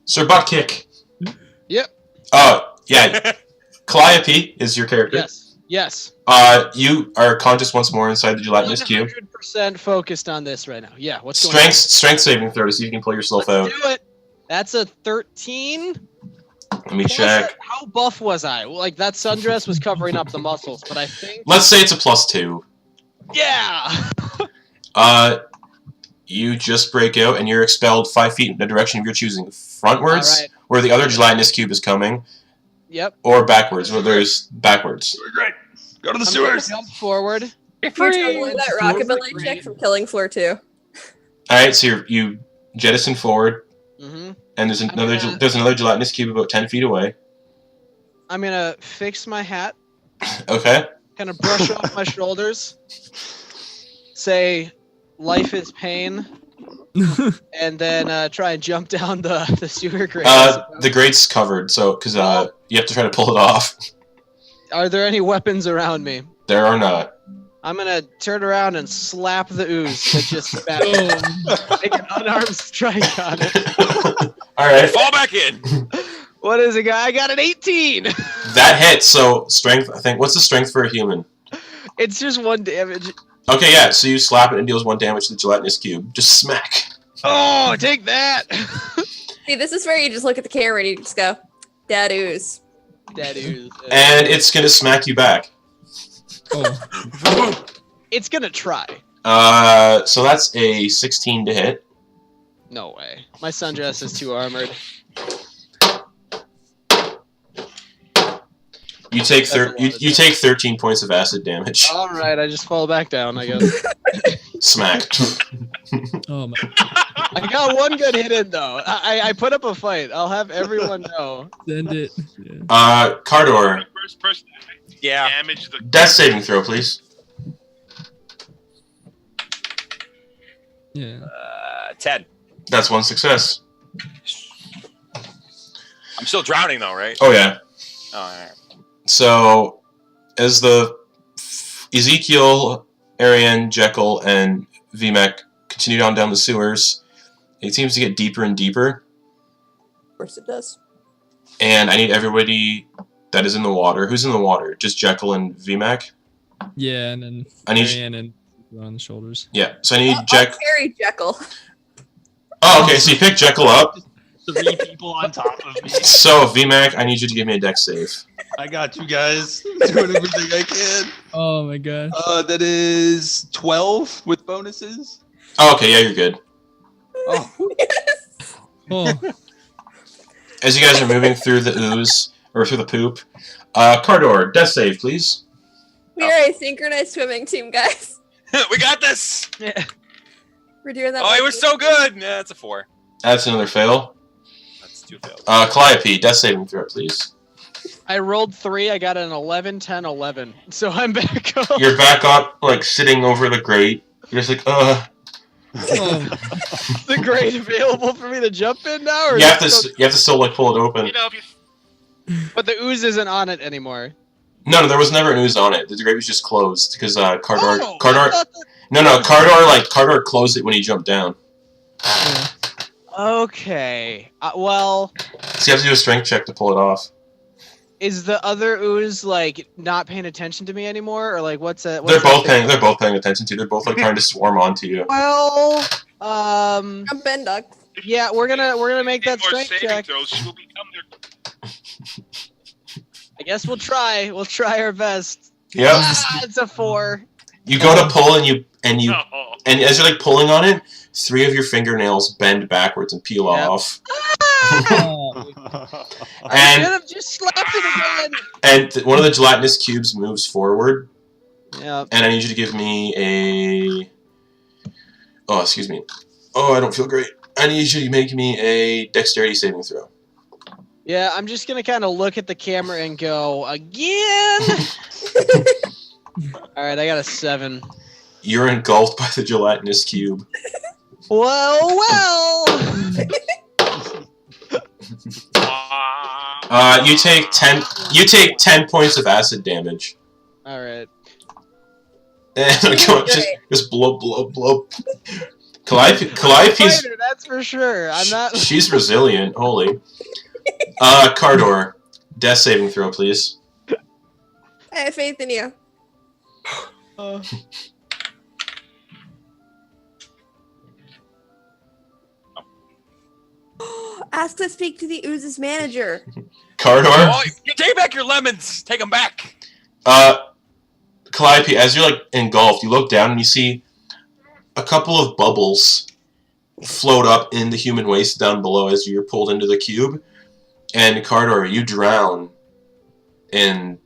Sir Buttkick. Yep. Yeah. Calliope is your character. Yes. You are conscious once more inside the gelatinous cube. 100% focused on this right now. Yeah. What's going on? Strength saving throw to see if you can pull yourself out. Let's do it. That's a 13. Let me check. How buff was I? Well, like that sundress was covering up the muscles, but I think. Let's say it's a +2. Yeah. You just break out and you're expelled 5 feet in the direction of your choosing. Frontwards, All right. where the other gelatinous cube is coming, Yep. or backwards, where there's backwards. Great. Go to the I'm gonna sewers. jump forward. You're totally that rockabilly chick from Killing Floor 2. All right, so you jettison forward, Mm-hmm. and there's another gonna- there's another gelatinous cube about 10 feet away. I'm gonna fix my hat, Okay. kind of brush off my shoulders, say, "Life is pain," and then try and jump down the sewer grate. The grate's covered, so because you have to try to pull it off. Are there any weapons around me? There are not. I'm gonna turn around and slap the ooze that just spat. Make an unarmed strike on it. All right. Fall back in. What is it, guy? I got an 18. That hits. So strength. I think. What's the strength for a human? It's just 1 damage. Okay, yeah. So you slap it and deals 1 damage to the gelatinous cube. Just smack. Oh, take that. See, this is where you just look at the camera and you just go, "Dad ooze." That ooze. And it's gonna smack you back. Oh. It's gonna try. So that's a 16 to hit. No way. My sundress is too armored. You take That's a lot of you take 13 points of acid damage. All right, I just fall back down, I guess. Smack. Oh my. I got 1 good hit in though. I put up a fight. I'll have everyone know. Send it. Yeah. Cardor, first person Yeah. damage the Death saving throw, please. Yeah. 10. That's one success. I'm still drowning though, right? Oh yeah. Oh, all right. So, as the Ezekiel, Arienne, Jekkel, and Vimak continue on down the sewers, it seems to get deeper and deeper. Of course it does. And I need everybody that is in the water. Who's in the water? Just Jekkel and Vimak? Yeah, and then I need- Arienne and on the shoulders. Yeah, so I need I'll carry Jekkel. Oh, okay, so you pick Jekkel up. 3 people on top of me. So, Vimak, I need you to give me a dex save. I got you guys. Doing everything I can. Oh my god. That is 12 with bonuses. Oh, okay, yeah, you're good. Oh, Oh, As you guys are moving through the ooze, or through the poop, Cardor, death save, please. We are a synchronized swimming team, guys. We got this. We're doing that. Oh, it was so good. Yeah, it's a 4. That's another fail. That's 2 fails. Caliope, death saving throw, please. I rolled 3. I got an 11, 10, 11. So I'm back up. You're back up, like, sitting over the grate. You're just like, oh. The grade available for me to jump in now, or You have is to, it you have to still, like, pull it open. You know, if you still- But the ooze isn't on it anymore. No, there was never an ooze on it. The grate was just closed, because, Cardor, Oh, I Cardor, thought that- no, Cardor closed it when he jumped down. Okay. Well, So you have to do a strength check to pull it off. is the other ooze like not paying attention to me anymore, or like what's it? They're both paying attention to you. They're both, like, trying to swarm onto you. Well, Jump in, Doug. yeah, we're gonna make that more strength saving check. throws, she will become their. I guess we'll try. We'll try our best. Yep. Ah, it's a 4. You go to pull, and you No. and as you're, like, pulling on it, 3 of your fingernails bend backwards and peel Yep. off. Oh. I And- should have just slapped it again. And one of the gelatinous cubes moves forward, Yeah. and I need you to give me a... Oh, excuse me. Oh, I don't feel great. I need you to make me a dexterity saving throw. Yeah, I'm just gonna kind of look at the camera and go again. All right, I got a 7. You're engulfed by the gelatinous cube. Well. You take 10. You take 10 points of acid damage. All right. And just blow. Caliope's Fighter, that's for sure. I'm not. she's resilient. Holy. Cardor, death saving throw, please. I have faith in you. Ask to speak to the oozes manager. Cardor. Oh, you take back your lemons. Take them back. Caliope, as you're, like, engulfed, you look down and you see a couple of bubbles float up in the human waste down below as you're pulled into the cube. And Cardor, you drown in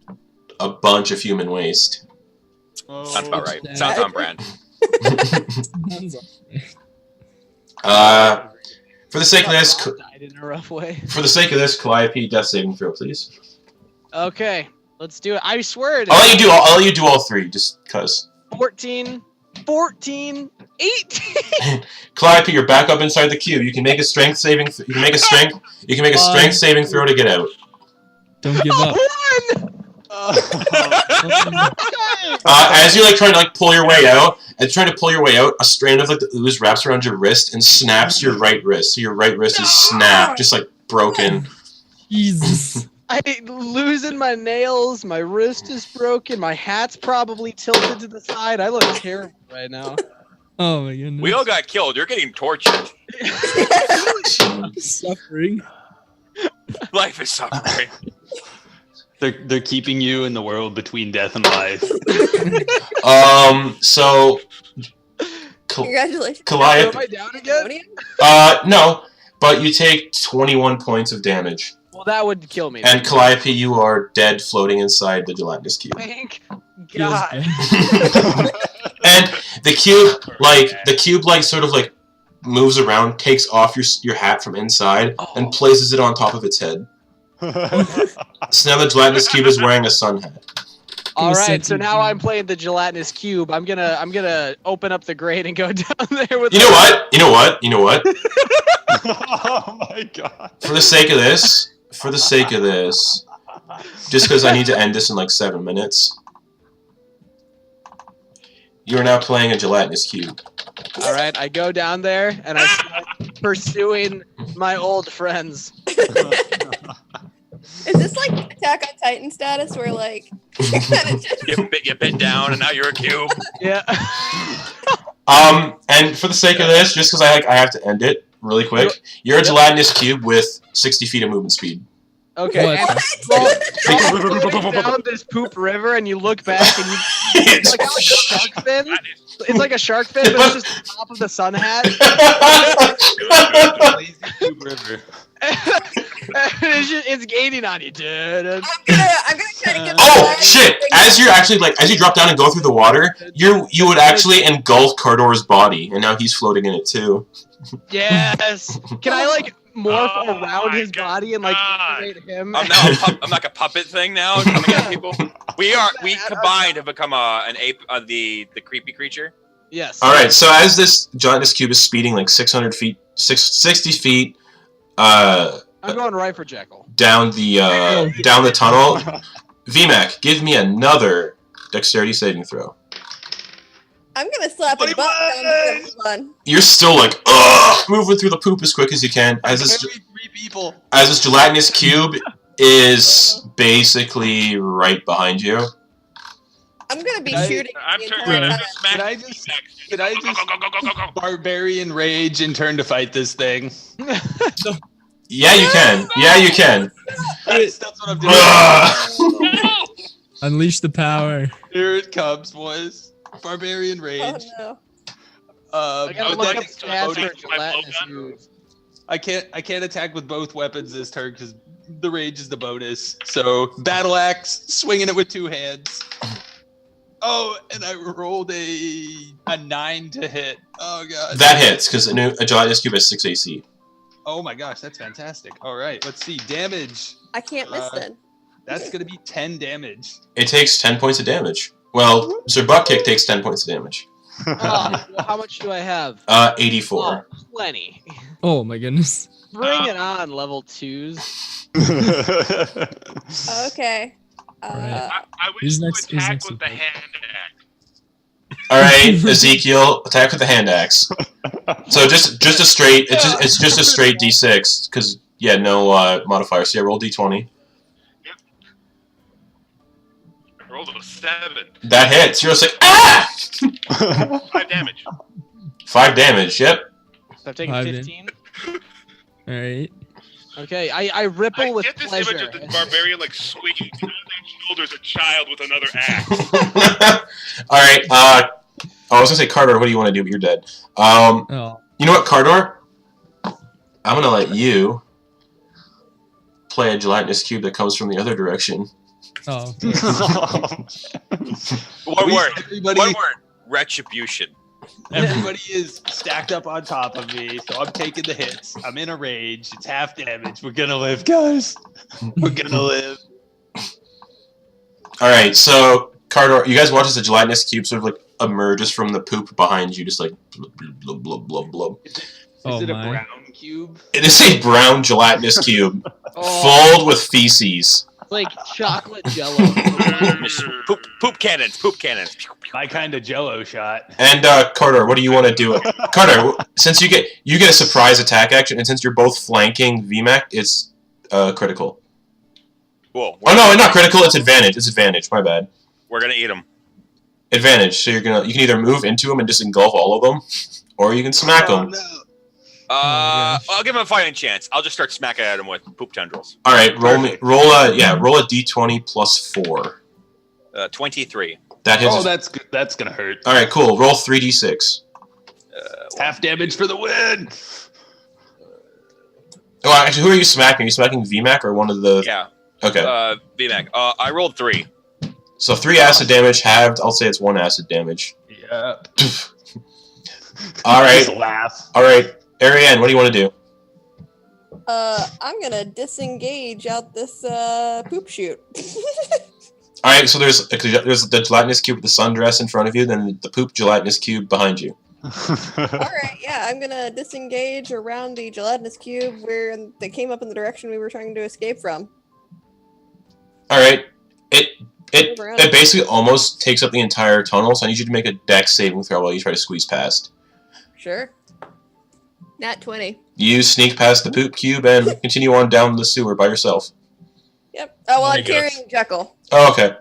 a bunch of human waste. Sounds about right. Sounds on brand. For the sake of this, Died in a rough way. for the sake of this, Caliope, death saving throw, please. Okay, let's do it. I swear it I'll let is. you do all 3, just cause. 14, 18. Caliope, you're back up inside the cube. You can make a strength saving. You can make a strength saving throw to get out. Don't give up. As you're, like, trying to, like, pull your way out, a strand of, like, the ooze wraps around your wrist and snaps your right wrist. So your right wrist is snapped, just, like, broken. Jesus. I'm losing my nails. My wrist is broken. My hat's probably tilted to the side. I look terrible right now. Oh my goodness. We all got killed. You're getting tortured. Suffering. Life is suffering. They're keeping you in the world between death and life. So... Congratulations. Am I Caliope... down again? No, but you take 21 points of damage. Well, that would kill me. And Caliope, you are dead floating inside the gelatinous cube. Thank Feels God. bad. And the cube, sort of, like, moves around, takes off your hat from inside, and places it on top of its head. So now the gelatinous cube is wearing a sun hat. All right, so now I'm playing the gelatinous cube. I'm gonna open up the grate and go down there with. You know what? You know what? You know what? Oh my god. For the sake of this, just because I need to end this in like 7 minutes, you are now playing a gelatinous cube. All right, I go down there and I start pursuing my old friends. Is this like Attack on Titan status where like You bit down and now you're a cube. Yeah. And for the sake of this, just because I have to end it really quick, you're a gelatinous cube with 60 feet of movement speed. Okay. What? And well, down this poop river, and you look back, and it's like a shark fin. It's like a shark fin, but it's just the top of the sun hat. Lazy Cube River. It's gaining on you, dude. I'm gonna try to get. Oh shit! As you drop down and go through the water, you would actually engulf Cardor's body, and now he's floating in it too. Yes. Can I like morph Oh around my his body and like integrate him? I'm like a puppet thing now, coming at people. We combined have become an ape, the creepy creature. Yes. All right. So as this gelatinous cube is speeding like 600 feet, 60 feet, I'm going right for Jekkel. down the tunnel, Vimak, give me another dexterity saving throw. I'm gonna slap his butt down the fun. You're still like, moving through the poop as quick as you can. As this gelatinous cube is basically right behind you. I'm gonna be shooting. I'm the turning entire around time. and Can I just go. barbarian rage and turn to fight this thing? Yeah, you can. Yeah, you can. That's what I'm doing. Ugh. Unleash the power. Here it comes, boys. Barbarian rage. Oh no. I gotta look up to stats loading for my gelatinous blowgun. moves. I can't attack with both weapons this turn because the rage is the bonus. So battle axe, swinging it with 2 hands. Oh, and I rolled a 9 to hit. Oh god. That hits because a gelatinous cube has 6 AC. Oh my gosh, that's fantastic. All right, let's see damage. I can't miss then. That's gonna be 10 damage. It takes 10 points of damage. Well, Sir Buttkick takes 10 points of damage. Well, how much do I have? 84. Oh, plenty. Oh my goodness. Bring it on, level 2s. Okay. Alright. I wish Who's you next- who's attack next with the in hand axe. All right, Ezekiel, attack with the hand axe. So just a straight, it's just a straight D6 because no modifier. So yeah, roll D20. I rolled a 7. That hits. You're just like 5 damage. 5 damage. Yep. So I've taken 5 15. All right. Okay, I ripple I with get this pleasure. image of the barbarian like swinging on their shoulders a child with another axe. All right. I was gonna say Cardor. What do you want to do? But you're dead. Oh. You know what, Cardor? I'm gonna let you play a gelatinous cube that comes from the other direction. Oh. One word. Everybody, One word. Retribution. everybody is stacked up on top of me, so I'm taking the hits. I'm in a rage. It's half damage. We're gonna live, guys. We're gonna live. All right. So Cardor, you guys watch as the gelatinous cube sort of like emerges from the poop behind you, just like blub blub blub blub blub. Oh Is it a my. brown cube? It is a brown gelatinous cube Oh, filled with feces. it's like chocolate jello. Poop cannons. Poop cannons. My kind of Jello shot. And Cardor, what do you want to do? Cardor, since you get a surprise attack action, and since you're both flanking Vimak, it's critical. Cool. Oh no, not critical. It's advantage. It's advantage. My bad. We're gonna eat them. Advantage. So you can either move into them and just engulf all of them, or you can smack them. no. I'll give him a fighting chance. I'll just start smacking at him with poop tendrils. All right, roll a d20 plus 4. 23. That hits. Oh, that's good. That's gonna hurt. All right, cool. Roll 3d6. Half damage for the win. Oh, actually, who are you smacking? Are you smacking Vimak or one of the? Yeah. Okay. VMAC. I rolled 3. So 3 acid damage halved. I'll say it's 1 acid damage. Yeah. All right. Just laugh. All right, Arienne, what do you want to do? I'm gonna disengage out this poop chute. All right, so there's the gelatinous cube with the sundress in front of you, then the poop gelatinous cube behind you. Alright, yeah, I'm gonna disengage around the gelatinous cube where they came up in the direction we were trying to escape from. All right, it basically almost takes up the entire tunnel, so I need you to make a dex saving throw while you try to squeeze past. Sure. Nat 20. You sneak past the poop cube and continue on down the sewer by yourself. Yep. Oh, well, There I'm you go. carrying Jekkel. Oh, okay.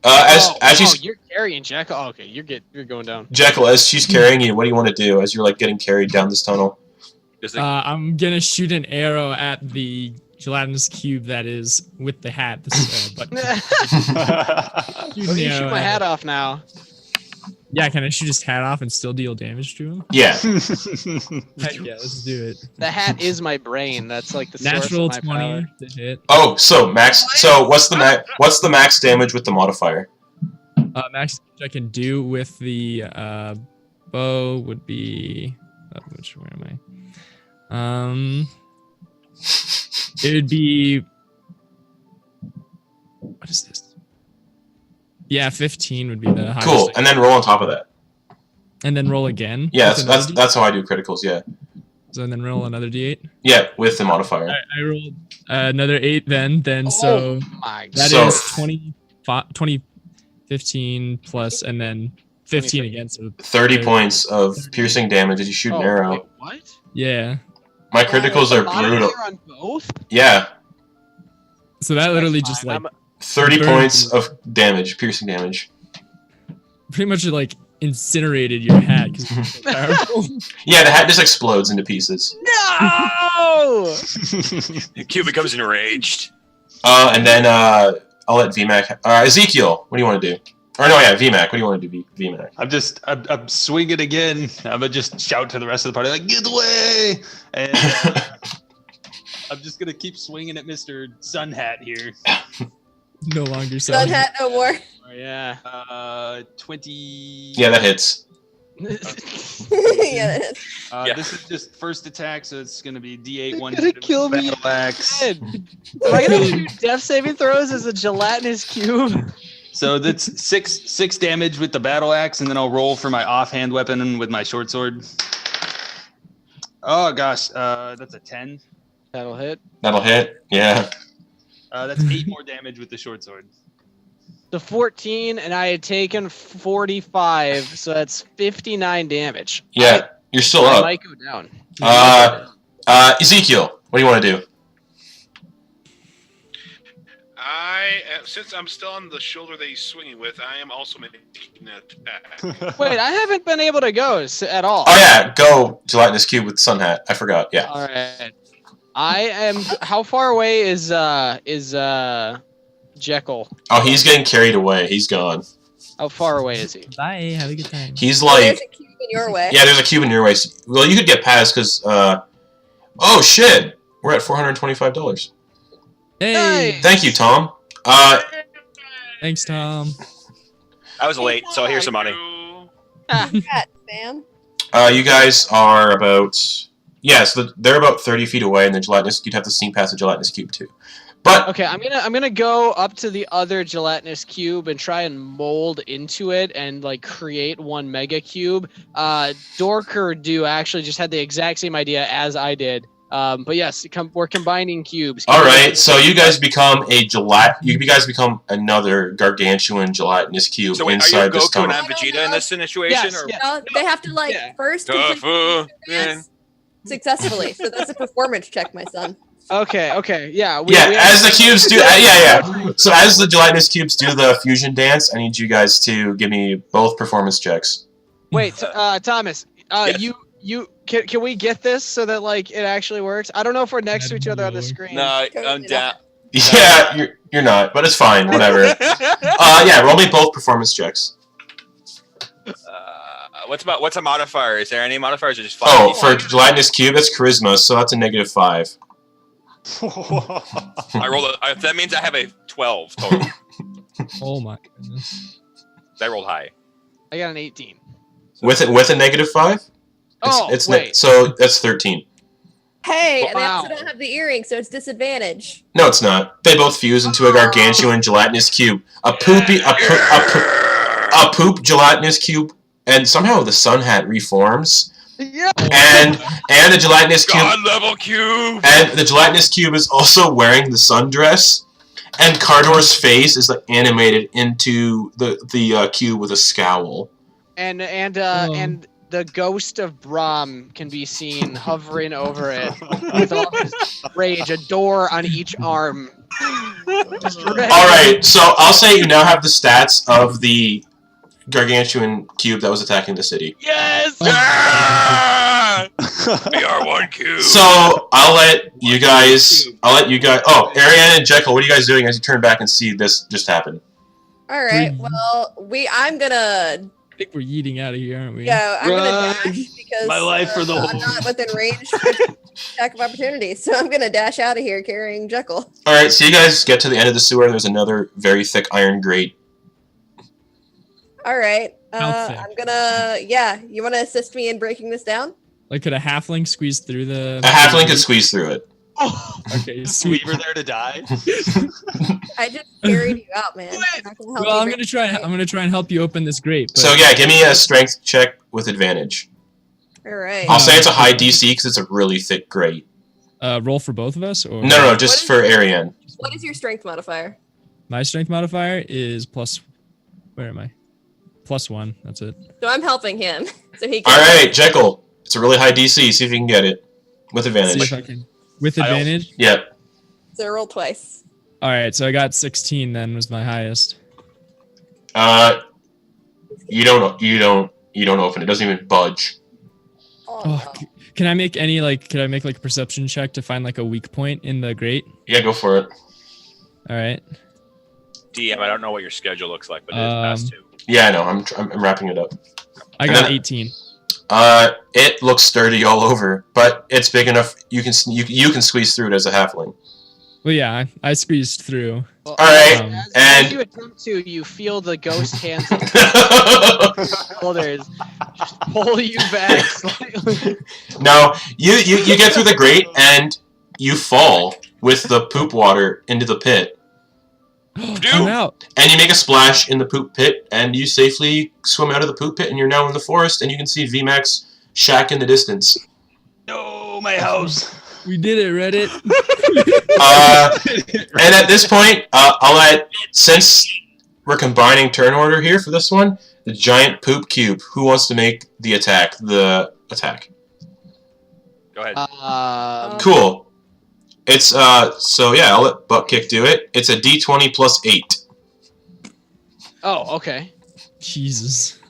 As she's you're carrying Jekkel. Oh, okay, you're going down. Jekkel, as she's carrying you, what do you want to do as you're like getting carried down this tunnel? Just like, I'm gonna shoot an arrow at the gelatinous cube that is with the hat. This button. Shoot You an shoot arrow my at hat it. off now. Yeah, can I shoot his hat off and still deal damage to him? Yeah. Heck yeah, let's do it. The hat is my brain. That's like the Natural source of my 20 power. to hit. Oh, so max. So what's the max damage with the modifier? Max damage I can do with the bow would be where am I? It would be what is this? Yeah, 15 would be the highest. Cool, and then roll on top of that. And then roll again. Yeah, with that's another that's how I do criticals. Yeah, D8? So then roll another D8. yeah, with the modifier. I rolled another 8 then so Oh my god. that So- is 20, 15 plus and then 15 again. So 30 points of piercing damage as you shoot an arrow. Wait, what? yeah. My criticals are Modifier brutal. on both? Yeah, So that literally That's just fine. like 30 Burn. points of damage, piercing damage. pretty much like incinerated your hat because it's so powerful. Yeah, the hat just explodes into pieces. No! the cube becomes enraged. And then I'll let Vimak. Ezekiel, what do you want to do? Or no, yeah, Vimak. What do you want to do, Vimak? I'm swinging again. I'm gonna just shout to the rest of the party like, "Get away!" And I'm just gonna keep swinging at Mr. Sun Hat here. No longer so. Sun hat no more. Oh, yeah. 20. Yeah, that hits. Yeah, that is. Yeah. This is just first attack, so it's gonna be D8 You're one. gonna kill me. Battle axe. Am I gonna shoot death saving throws as a gelatinous cube? So that's six damage with the battle axe, and then I'll roll for my offhand weapon with my short sword. Oh gosh, that's a 10. That'll hit. That'll hit. Yeah. That's 8 more damage with the short sword. The 14, and I had taken 45, so that's 59 damage. Yeah. You're still I up. might go down. Ezekiel, what do you want to do? Since I'm still on the shoulder that he's swinging with, I am also making an attack. Wait, I haven't been able to go at all. Oh yeah, go gelatinous cube with sun hat. I forgot. Yeah. All right. I am. How far away is Jekkel? Oh, he's getting carried away. He's gone. How far away is he? Bye. Have a good time. He's There's like, a cube in your way. yeah, there's a cube in your way. Well, you could get past because, oh shit, we're at $425. Hey. Thank you, Tom. Thanks, Tom. I was late, so here's some money. Congrats, man. You guys are about, yeah, so they're about 30 feet away, and the gelatinous, you'd have to sneak past the gelatinous cube too. But Okay, I'm gonna go up to the other gelatinous cube and try and mold into it and like create one mega cube. Dorker actually just had the exact same idea as I did. But yes, we're combining cubes. all right, so you guys become you guys become another gargantuan gelatinous cube So wait, are you inside this Goku and tunnel. I'm Vegeta in this situation? Yes, or? yeah. No, they have to like Yeah. first complete Tofu. the dance successfully. So that's a performance check, my son. Okay, yeah. As the cubes do, yeah. So as the gelatinous cubes do the fusion dance, I need you guys to give me both performance checks. Wait, Thomas. Yes. Can we get this so that like it actually works? I don't know if we're next to each other on the screen. No, I'm down. Yeah, you're not, but it's fine. Whatever. Yeah, roll me both performance checks. What's a modifier? Is there any modifiers or just 5? Oh, for gelatinous cube, that's charisma, so that's a -5. I rolled. That means I have a 12 total. Oh my goodness. I rolled high. I got an 18. With a -5. Oh, It's wait. so that's 13. Hey, and they Wow. also don't have the earring, so it's disadvantage. No, it's not. They both fuse into a gargantuan gelatinous cube. A poop gelatinous cube, and somehow the sun hat reforms. Yeah. And the gelatinous cube God level cube. and the gelatinous cube is also wearing the sundress. And Cardor's face is like animated into the cube with a scowl. And the ghost of Braum can be seen hovering over it with all his rage, a door on each arm. Just ready. All right, so I'll say you now have the stats of the gargantuan cube that was attacking the city. Yes! Yeah! We are one cube. So I'll let you guys. Oh, Arienne and Jekkel, what are you guys doing as you turn back and see this just happen? All right. Well, I'm gonna. I think we're yeeting out of here, aren't we? Yeah, I'm gonna Run. dash because My life for the I'm whole- not within range for attack of opportunity, so I'm gonna dash out of here carrying Jekkel. All right, so you guys get to the end of the sewer. There's another very thick iron grate. All right. How thick? I'm gonna. Yeah, you want to assist me in breaking this down? Like, could a halfling squeeze through the? A halfling could squeeze through it. Okay, sweet. We were there to die. I just carried you out, man. I'm not gonna help Well, you I'm break gonna try. I'm gonna try and help you open this grate. But, So yeah, give me a strength check with advantage. All right. I'll say it's a high DC because it's a really thick grate. roll for both of us, or No, just for Arienne. What is your strength modifier? My strength modifier is plus. Where am I? +1. That's it. So I'm helping him, so he All can. right, Jekkel. It's a really high DC. See if you can get it with See advantage. if I can. With I don't- advantage. Yep. So roll twice. All right, so I got 16. Then was my highest. You don't open it. It doesn't even budge. Oh, Oh, no. can I make any Could I make like a perception check to find like a weak point in the grate? Yeah, go for it. All right. DM, I don't know what your schedule looks like, but it is past 2. Yeah, I know. I'm wrapping it up. I got 18. It looks sturdy all over, but it's big enough you can squeeze through it as a halfling. Well, yeah, I squeezed through. Well, All right, as and- you attempt to, you feel the ghost hands of the shoulders just pull you back slightly. No, you get through the grate and you fall with the poop water into the pit, I'm out. and you make a splash in the poop pit, and you safely swim out of the poop pit, and you're now in the forest, and you can see Vimak's shack in the distance. No, my house. We did it, Reddit. And at this point, I'll let, since we're combining turn order here for this one, the giant poop cube. Who wants to make the attack? The attack. Go ahead. Cool. It's so yeah, I'll let Buttkick do it. It's a D20 plus 8. Oh, okay. Jesus.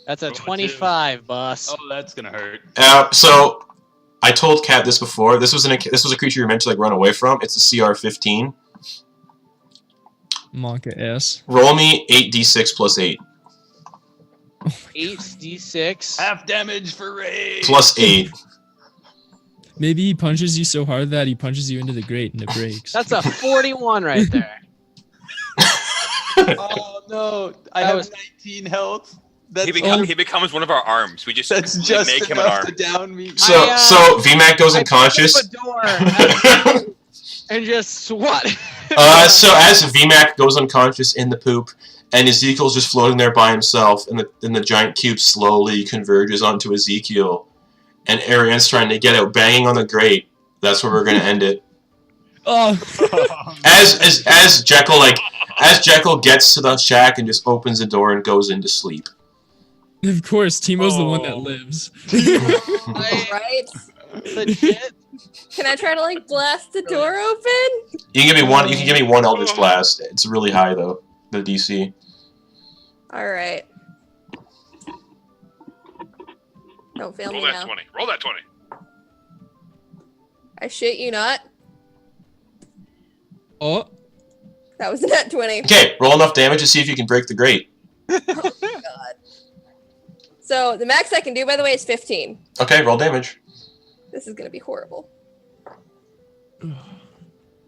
That's a Roll a 25, boss. Oh, that's gonna hurt. So I told Kat this before. This was a creature you're meant to like run away from. It's a CR 15. Monka S. Roll me 8d6 plus 8. 8d6. Half damage for rage. Plus 8. Maybe he punches you so hard that he punches you into the grate and it breaks. That's a 41 right there. Oh no, I That have was- 19 health. That's He becomes one of our arms. We just that's just make him an enough arm. to down me. So I, Vimak goes I unconscious. open the door and just swat. So as Vimak goes unconscious in the poop, and Ezekiel's just floating there by himself, and the giant cube slowly converges onto Ezekiel, and Arienne's trying to get out, banging on the grate. That's where we're gonna end it. Oh, As Jekkel gets to the shack and just opens the door and goes into sleep. of course, Timo's the one that Oh. lives. Right? Legit. Can I try to like blast the door open? You can give me one. You can give me one Eldritch Blast. It's really high though. The DC. All right. Don't fail Roll me that now. 20. Roll that 20. I shit you not. Oh, That was a net 20. Okay, roll enough damage to see if you can break the grate. God. So the max I can do, by the way, is 15. Okay, roll damage. This is gonna be horrible.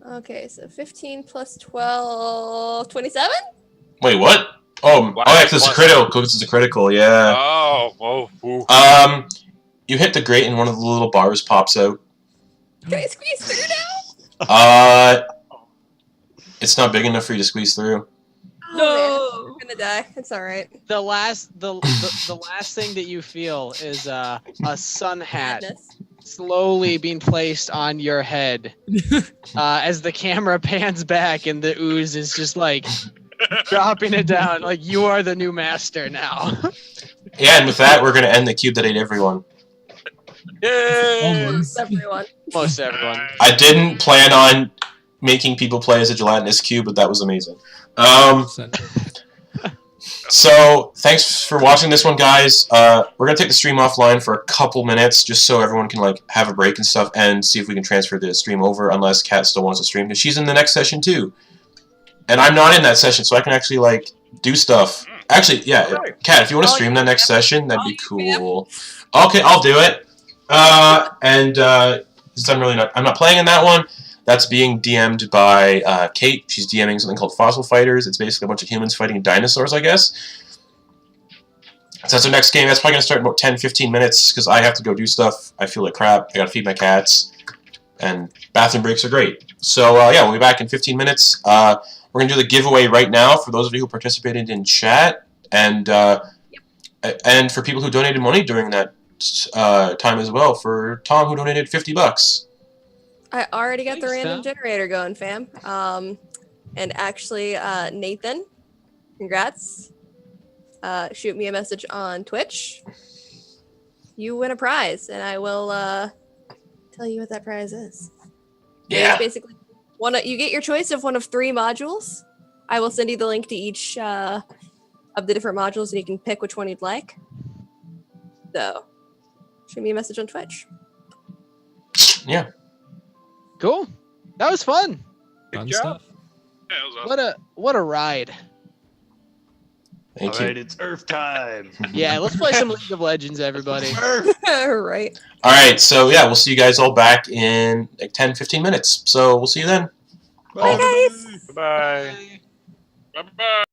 Okay, so 15 plus 12, 27? Wait, what? Oh, Wow, yeah, 'cause it's a plus- critical. 'Cause it's a critical. Yeah. Oh, whoa, ooh. You hit the grate and one of the little bars pops out. Can I squeeze through now? It's not big enough for you to squeeze through. Oh, No. man, I'm gonna die. It's all right. The last thing that you feel is a sun hat Madness. slowly being placed on your head as the camera pans back and the ooze is just like dropping it down. Like you are the new master now. Yeah, and with that, we're gonna end the cube that ate everyone. Yay! Almost. Everyone. Most everyone. I didn't plan on making people play as a gelatinous cube, but that was amazing. So thanks for watching this one, guys. We're gonna take the stream offline for a couple minutes, just so everyone can like have a break and stuff, and see if we can transfer the stream over. Unless Kat still wants to stream, because she's in the next session too, and I'm not in that session, so I can actually like do stuff. Actually, yeah, Kat, if you want to stream that next session, that'd be cool. Okay, I'll do it. Since I'm not playing in that one. That's being DM'd by Kate. She's DMing something called Fossil Fighters. It's basically a bunch of humans fighting dinosaurs, I guess. So that's our next game. That's probably going to start in about 10-15 minutes because I have to go do stuff. I feel like crap. I got to feed my cats. And bathroom breaks are great. So, yeah, we'll be back in 15 minutes. We're going to do the giveaway right now for those of you who participated in chat. And for people who donated money during that time as well. For Tom, who donated $50. I already got the Thanks, random Tom. generator going, fam. And actually, Nathan, congrats. Shoot me a message on Twitch. You win a prize, and I will tell you what that prize is. Yeah. It's basically you get your choice of one of 3 modules. I will send you the link to each of the different modules, and you can pick which one you'd like. So, shoot me a message on Twitch. Yeah. Cool. That was fun. Fun Good job. stuff. Yeah, it was awesome. What a ride. Thank All you. right, it's Earth time. Yeah, let's play some League of Legends, everybody. Right. All right, so yeah, we'll see you guys all back in like 10-15 minutes. So we'll see you then. Bye, guys. Bye. Bye-bye.